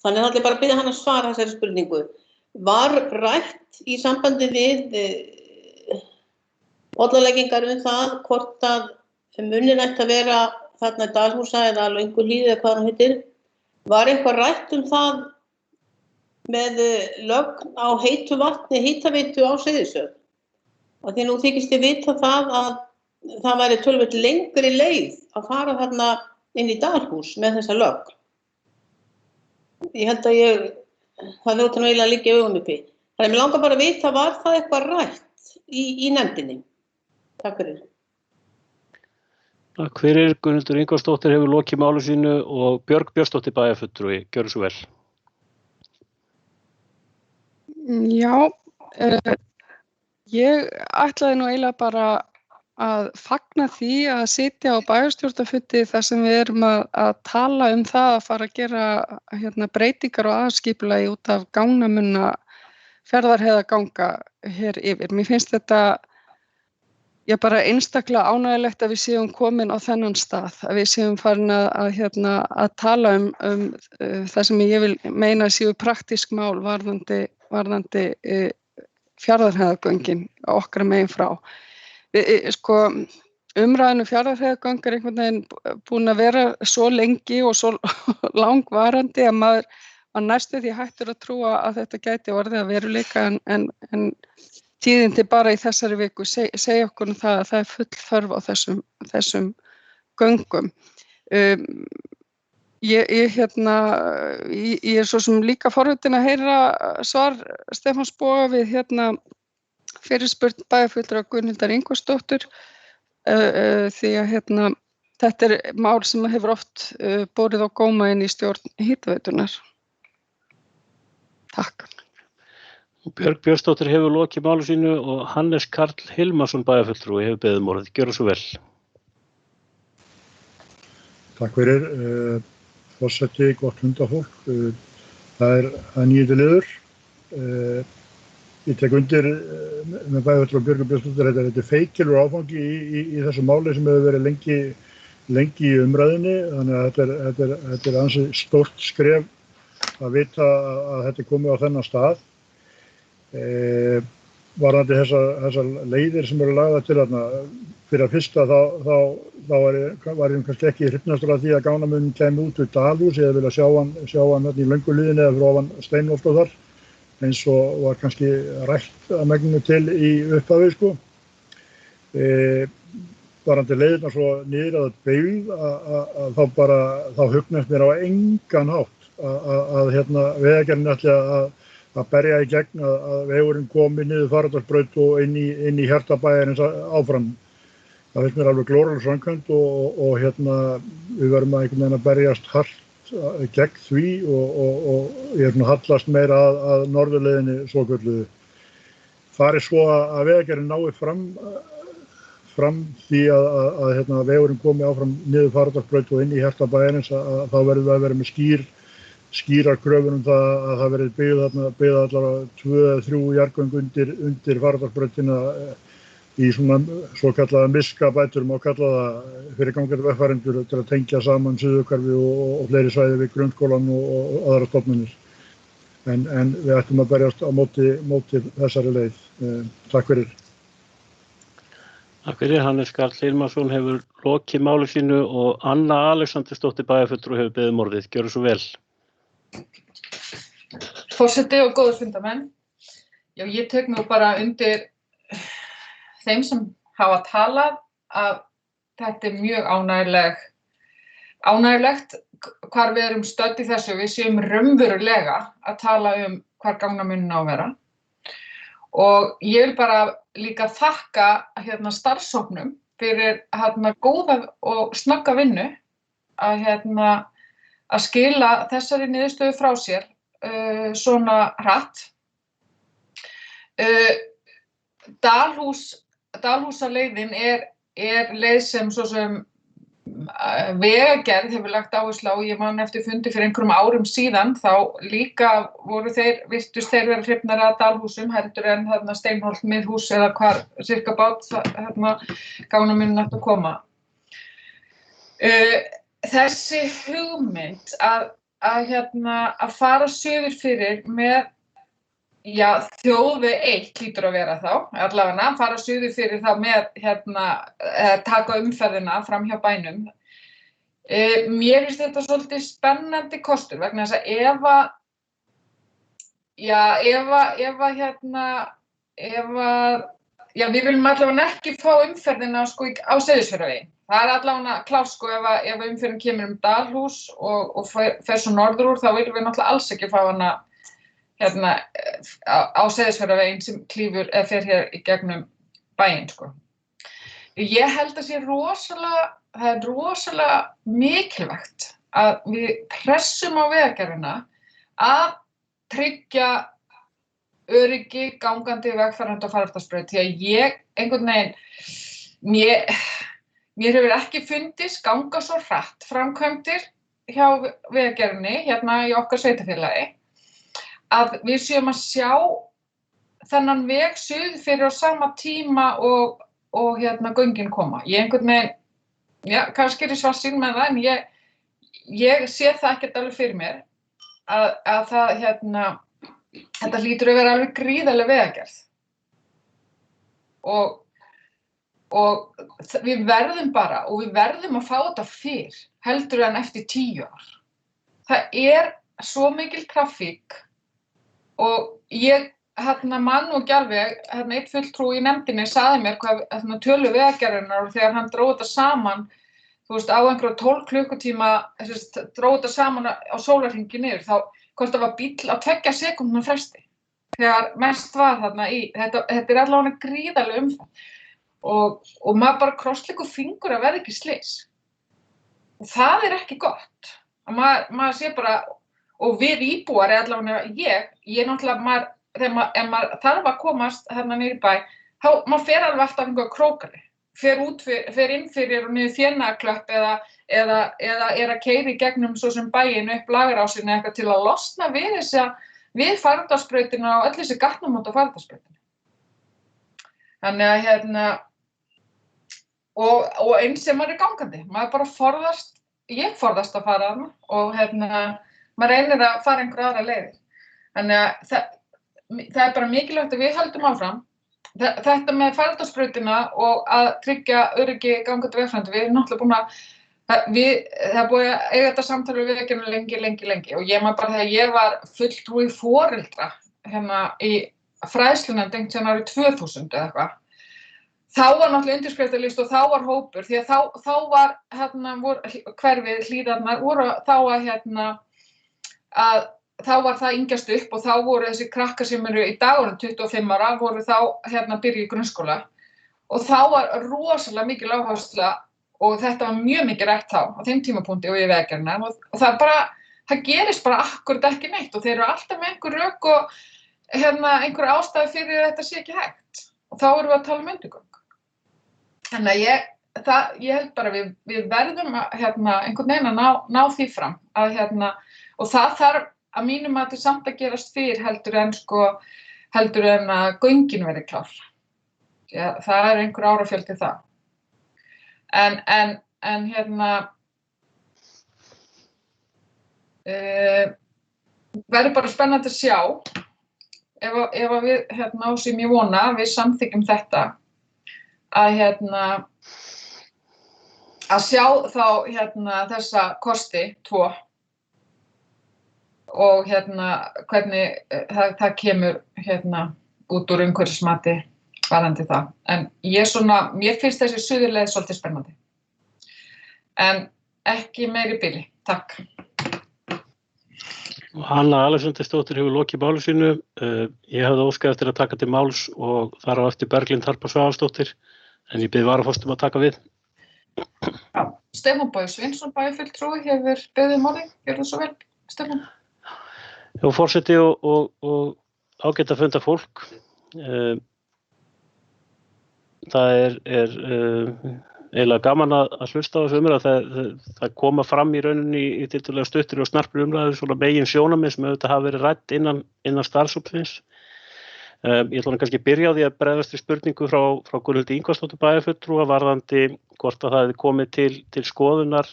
Þannig að bara biðja hann að svara þessari spurningu. Var rætt í sambandi við orðaleggingar það hvort að munnin ætti að vera þarna Dalhúsa eða Lönguhlíð eða hvað hann heitir, var eitthvað rætt það með lögn á heitu vatni, hitaveitu á Seyðisfjörð. Og því nú þykist ég vita það að það væri töluvert lengri leið að fara þarna inn í Dalhús með þessa lögn. Ég held að það ljóti nú eiginlega að liggja augum uppi. Þannig að mér langar bara að vita, var það eitthvað rætt í nefndinni? Takk fyrir. Takk fyrir. Gunnhildur Ingvarsdóttir hefur lokið máli sínu og Björg Björnsdóttir bæjarfulltrúi. Gjörðu svo vel. Já, ég ætlaði nú eiginlega bara að fagna því að sitja á bæjarstjórnarfundi þar sem við erum að tala það að fara að gera breytingar og aðskipulagi út af gangnamunna Fjarðarheiðarganga hér yfir. Mér finnst þetta bara einstaklega ánægjulegt að við séum komin á þennan stað, að við séum farin að tala það sem ég vil meina séu praktísk mál varðandi Fjarðarheiðargöngin okkar megin frá. Umræðan Fjarðarheiðargöng er einhvern veginn búin að vera svo lengi og svo langvarandi að maður var næstu því hættur að trúa að þetta gæti orðið að veruleika en tíðindi bara í þessari viku segja okkur það að það er full þörf á þessum göngum. Ég er svo sem líka forvitin að heyra svar Stefáns Boga við fyrirspurn bæjarfulltrúa Gunnhildar Ingvarsdóttur því að þetta er mál sem hefur oft borið á góma inn í stjórn Hitaveitunar. Takk. Björg Björnsdóttir hefur lokið máli sínu og Hannes Karl Hilmarsson bæjarfulltrúi hefur beðið um orðið. Gjörðu svo vel. Takk fyrir. Forseti, gott hundafólk. Það er 9. liður. Ég tek undir með bæjarfulltrúa Björgu Björnsdóttir, þetta er feikilur áfangi í þessu máli sem hefur verið lengi í umræðunni, þannig að þetta er ansi stórt skref að vita að þetta er komið á þennan stað. Varðandi þessar leiðir sem eru lagðar til þarna, fyrir að fyrsta þá var ég kannski ekki hrifnastur af því að gangnamunninn kæmi út úr Dalhús, ég hefði viljað sjá hann í lönguliðinni eða fyrir ofan Steinholt og þar, eins og var kannski rætt að megninu til í upphafi, Varðandi leiðirnar svo niður að byggð þá hugnast mér á engan hátt að Vegagerðin ætli að berja í gegn að vegurinn komi niður Fagradalsbraut og inn í hjarta bæjarins áfram. Það finnst mér alveg glórulaus framkvæmd og við verðum að einhvern veginn að berjast hart gegn því og ég hallast meira að norðurleiðinni svokölluðu. Fari svo að Vegagerðin nái fram því að vegurinn komi áfram niður Fagradalsbraut og inn í hjarta bæjarins, þá verðum við að vera með skýrar kröfur það að það verði byggð allavega 2 eða 3 jarðgöng undir Fagradalsbrautina í svona svokallaða miskabætur, má kalla það, fyrir gangandi vegfarendur til að tengja saman Suðurhverfi og fleiri svæði við grunnskólann og aðrar stofnanir. En við ættum að berjast á móti þessari leið. Takk fyrir. Takk fyrir. Hannes Karl Hilmarsson hefur lokið máli sínu og Anna Alexandersdóttir bæjarfulltrúi hefur beðið um orðið. Gjörðu svo vel. Forseti og góðir fundarmenn. Já, ég tek nú bara undir þeim sem hafa talað að þetta er mjög ánægjulegt hvar við erum stödd í þessu, við séum raunverulega að tala hvar gangnamunninn á að vera. Og ég vil bara líka þakka starfshópnum fyrir góða og snögga vinnu að skila þessari niðurstöðu frá sér svona hratt. Dalhúsaleiðin er leið sem svo sem Vegagerð hefur lagt áherslu á. Ég man eftir fundi fyrir einhverjum árum síðan, þá líka virtust þeir vera hrifnari að Dalhúsum heldur en Steinholt, Miðhús eða hvar cirka bát gangnamunninn átti að koma. Þessi hugmynd að fara suður fyrir með þjóðveg 1 hlýtur að vera þá, allavega fara suður fyrir þá með taka umferðina fram hjá bænum. Mér finnst þetta svolítið spennandi kostur vegna þess að við viljum allavega ekki fá umferðina á Seyðisfjarðarveginn. Það er allavega klárt ef umferðin kemur Dalhús og fer svo norður úr, þá viljum við náttúrulega alls ekki fá hana á Seyðisfjarðarveginn sem klífur eða fer hér í gegnum bæinn. Ég held að sé rosalega rosalega mikilvægt að við pressum á Vegagerðina að tryggja öryggi gangandi vegfarenda og faraldarsbraut því að ég einhvern veginn mér hefur ekki fundist ganga svo hratt framkvæmdir hjá Vegagerðinni hérna í okkar sveitarfélagi að við séum að sjá þennan veg suður fyrir á sama tíma og hérna göngin koma. Ég einhvern veginn, kannski svartsýn með það en ég sé það ekkert alveg fyrir mér að það hérna þetta hlýtur að vera alveg gríðarleg vegagerð og við verðum að fá þetta fyrr heldur en eftir 10 ár. Það svo mikil trafík og ég mann og ekki alveg, einn fulltrúi í nefndinni sagði mér hvað tölu Vegagerðarinnar og þegar hann dró þetta saman, þú veist, á einhverja 12 klukkutíma, dró þetta saman á sólarhringi niður, þá hvort það var bíll á 2 sekúndna fresti. Þegar mest var þarna þetta allavega gríðarleg umferð og maður bara krossleggur fingur að verða ekki slys. Og það ekki gott. Maður sé bara, og við íbúar allavega, ég náttúrulega, ef maður þarf að komast hérna niður í bæ, þá maður fer alveg alltaf einhverja krókali, fer inn fyrir og niður Fjennaklöpp eða að keyra í gegnum svo sem bæinn upp Lagarásinn eitthvað til að losna við faraldarsbrautina og öll þessi gatnamót á faraldarsbrautinni. Þannig að og eins sem maður gangandi, maður bara ég forðast að fara þarna og maður reynir að fara einhverja aðra leiðir. Þannig að það bara mikilvægt að við höldum áfram. Þetta með faraldarsbrautina og að tryggja öryggi gangandi vegfarenda, við náttúrulega búin að það búið að eiga þetta samtal við Vegagerðina lengi og ég maður bara þegar ég var fulltrúi foreldra hérna í fræðslunefnd einhvern tímann árið 2000 eða eitthvað. Þá var náttúrulega undirskriftalist og þá var hópur því að þá var hverfið Hlíðarnar voru þá þá var það yngjast upp og þá voru þessi krakkar sem eru í dag orðin 25 ára, voru þá byrja í grunnskóla og þá var rosalega mikil áhersla og þetta var mjög mikið rætt þá á þeim tímapunkti og í Vegagerðina og það gerist bara akkurat ekki neitt og þeir eru alltaf með einhver rök og einhver ástæði fyrir að þetta sé ekki hægt og þá erum við að tala undirgöng. Þannig að ég held bara við verðum einhvern veginn að ná því fram og það þarf að mínum að þetta samt að gerast fyrr heldur en að göngin verði klár. Það einhver árafjöldi það. En verður bara spennandi að sjá ef við á sem ég vona við samþykkjum þetta að sjá þá þessa kosti 2 og hvernig það kemur út úr umhverfismati varðandi það. En mér finnst þessi suðurleið svolítið spennandi. En ekki meiri bili. Takk. Hanna Alexandersdóttir hefur lokið máli sínu. Ég hefði óskað eftir að taka til máls og þar á eftir Berglind Harpa Svavarsdóttir, en ég bið varaforstum að taka við. Já, Stefán Bogi Svinsson, bæjarfulltrúi, hefur beðið máli. Gjörðu svo vel, Stefán. Já, forseti og ágætt að funda fólk. Það eiginlega gaman að hlusta á þessu umræðu. Það koma fram í rauninni í tiltölulega stuttri og snarpri umræðu svona megin sjónarmið sem auðvitað hafa verið rædd innan starfshópsins. Ég ætla kannski að byrja á því að bregðast við spurningu frá Gunnhildi Ingvarsdóttur bæjarfulltrúa varðandi hvort að það hefði komið til skoðunar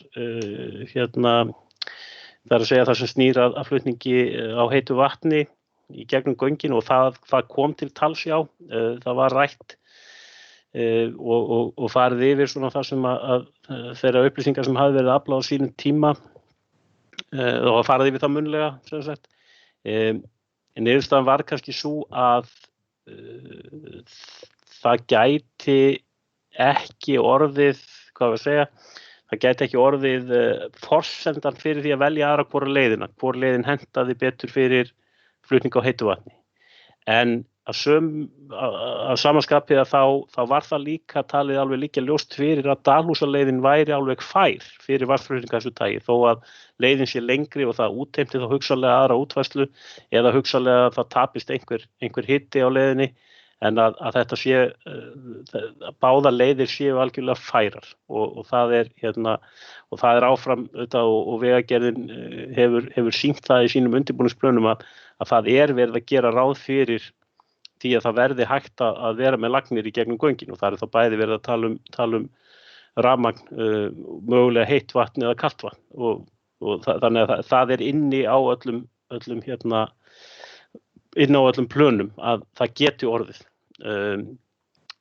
það að segja það sem snýr að flutningi á heitu vatni í gegnum göngin og það kom til tals já, það var rætt og farið yfir svona það sem að þeirra upplýsingar sem hafi verið aflað á sínum tíma og farið yfir það munnlega sem sagt. En niðurstaðan var kannski svo að það gæti ekki orðið, það gæti ekki orðið forsendan fyrir því að velja aðra hvora leiðina. Hvor leiðin hentaði betur fyrir flutning á heitu vatni. En að samanskapi að þá var það líka talið alveg líka ljóst fyrir að Dalhúsaleiðin væri alveg fær fyrir vatnsflutninga þessu tagi, þó að leiðin sé lengri og það útheimti þá hugsanlega aðra útfærslu eða hugsanlega að það tapist einhver hiti á leiðinni, en að þetta sé, báða leiðir séu algjörlega færar og það er áfram auðvitað og Vegagerðin hefur sýnt það í sínum undirbúningsplönum að það er verið að gera ráð fyrir því að það verði hægt að vera með lagnir í gegnum göngin og það er þá bæði verið að tala um rafmagn, mögulega heitt vatn eða kalt vatn og þannig að það er inni á öllum plönum að það geti orðið.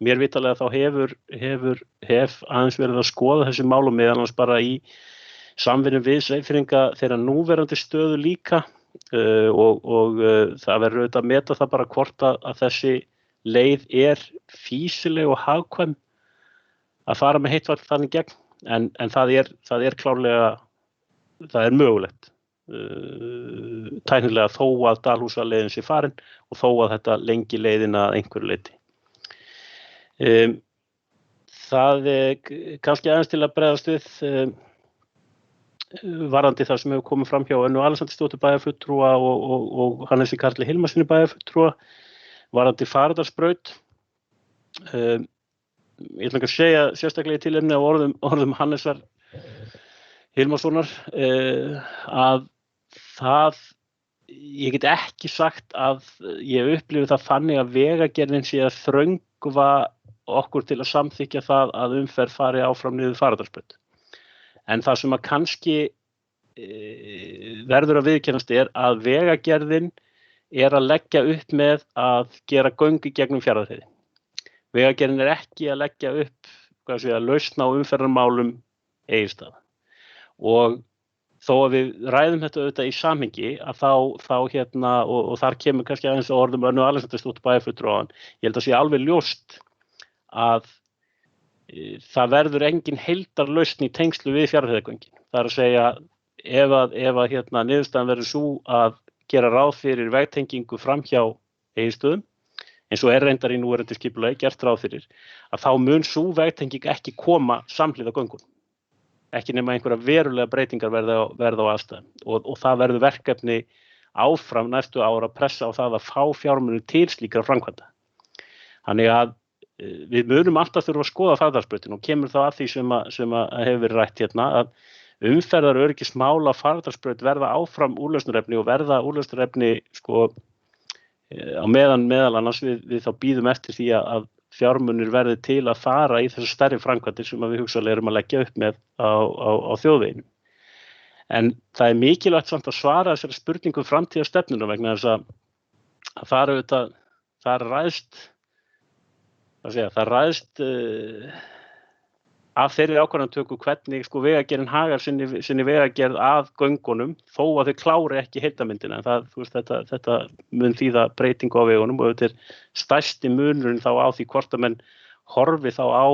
Mér vitalega þá hef aðeins verið að skoða þessi mál og meðal annars bara í samvinnu við Seyðfirðinga þeirra núverandi stöðu líka og það verður auðvitað að meta það bara hvort að þessi leið er fýsileg og hagkvæm að fara með heitt vatn þannig gegn en það er klárlega, það er mögulegt. Tæknilega þó að Dalhúsaleiðin sé farin og þó að þetta lengi leiðina að einhverju leyti. Það er kannski aðeins til að bregðast við varðandi það sem hefur komið fram hjá Önnu Alexandersdóttur bæjarfulltrúa og Hannesi Karli Hilmarssyni bæjarfulltrúa varðandi Fagradalsbraut. Ég ætla ekki að segja sérstaklega í tilefni af orðum Hannesar Hilmarssonar að ég get ekki sagt að ég upplifi það þannig að Vegagerðin sé að þröngva okkur til að samþykkja það að umferð fari áfram niður Fagradalsbraut. En það sem að kannski verður að viðurkennast að Vegagerðin að leggja upp með að gera göng í gegnum Fjarðarheiði. Vegagerðin ekki að leggja upp lausn á umferðarmálum Egilsstaða. Og þó að við ræðum þetta auðvitað í samhengi að þá og þar kemur kannski aðeins á orðum Önnu Alexandersdóttur bæjarfulltrúa, ég held að sé alveg ljóst að það verður engin heildarlausn í tengslu við Fjarðarheiðargöngin. Það er að segja ef niðurstaðan verður sú að gera ráð fyrir vegtengingu framhjá Egilsstöðum, eins og reyndar í núverandi skipulagi gert ráð fyrir, að þá mun sú vegtenging ekki koma samhliða göngunum. Ekki nema einhverja verulega breytingar verða á aðstæðum og það verður verkefni áfram næstu ára að pressa á það að fá fjármuni til slíkra framkvæmda. Þannig að við munum alltaf þurfa að skoða Fagradalsbrautina og kemur þá að því sem hefur verið rætt hérna að umferðaröryggismál á Fagradalsbraut verða áfram úrlausnarefni og verða úrlausnarefni á meðal annars við þá bíðum eftir því að fjármunir verði til að fara í þessu stærri framkvæmdir sem við hugsanlega erum að leggja upp með á þjóðveginum. En það er mikilvægt samt að svara þessari spurningum framtíðarstefnuna vegna þess að það ræðst af þeirri ákvarðanatöku hvernig Vegagerðin hagar sinni vegagerð að göngunum þó að þau klári ekki heildarmyndina. Þetta mun þýða breytingu á vegunum og þetta er stærsti munurinn þá á því hvort að menn horfi þá á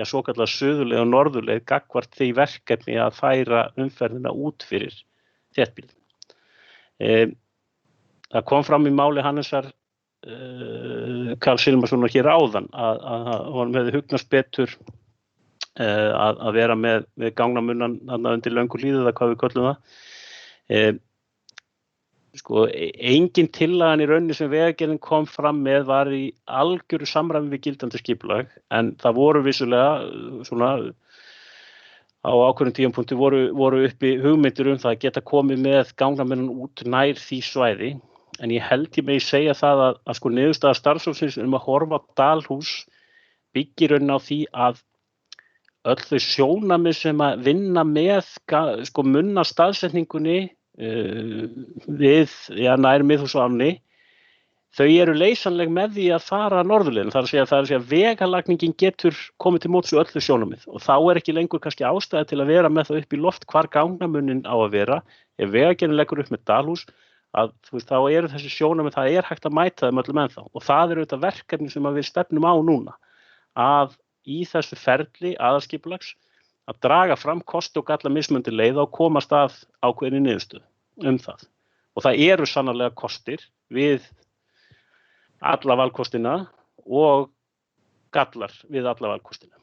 svokallaða suðurleið og norðurleið gagnvart því verkefni að færa umferðina út fyrir þéttbýlið. Það kom fram í máli Hannesar Karls Hilmarssonar hér áðan að honum hefði hugnast betur að vera með gangnamunnan undir Lönguhlíð eða hvað við köllum það. Engin tillagan í rauninni sem Vegagerðin kom fram með var í algjöru samræmi við gildandi skipulag en það voru vissulega á ákveðnum tímapunkti voru uppi hugmyndir það að geta komið með gangnamunnan út nær því svæði en ég held ég megi segja það að niðurstaða starfshópsins að horfa á Dalhús byggir rauninni á því að öll þau sjónarmið sem að vinna með munna staðsetningunni við nær Miðhús og ánni, þau eru leysanleg með því að fara norðurleiðina. Það er að segja vegalagningin getur komið til móts við öll þau sjónarmið og þá er ekki lengur kannski ástæða til að vera með það upp í loft hvar gangnamunnin á að vera. Ef Vegagerðin leggur upp með Dalhús þá eru þessi sjónarmið, það er hægt að mæta þeim öllum ennþá og það eru þetta verkefni sem við stefnum á núna að í þessu ferli aðalskipulags að draga fram kosti og galla mismunandi leiða og komast að ákveðinni niðurstöðu það. Og það eru sannarlega kostir við alla valkostina og gallar við alla valkostina.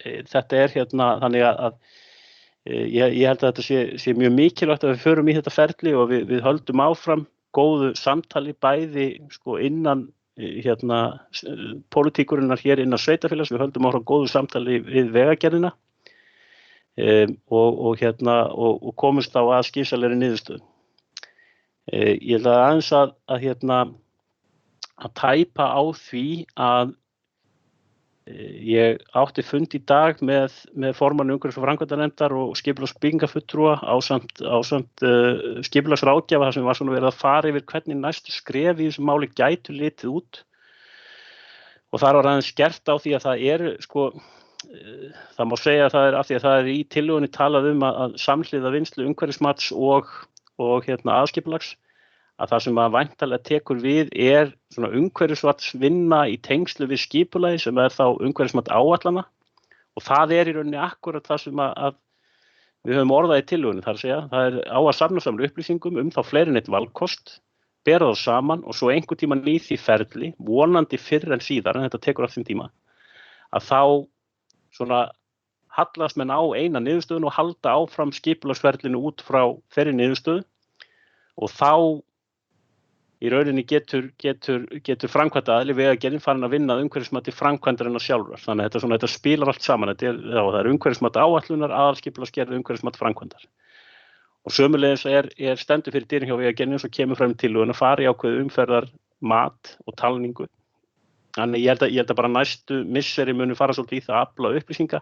Þetta þannig að ég held að þetta sé mjög mikilvægt að við förum í þetta ferli og við höldum áfram góðu samtali bæði sko innan pólitíkurinnar hér innan sveitarfélags, við höldum áfram góðu samtali við Vegagerðina og komumst á að skynsamlegri niðurstöðu. Ég held að aðeins að tæpa á því að ég átti fund í dag með formanni umhverfis- og framkvæmdanefndar og skipulags- og byggingarfulltrúa ásamt skipulagsráðgjafa þar sem var svona verið að fara yfir hvernig næstu skref í þessu máli gætu litið út. Og þar var aðeins skert á því að það má segja að það af því að það í tillögunni talað að samhliða vinnslu umhverfismats og aðskipulags, að það sem að væntanlega tekur við svona umhverfismatsvinna í tengslu við skipulagi sem þá umhverfismat áætlana og það í rauninni akkurat það sem að við höfum orðað í tillögunni, þar að segja, það á að safna saman upplýsingum þá fleiri en eitt valkost, bera þá saman og svo einhvern tímann í því ferli, vonandi fyrr en síðar, en þetta tekur allt þeim tíma, að þá svona hallast menn á eina niðurstöðun og halda áfram skipulagsferlinu út frá þeirri niðurstöðu og þá í rauninni getur framkvæmdaaðili Vegagerðin farin að vinna að umhverfismati framkvæmdarinnar sjálfrar. Þannig að þetta spilar allt saman. Það er umhverfismat áætlunar, aðalskipulagsgerð, umhverfismat framkvæmdar. Og sömuleiðis stendur fyrir dyrum hjá Vegagerðinni og svo kemur fram í tillögunni að fara í ákveðið umferðarmat og talningu. Þannig ég held að bara næstu misseri munu fara svolítið í það að afla upplýsinga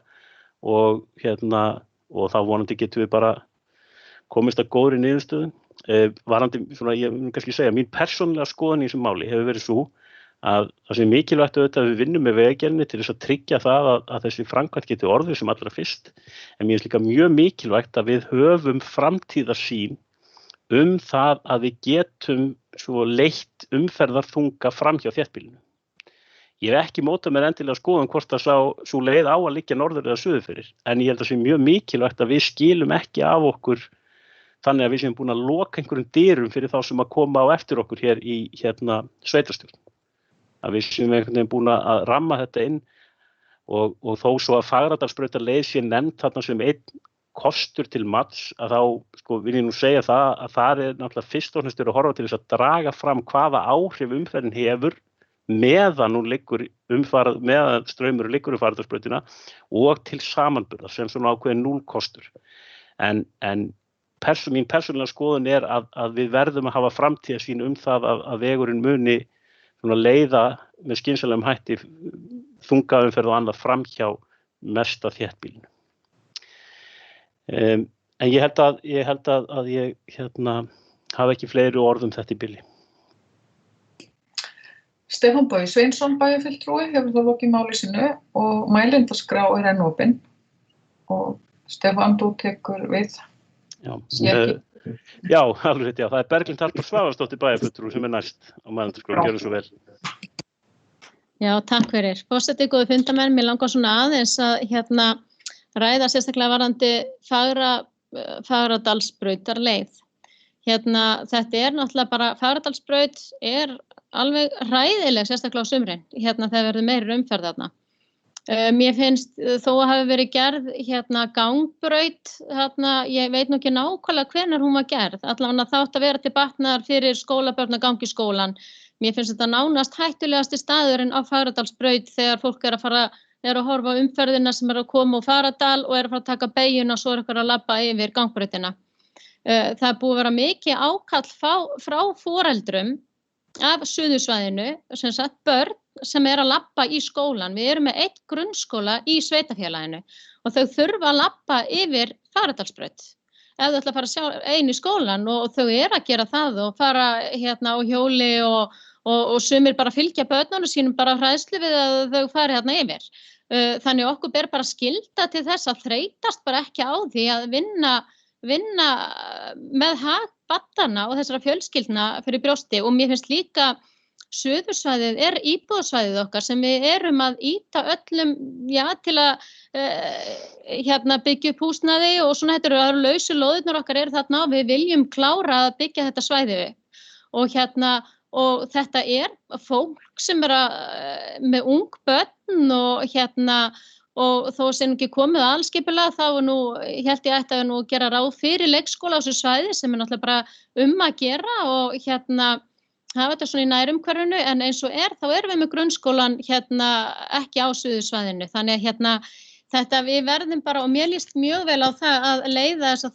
og þá vonandi getum við bara komist að góðri niðurstöðu. Varandi, ég mun kannski segja, mín persónulega skoðun í þessum máli hefur verið svo að það sé mikilvægt auðvitað að við vinnum með Vegagerðinni til þess að tryggja það að þessi framkvæmd geti orðið sem allra fyrst. En mér finnst líka mjög mikilvægt að við höfum framtíðarsýn það að við getum svo leitt umferðarþunga fram hjá þéttbýlinu. Ég hef ekki mótað mér endilega skoðun hvort að sú leið á að liggja norður eða suður fyrir, en ég held að sé mjög mikilvægt að við skilum ekki af okkur þannig að við séum búin að loka einhverjum dyrum fyrir þá sem að koma á eftir okkur hér í sveitarstjórn. Að við séum einhvern veginn búin að ramma þetta inn og þó svo að Fagradalsbrautarleið sé nefnd þarna sem einn kostur til mats að þá vil ég nú segja það að það náttúrulega fyrst og fremst að horfa til þess að draga fram hvaða áhrif umferðin hefur meðan straumur liggur um Fagradalsbrautina og til samanburðar sem svona ákveðin núllkostur. En mín persónulega skoðun að við verðum að hafa framtíðarsýn það að vegurinn muni leiða með skynsamlegum hætti þungaumferð og annað fram hjá mesta þéttbýlinu. En ég held að ég hafi ekki fleiri orð þetta í bili. Stefán Bogi Sveinsson bæjarfulltrúi hefur þá lokið máli sínu og mælendaskrá enn opin og Stefán, þú tekur við. Já, alveg rétt, já. Það Berglind Harpa Svavarsdóttir bæjarfulltrúi sem næst á mælendaskrá, gjörðu svo vel. Já, takk fyrir. Forseti, góðu fundarmenn, mér langar svona aðeins að ræða sérstaklega varðandi Fagradalsbrautarleið. Þetta náttúrulega bara, Fagradalsbraut alveg hræðileg, sérstaklega á sumrin, þegar verður meiri umferð þarna. Mér finnst þó að hafi verið gerð gangbraut, ég veit nú ekki nákvæmlega hvenær hún var gerð, allavega það átti að vera til batnaðar fyrir skólabörn að ganga í skólann. Mér finnst þetta nánast hættulegasti staðurinn á Fagradalsbraut þegar fólk er að horfa á umferðina sem er að koma úr Fagradal og er að fara að taka beygju og svo er eitthvað að labba yfir gangbrautina. Það er búið að vera mikið ákall frá foreldrum af suðursvæðinu, sem sagt börn sem er að labba í skólan. Við erum með einn grunnskóla í sveitarfélaginu og þau þurfa að labba yfir Fagradalsbraut. Ef þau ætla að fara einu í skólan og þau eru að gera það og fara á hjóli og sumir bara fylgja börnunum sínum bara hræðslu við að þau fari yfir. Þannig okkur ber bara skylda til þess að þreytast bara ekki á því að vinna með hag barnanna og þessara fjölskyldna fyrir brjósti og mér finnst líka suðursvæðið er íbúðasvæðið okkar sem við erum að ýta öllum til að byggja upp húsnæði og svona þetta eru lausu lóðirnar okkar eru þarna og við viljum klára að byggja þetta svæði og og þetta fólk sem með ung börn og þó sem ekki komið að alskipulega þá held ég ætti að gera ráð fyrir leikskóla á þessu svæði sem náttúrulega bara að gera og hafa þetta svona í nærumhverfinu en eins og þá erum við með grunnskólan ekki á suðursvæðinu þannig að þetta við verðum bara og mér líst mjög vel á það að leiða þessa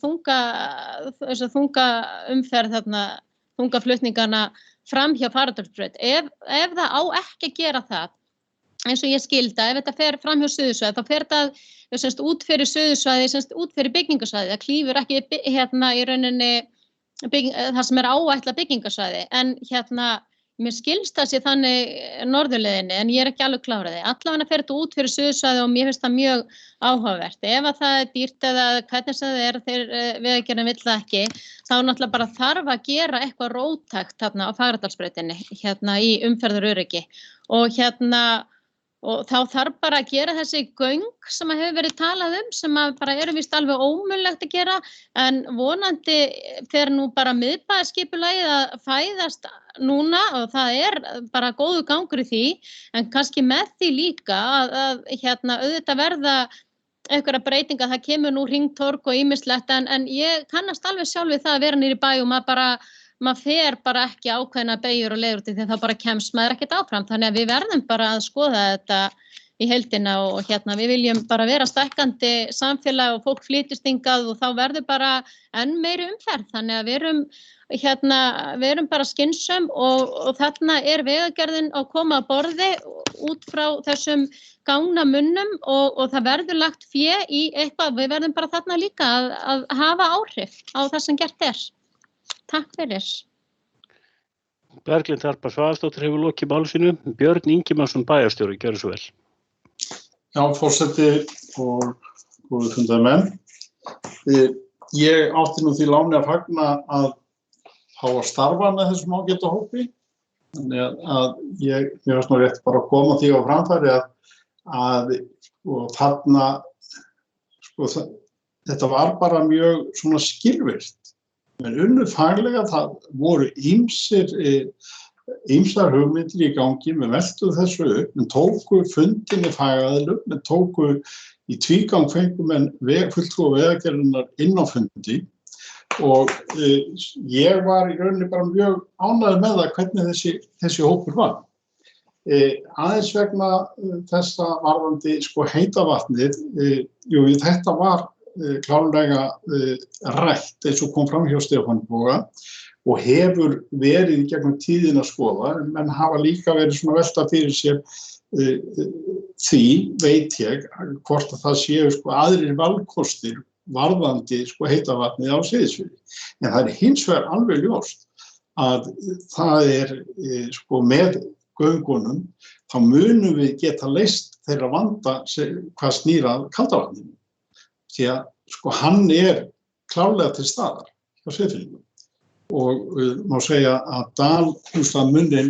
þunga umferð þunga flutningana fram hjá Fagradalsbraut. Ef það á ekki að gera það, eins og ég skildi, ef þetta fer fram hjá suðursvæði, þá fer það út fyrir suðursvæði, út fyrir byggingasvæði. Það klýfur ekki í rauninni það sem áætlað byggingasvæði. En mér skilst það sé þannig norðurleiðinni, en ég ekki alveg kláraði. Allavega fer þetta út fyrir suðursvæði og mér finnst það mjög áhugavert. Ef að það dýrt eða hvernig sem það þeir Vegagerðin vill það ekki, þá náttúrulega bara þarf að gera eitthvað róttækt þarna á Fagradalsbrautinni, í umferðaröryggi. Og þá þarf bara að gera þessi göng sem hefur verið talað sem bara víst alveg ómögulegt að gera, en vonandi fer nú bara miðbæjarskipulagið að fæðast núna og það bara góður gangur í því, en kannski með því líka að auðvitað verða einhverja breytinga, það kemur nú hringtorg og ýmislegt, en ég kannast alveg sjálf við það að vera niðri í bæ og maður fer bara ekki ákveðna beygjur og leiðir út því þá bara kemst maður ekkert áfram. Þannig að við verðum bara að skoða þetta í heildina og við viljum bara vera stækkandi samfélag og fólk flytjast hingað og þá verður bara enn meiri umferð. Þannig að við erum bara skynsöm og þarna Vegagerðin að koma að borði út frá þessum gangnamunnum og það verður lagt fé í eitthvað. Við verðum bara þarna líka að hafa áhrif á það sem gert Takk fyrir. Berglind Harpa Svavarsdóttir hefur lokið máli sínu. Björn Ingimarsson bæjarstjóri, gjörðu svo vel. Já, forseti og góðir fundarmenn. Ég átti nú því láni að fagna að fá að starfa með þessum ágæta hópi. Þannig að mér finnst nú rétt bara að koma því á framfæri að þarna, þetta var bara mjög svona skilvirkt. Men unnu faglega það voru ýmsar hugmyndir í gangi, við veltuðu þessu upp, men tóku fundinni fagaðilum, men tóku í tvígang fengum en fulltrúa Vegagerðarinnar inn á fundi og ég var í rauninni bara mjög ánægður með það hvernig þessi hópur var. Aðeins vegna þessa varðandi heita vatnið, þetta var klárlega rætt eins og kom fram hjá Stefán Boga og hefur verið í gegnum tíðina að skoða, menn hafa líka verið svona velta fyrir sér því, veit ég, hvort að það séu aðrir valkostir varðandi heita vatnið á Seyðisfirði. En það hins vegar alveg ljóst að það með göngunum, þá munum við geta leyst þeirra vanda hvað snýr að kaldavatninu. Því að hann klárlega til staðar hjá Seyðisfirðingum og má segja að Dalhússtaðamunninn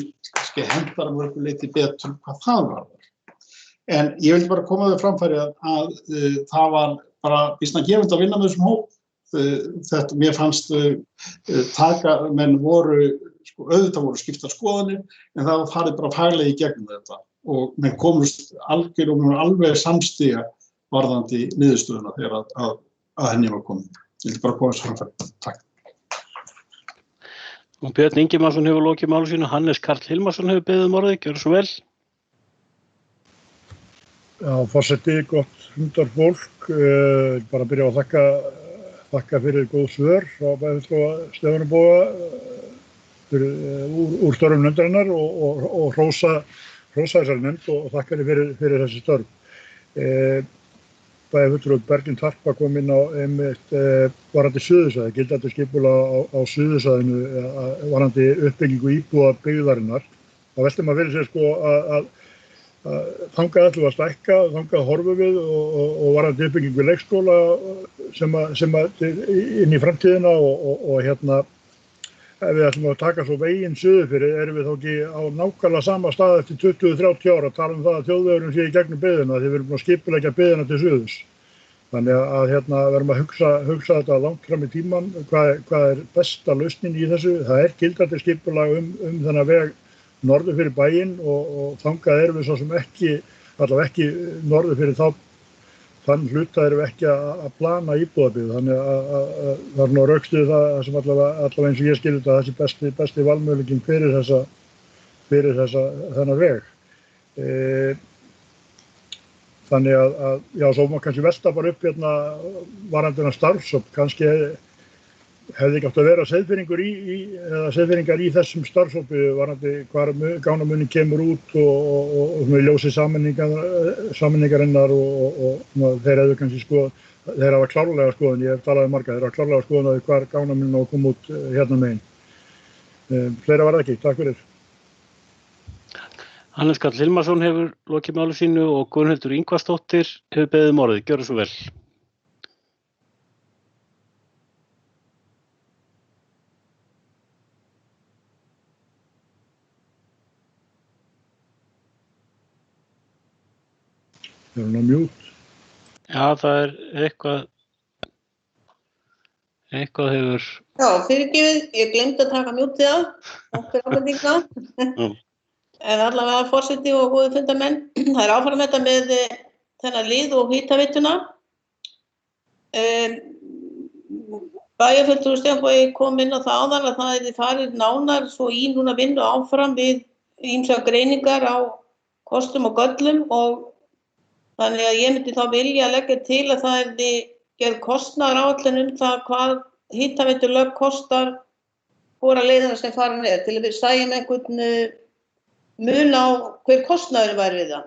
hentar að mörgu leyti betur hvað það varðar. En ég vil bara koma þau framfæri að það var bara býsna gefandi að vinna með þessum hóp. Þetta mér fannst menn voru auðvitað voru skiptar skoðanir en það var farið bara faglega í gegnum þetta og menn komust alveg samstiga varðandi niðurstöðuna þegar að henni var komið. Ég vil bara koma þessu framfæri. Takk. Og Björn Ingimarsson hefur lokið máli sínu, Hannes Karl Hilmarsson hefur beðið orðið, gjörðu svo vel. Já, forseti, gott fundarfólk, bara byrja að þakka fyrir góð svör frá bæjarfulltrúa Stefáni Boga úr störfum nefndarinnar og hrósa þessari nefnd og þakka henni fyrir þessi störf. Bæjarfulltrúi Berglind Harpa kom inn á varðandi Suðursvæði, gildandi skipulag á Suðursvæðinu varðandi uppbyggingu íbúða byggðarinnar. Það velti maður fyrir sér að þangað ætlum við að stækka, þangað horfum við og varðandi uppbyggingu leikskóla sem inn í framtíðina og ef við ætlum að taka svo veginn Suðurfirði erum við þá ekki á nákvæmlega sama stað eftir 20-30 ára að tala það að þjóðvegurinn sé í gegnum byggðina því við erum búin að skipuleggja byggðina til suðurs. Þannig að verðum að hugsa þetta langt fram í tíman, hvað besta lausnin í þessu. Það gildandi skipulag þennan veg norður fyrir bæinn og þangað erum við svo sem allavega ekki norður fyrir þann hluta erum við ekki að plana íbúðabyggð. Þannig að það er nú rökstuð það sem allavega eins og ég skilur þetta að þessi besti valmöguleikinn fyrir þennan veg. Þannig að, já, svo má kannski velta bara upp varðandi þennan starfshóp. Kannski hefði ekki átt að vera seiðfirðingar í þessum starfshópi varðandi hvar gánamunin kemur út og ljósi sammenningarinnar og þeir hefðu kannski þeir hafa klárlega skoðun, ég hef talað marga, þeir hafa klárlega skoðun að hvar gánamunin á að koma út megin. Fleira var það ekki, takk fyrir. Hannes Karl Hilmarsson hefur lokið máli sínu og Gunnhildur Ingvarsdóttir hefur beðið orðið. Gjörðu svo vel. Er hún á mjút? Já, það er eitthvað hefur... Já, fyrirgefið, ég glemdi að taka mjútið af, okkur ábendinga. En allavega forseti og góðir fundarmenn, það er áfram þetta með þennan lið og hitaveituna. Bæjarfulltrúi Stefán kom inn á það áðan að það farið nánar svo í núna vinnu áfram við ýmsar greiningar á kostum og göllum og þannig að ég myndi þá vilja leggja til að það gerð kostnaðaráætlun það hvað hitaveitulög kostar hvora leiðina sem farin til að við sæjum einhvern mun á hver kostnaður væri við það.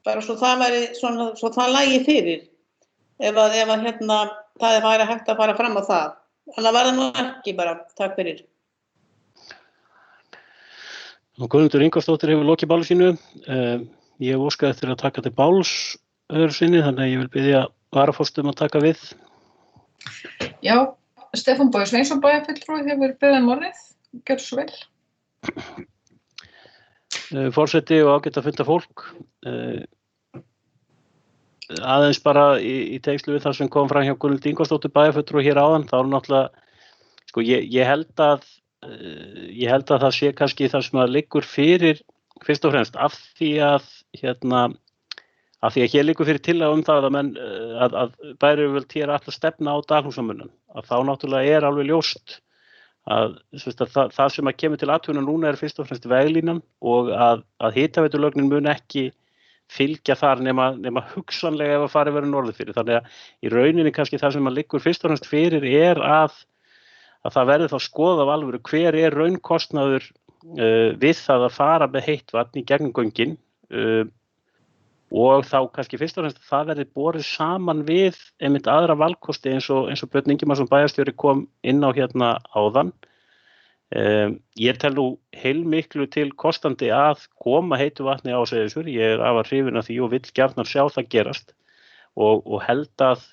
Bara svo það lægi fyrir ef að það væri hægt að fara fram á það. Þannig að verða nú ekki bara. Takk fyrir. Guðmundur Ingvarsdóttir hefur lokið máli sínu. Ég hef óskað eftir að taka til máls öðru sinni, þannig að ég vil biðja varaforstum að taka við. Já, Stefán Bogi Sveinsson bæjarfulltrúi hefur beðið orðið. Gjörðu svo vel. Forseti og ágæta fundafólk. Aðeins bara í tengslum við það sem kom fram hjá Gunnhildi Ingvarsdóttir bæjarfulltrúi hér áðan, þá er náttúrulega, ég held að það sé kannski það sem að liggur fyrir fyrst og fremst af því að hér liggur fyrir tillaga það að bæjaryfirvöld hér ætla að stefna á Dalhúsamunnan, að þá náttúrulega alveg ljóst að það sem að kemur til athugunar núna fyrst og fremst veglínan og að hitaveitulögnin mun ekki fylgja þar nema hugsanlega ef að farið verið norður fyrir. Þannig að í rauninni kannski það sem að liggur fyrst og fremst fyrir að það verður þá skoðað af alvöru hver raunkostnaður við það að fara með heitt vatn í gegnum göngin og þá kannski fyrst og fremst það verði borið saman við einmitt aðra valkosti eins og Björn Ingimarsson bæjarstjóri kom inn á áðan. Ég tel nú heilmiklu til kostandi að koma heitu vatni á Seyðisfjörð. Ég afar hrifinn af því og vill gjarnan sjá það gerast og held að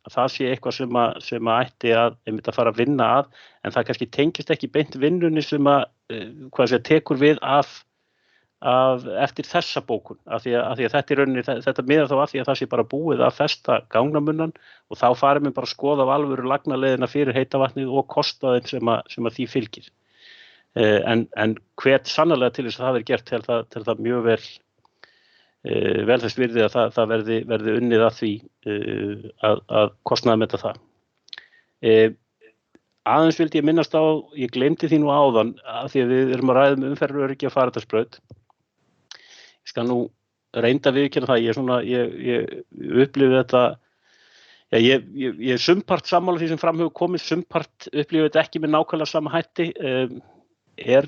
það sé eitthvað sem að ætti að fara að vinna að, en það kannski tengist ekki beint vinnunni sem tekur við eftir þessa bókun, af því að þetta í rauninni, þetta miðar þá af því að það sé bara búið að festa gangnamunnan og þá farum við bara að skoða af alvöru lagnaleiðina fyrir heita vatnið og kostnaðinn sem að því fylgir. En hvet sannarlega til þess að það verði gert til það mjög vel þess virði að það verði unnið að því að kostnaðarmeta það. Aðeins vildi ég minnast á, ég gleymdi því nú áðan af því að við erum að ræða umferðaröryggi á Fagradalsbraut. Ég skal nú reynda viðurkenna það, ég upplifi þetta, ég sumpart sammála því sem fram hefur komið, sumpart upplifi þetta ekki með nákvæmlega sama hætti.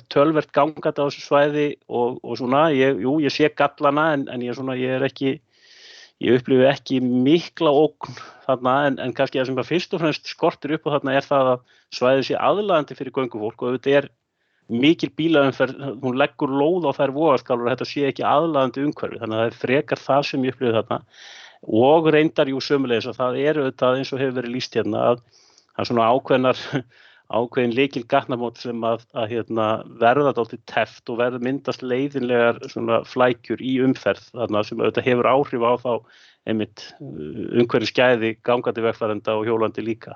Töluvert gangandi á þessu svæði og svona, ég sé gallana en ég upplifi ekki mikla ógn þarna en kannski það sem fyrst og fremst skortir upp á þarna það að svæðið sé aðlaðandi fyrir göngufólk og þetta mikil bílaumferð, hún leggur lóð á þær vogarskálur og þetta sé ekki aðlaðandi umhverfi, þannig að það frekar það sem ég upplifi þarna og reyndar sömuleiðis að það auðvitað eins og hefur verið lýst hérna að það er svona ákveðin lykil gatnamót sem að verða dálítið teft og verða myndast leiðinlegar svona flækjur í umferð þarna sem auðvitað hefur áhrif á þá einmitt umhverfis gæði gangandi vegfarenda og hjólandi líka.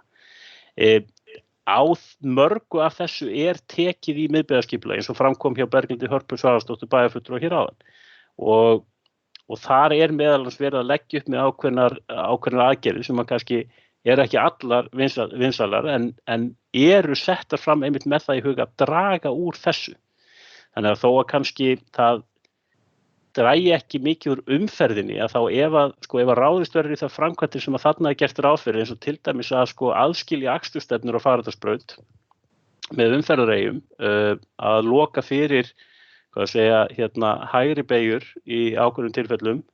Á mörgu af þessu tekið í miðbæjarskipulagi eins og framkom hjá Berglindi Hörpu Svavarsdóttur bæjarfulltrúa hér áðan og þar meðal annars verið að leggja upp með ákveðnar aðgerðir sem kannski ekki allar vinsalar en eru settar fram einmitt með það í huga að draga úr þessu. Þannig að þó að kannski það dragi ekki mikið úr umferðinni að þá ef að ráðist verður í það framkvæmdir sem að þarna gert ráð fyrir eins og til dæmis að aðskilja akstursstefnur og farartækisbraut með umferðareyjum að loka fyrir hægri beygjur í ákveðnum tilfellum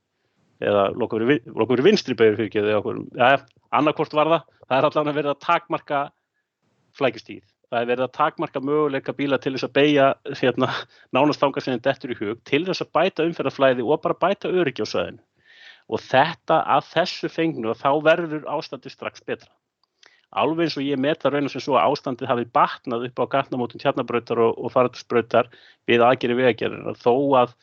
eða loka fyrir vinstri beygjur fyrir ákveðnum, annarkvort var það allan að verið að takmarka flækjustíð. Það verið að takmarka möguleika bíla til þess að beygja nánast þangað sem þeim dettur í hug til þess að bæta umferðarflæði og bara bæta öryggi á svæðinu. Og þetta að þessu fengnu og þá verður ástandið strax betra. Alveg eins og ég meta raun og sem svo að ástandið hafi batnað upp á gatnamótum Tjarnarbrautar og farartækisbrautar við aðgerðir vegagerðarinnar þó að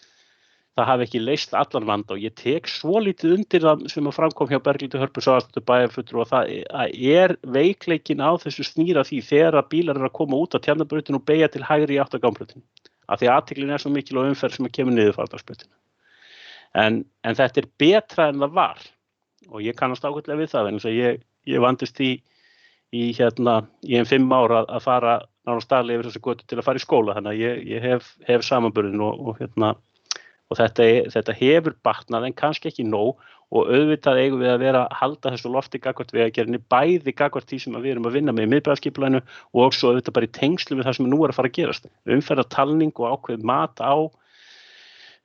það hafi ekki leyst allan vanda og ég tek svolítið undir það sem að framkom hjá Berglindi Hörpu Svavarsdóttur bæjarfulltrúa og það veikleikinn á þessu snýra því þegar að bílar eru að koma út á Tjarnarbrautinu og beygja til hægri í átt að gangbrautinni. Af því að athyglin svo mikil á umferð sem að kemur niður farartækisbrautinu. En þetta betra en það var og ég kannast ágætlega við það en þess að ég vandist í 5 ár að fara nánast daglega yfir þessu götu til að fara í skóla þannig að ég hef samanburðin og þetta hefur batnað en kannski ekki nóg og auðvitað eigum við að vera að halda þessu lofti gagnvart vegagerðinni bæði gagnvart því sem við erum að vinna með í miðbæjarskipulaginu og svo auðvitað bara í tengslum við það sem nú að fara að gerast. Umferðartalning og ákveðið mat á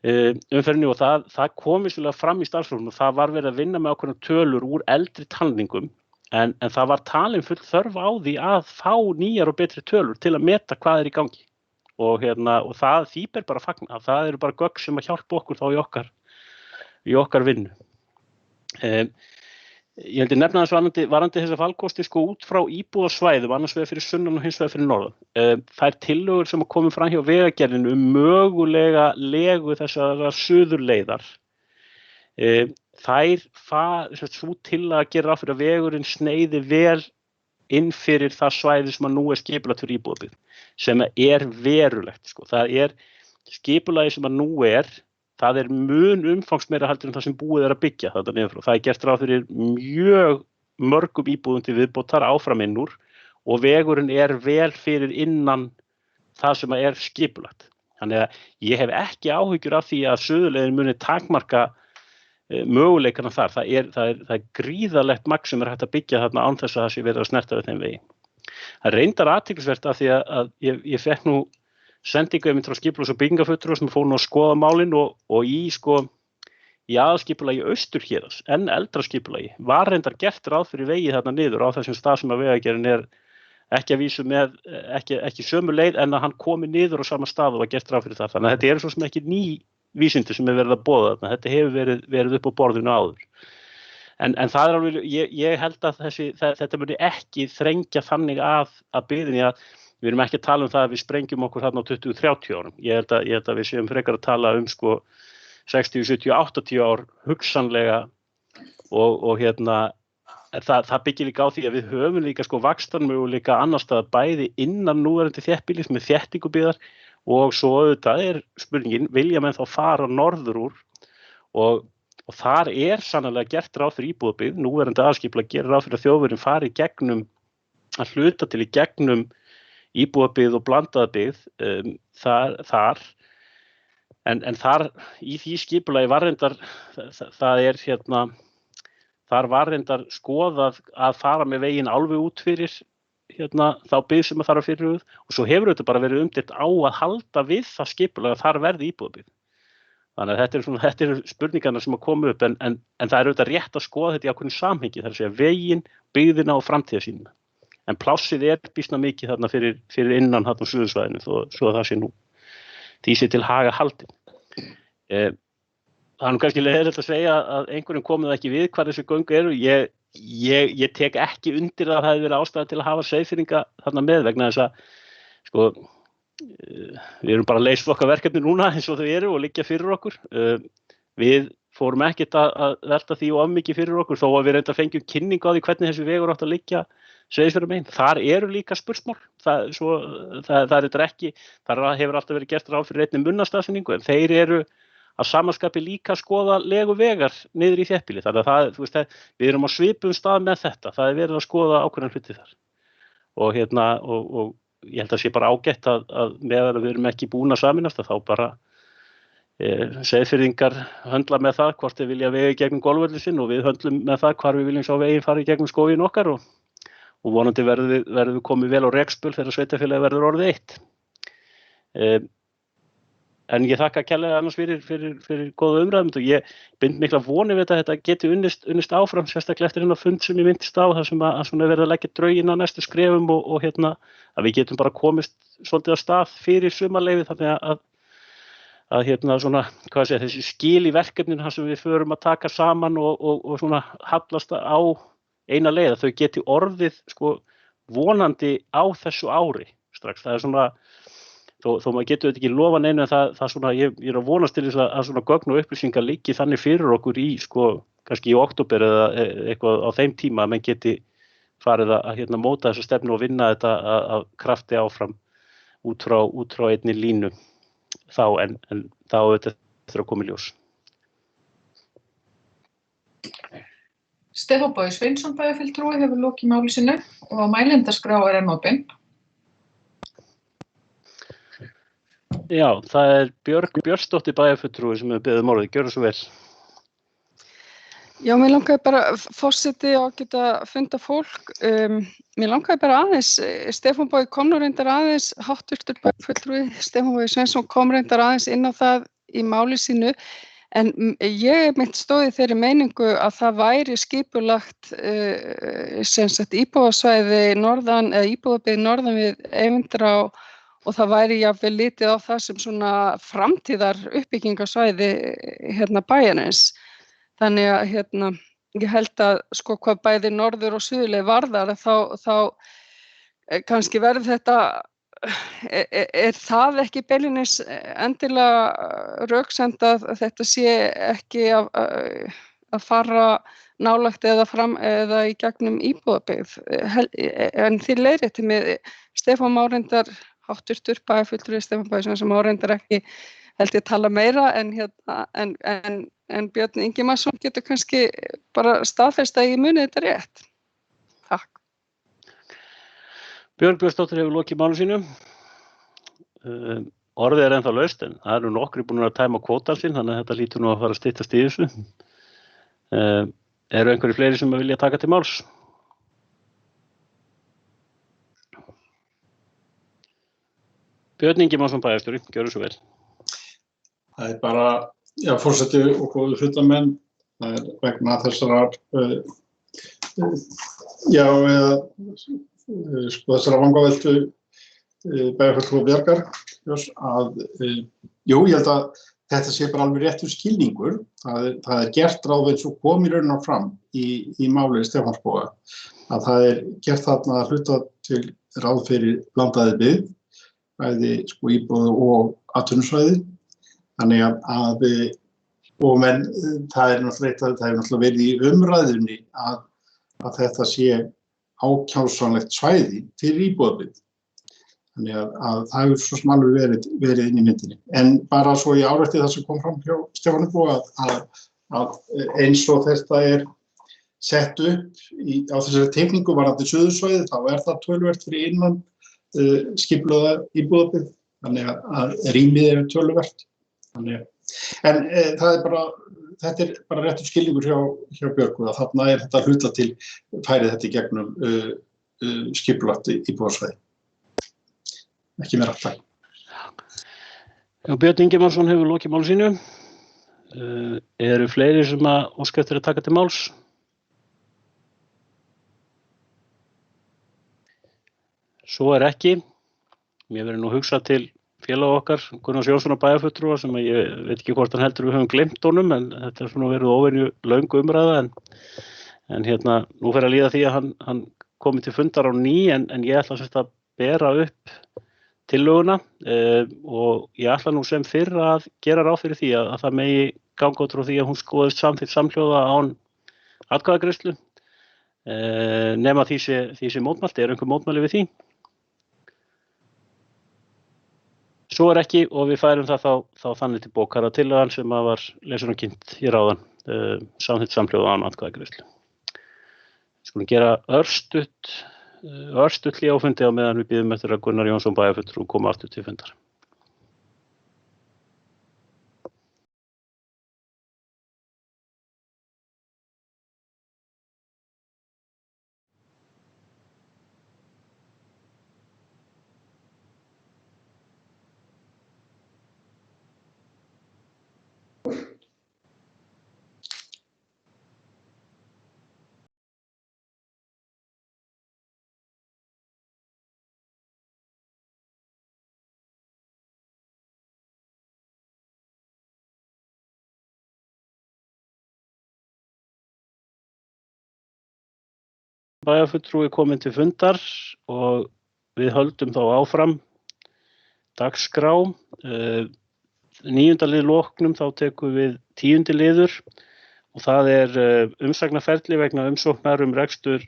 umferðinni og það kom vissulega fram í starfsfólkinu og það var verið að vinna með ákveðnar tölur úr eldri talningum en það var talin full þörf á því að fá nýjar og betri tölur til að meta hvað í gangi. Og það því ber bara að fagna. Það eru bara gögn sem að hjálpa okkur þá í okkar vinnu. Ég held að nefna þess varandi þessa valkosti út frá íbúðarsvæðum, annars vegar fyrir sunnan og hins vegar fyrir norðan. Þær tillögur sem að komu fram hjá vegagerðinu mögulega legu þessara suðurleiðar. Sú tillaga að gera ráð fyrir að vegurinn sneiði vel inn fyrir það svæði sem að nú skipulagt fyrir íbúðabyggð. Sem verulegt. Það skipulagi sem að nú það mun umfangsmeira heldur en það sem búið að byggja þetta niður frá. Það gert ráð fyrir mjög mörgum íbúðum til viðbótar áfram inn úr og vegurinn vel fyrir innan það sem að skipulagt. Þannig að ég hef ekki áhyggjur af því að suðurleiðin muni takmarka möguleikana þar. Það er gríðarlegt magn sem hægt að byggja þarna án þess að það sé verið að snerta við þeim vegi. Það reyndar athyglisvert af því að ég fékk nú sendingu einmitt frá skipulags- og byggingafulltrúa sem fór nú að skoða málin og í aðalskipulagi Austurhéraðs en eldra skipulagi var reyndar gert ráð fyrir vegi þarna niður á þessum stað sem að vegagerðin ekki að vísu með ekki sömu leið en að hann komi niður á sama stað og var gert ráð fyrir það. Þannig að þetta svo sem ekki ný vísindi sem verið að boða þarna. Þetta hefur verið upp á borðinu áður. En það alveg, ég held að þetta muni ekki þrengja þannig að byggðinni að við erum ekki að tala það að við sprengjum okkur þarna á 20-30 árum. Ég held að við séum frekar að tala 60, 70, 80 ár hugsanlega og það byggir líka á því að við höfum líka vaxtarmöguleika annars staðar bæði innan núverandi þéttbýlis með þéttingu byggðar og svo auðvitað spurningin, vilja menn þá fara norður úr og þar sannarlega gert ráð fyrir íbúðabyggð, núverandi aðalskipulag gerir ráð fyrir að þjóðverðin fari að hluta til í gegnum íbúðabyggð og blandaða byggð þar en þar í því skipulagi var reyndar þar var reyndar skoðað að fara með veginn alveg út fyrir þá byggð sem að þarf fyrir og svo hefur þetta bara verið umdeilt á að halda við það skipulag að þar verði íbúðabyggð. Þannig að þetta eru spurningarnar sem að koma upp en það auðvitað rétt að skoða þetta í ákveðnu samhengi, það að segja veginn, byggðina og framtíðarsýnina. En plássið býsna mikið þarna fyrir innan þarna suðursvæðinu svo að það sé nú því sé til haga haldin. Það nú kannski leiðilegt að segja að einhverjum komið ekki við hvað þessi göng eru. Ég tek ekki undir að það hefði verið ástæða til að hafa Seyðfirðinga þarna með vegna þess að við erum bara að leysa okkar verkefni núna eins og þau eru og liggja fyrir okkur. Við fórum ekkert að velta því of mikið fyrir okkur þó að við reynda fengjum kynningu á því hvernig þessi vegur átt að liggja Seyðisfjarðarmegin. Þar eru líka spursmál. Það er ekki, þar hefur alltaf verið gert ráð fyrir einni munnastafsynningu en þeir eru að samanskapi líka skoða legu vegar niður í þéttbýli. Þannig að við erum á svipum stað með þetta. Það er verið að skoða ákveðna hluti þar. Og ég held að sé bara ágætt að meðan við erum ekki búin að sameinast þá bara Seyðfirðingar höndla með það hvort þeir vilja vegi gegnum golfvöllinn sinn og við höndlum með það hvar við viljum sá veginn fara í gegnum skóginn okkar og vonandi verðum við komið vel á rekspöl þegar sveitarfélagið verður orðið eitt. En ég þakka kærlega annars fyrir góða umræðum og ég bind mikla vonir við þetta geti unnist áfram sérstaklega eftir hennar fund sem ég myndist á þar sem að verða að leggja drauginn á næstu skrefum og að við getum bara komist svolítið á stað fyrir sumarleyfið þannig að þessi skil í verkefninu þar sem við förum að taka saman og svona hallast á eina leið að þau geti orðið vonandi á þessu ári strax. Það er svona, þó maður getur þetta ekki lofa neinu en það svona, ég er að vonast til þess að svona gögn og upplýsingar liggi þannig fyrir okkur í kannski í október eða eitthvað á þeim tíma að menn geti farið að móta þessu stefnu og vinna þetta að krafti áfram út frá einni línu. En þá þetta eftir að koma í ljós. Stefán Bogi Sveinsson bæjarfulltrúi hefur lokið máli sínu og mælendaskrá er enn opin. Já, það er Björg Björnsdóttir bæjarfulltrúi sem hefur beðið orðið. Gjörðu svo vel. Já, mér langaði bara forseti að geta funda fólk. Mér langaði bara aðeins, Stefán Bogi kom nú reyndar aðeins, háttvirtur bæjarfulltrúi, Stefán Bogi Sveinsson kom reyndar aðeins inn á það í máli sínu, en ég mitt stóði þeirri meiningu að það væri skipulagt íbúðasvæði norðan, eða íbúðabyggð norðan við Eyvindará og það væri jafnvel litið á það sem svona framtíðar uppbyggingarsvæði bæjarins. Þannig að ég held að hvað bæði norður og suðurleið varðar þá kannski verður þetta, er það ekki beinlínis endilega röksemd að þetta sé ekki að fara nálægt eða í gegnum íbúðabyggð. En þið leiðréttið mig, Stefán má reyndar, háttvirtur bæjarfulltrúi Stefán Bogi Sveinsson má reyndar ekki held ég tala meira en Björn Ingimarsson getur kannski bara staðfest að ég muni þetta rétt. Takk. Björg Björnsdóttir hefur lokið máli sínu. Orðið er ennþá laust en það eru nokkri búin að tæma kvótan sinn þannig að þetta lítur nú að fara að styttast í þessu. Eru einhverjir fleiri sem vilja taka til máls? Björn Ingimarsson bæjarstjóri, gjörðu svo vel. Það er bara, forseti og góðu fundamenn, það er vegna þessarar, þessara vangaveltu bæjarfulltrúa Bjargar, ég held að þetta sé bara alveg réttur skilningur, það er gert ráð eins og kom í rauninni fram í máli Stefáns Boga, að það er gert þarna að hluta til ráð fyrir blandaði byggð, bæði íbúð og atvinnusvæði. Þannig að það er náttúrulega verið í umræðunni að þetta sé ákjásanlegt svæði fyrir íbúðabyggð. Þannig að það hefur svo sem alveg verið inn í myndinni. En bara svo ég árétti það sem kom fram hjá Stefáni Boga að eins og þetta er sett upp á þessari teikningu varðandi suðursvæði þá er það töluvert fyrir innan skipulagða íbúðabyggð. Þannig að rýmið er töluvert. En þetta er bara réttur skilningur hjá Björgu að þarna er þetta hluta til færið þetta í gegnum skipulagt íbúðarsvæði. Ekki meira takk. Björn Ingimarsson hefur lokið máli sínu. Eru fleiri sem óska eftir að taka til máls? Svo er ekki. Mér verður nú hugsað til félag okkar, Gunnars Jónssonar bæjarfulltrúa sem ég veit ekki hvort hann heldur við höfum gleymt honum en þetta er svona verið óvenju löng umræða en nú fer að líða því að hann komi til fundar á ný en ég ætla að bera upp tillöguna og ég ætla nú sem fyrr að gera ráð fyrir því að það megi ganga út frá því að hún skoðist samþykkt samhljóða án atkvæðagreiðslu. Nema því sé mótmælt, einhver mótmæli við því? Svo ekki og við færum það þá þannig til bókar að tillagan sem að var lesin og kynnt hér áðan, samþykkt samhljóða án atkvæðagreiðslu. Skulum gera örstutt hlé á fundi á meðan við bíðum eftir að Gunnar Jónsson bæjarfulltrúi koma aftur til fundar. Bæjarfulltrúi kominn til fundar og við höldum þá áfram dagskrá. 9. lið loknum þá tekum við 10. liður og það er umsagnarferli vegna umsóknar rekstur.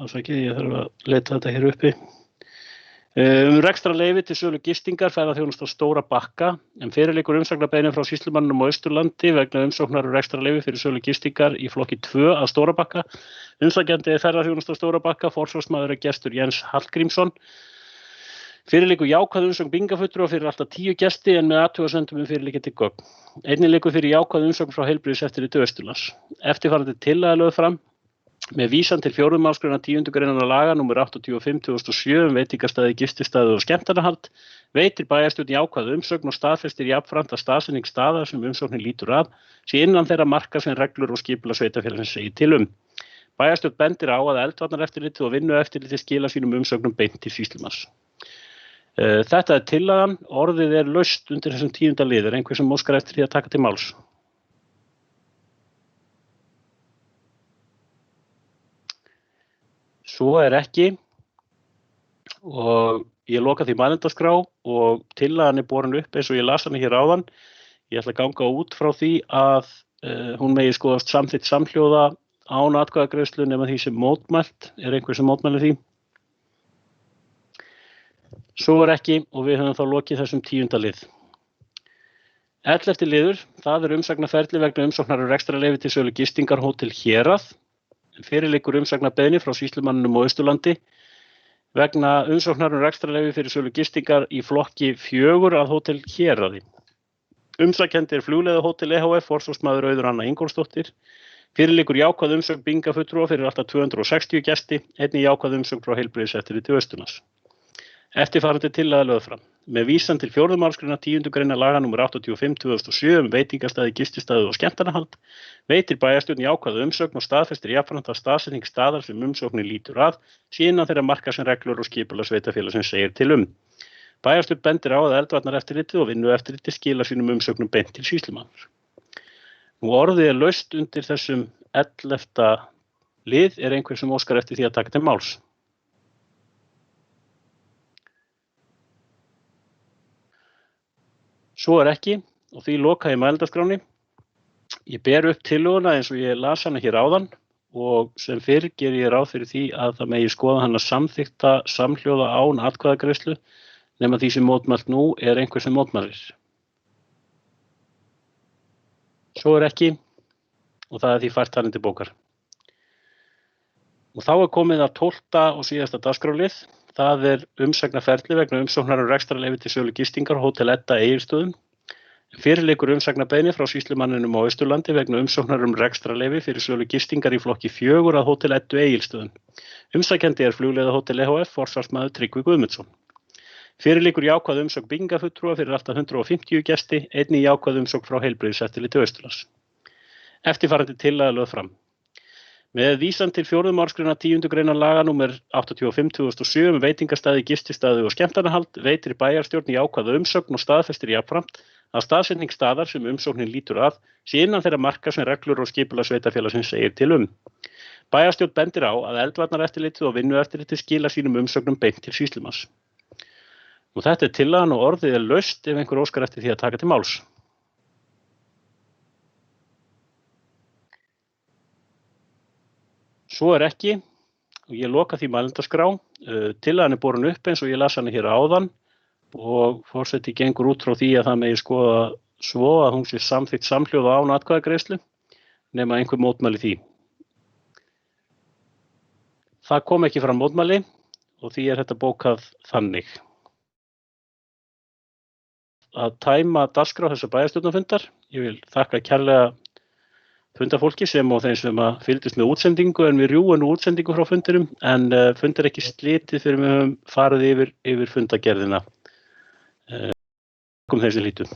Ég þarf að leita þetta hér uppi. Rekstrarleyfi til sölu gistingar ferðaþjónustu á Stóra Bakka en fyrir liggur umsagnarbeiðni frá sýslumanninum á Austurlandi vegna umsóknar rekstrarleyfi fyrir sölu gistingar í flokki 2 að Stóra Bakka. Umsækjandi er ferðaþjónustu á Stóra Bakka, forsvarsmaður er gestur Jens Hallgrímsson. Fyrir liggur jákvæð umsókn bingafulltrúa fyrir alltaf 10 gesti en með athugasemdum fyrirliggjandi gögn. Einnig liggur fyrir jákvæð umsókn frá Heilbrigðiseftirliti Austurlands. Eftirfarandi tillaga lögð fram með vísan til 4. málsgreinar 10. greinar laga nr. 85/2007 veitingastaði, gististaði og skemmtanahald veitir bæjarstjórn jákvæða umsögn og staðfestir jafnframt að staðsetning staða sem umsóknin lítur af sé innan þeirra marka sem reglur og skipulag sveitarfélagsins segir til um. Bæjarstjórn bendir á að eldvarnareftirlitið og vinnueftirlitið skila sínum umsögnum beint til sýslumanns. Þetta er tillagan, orðið er laust undir þessum 10. lið, einhver sem óskar eftir því að taka til máls. Svo er ekki og ég loka því mælendaskrá og tillagan er borin upp eins og ég las hana hér áðan. Ég ætla að ganga út frá því að hún megi skoðast samþykkt samhljóða án atkvæðagreiðslu nema því sem mótmælt. Er einhver sem mótmælir því? Svo er ekki og við höfum þá lokið þessum 10. lið. 11. liður, það er umsagnarferli vegna umsóknar rekstrarleyfi til sölu gistingar Hótel Hérað. Fyrir liggur umsagnarbeiðni frá sýslumanninum á Austurlandi vegna umsóknar rekstrarleyfi fyrir sölu gistingar í flokki 4 að Hótel Héraði. Umsækjandi er Flugleiðahótel EHF, forsvarsmaður Auður Anna Ingólfsdóttir. Fyrir liggur jákvæð umsögn bingafulltrúa fyrir alltaf 260 gesti, einnig jákvæð umsögn frá Heilbrigðiseftirliti Austurlands. Eftirfarandi tillaga lögð fram. Með vísan til 4. málsgreinar 10. greinar laga nr. 85/2007 veitingastaði, gististaði og skemmtanahald veitir bæjarstjórn jákvæða umsögn og staðfestir jafnframt að staðsetning staðar sem umsóknin lítur að sé innan þeirra marka sem reglur og skipulag sveitarfélagsins segir til um. Bæjarstjórn bendir á að eldvarnareftirlitið og vinnueftirlitið skila sínum umsögnum beint til sýslumanns. Nú orðið er laust undir þessum 11. lið, er einhver sem óskar eftir því að taka til máls. Svo er ekki og því loka ég mælendaskránni. Ég ber upp tillöguna eins og ég las hana hér áðan og sem fyrr ger ég ráð fyrir því að það megi skoða hana samþykkta samhljóða án atkvæðagreiðslu nema því sem mótmælt nú er einhver sem mótmælir. Svo er ekki og það er því fært þannig til bókar. Og þá er komið að 12. og síðasta dagskrárlið. Það er umsagnarferli vegna umsóknar rekstrarleyfi til sölu gistingar Hótel Edda Egilsstöðum. Fyrir liggur umsagnarbeiðni frá sýslumanninum á Austurlandi vegna umsóknar rekstrarleyfi fyrir sölu gistingar í flokki 4 að Hótel Eddu Egilsstöðum. Umsækjandi er Flugleiðahótel EHF, forsvarsmaður Tryggvi Guðmundsson. Fyrir liggur jákvæð umsókn bingafulltrúa fyrir alltaf 150 gesti, einnig jákvæð umsókn frá Heilbrigðiseftirliti Austurlands. Eftirfarandi tillaga lögð fram. Með vísan til 4. málsgreinar 10. greinar laga nr. 85/2007 veitingastaði, gististaði og skemmtanahald veitir bæjarstjórn jákvæða umsögn og staðfestir jafnframt að staðsetning staðar sem umsóknin lítur að sé innan þeirra marka sem reglur og skipulag sveitarfélagsins segir til um. Bæjarstjórn bendir á að eldvarnareftirlitið og vinnueftirlitið skila sínum umsögnum beint til sýslumanns. Og þetta er tillagan og orðið er laust ef einhver óskar eftir því að taka til máls. Svo er ekki og ég loka því mælendaskrá. Tillagan er borin upp eins og ég las hana hér áðan og forseti gengur út frá því að það megi skoða svo að hún sé samþykkt samhljóða án atkvæðagreiðslu nema einhver mótmæli því. Það kom ekki fram mótmæli og því er þetta bókað þannig. Að tæma dagskrá þessa bæjarstjórnarfundar. Ég vil þakka kærlega fundarfólki sem og þeim sem fylgdust með útsendingu en við rjúum nú útsendingu frá fundirum en fundur ekki slitið fyrir við höfum farið yfir fundagerðina. Þeim sem hlýtu.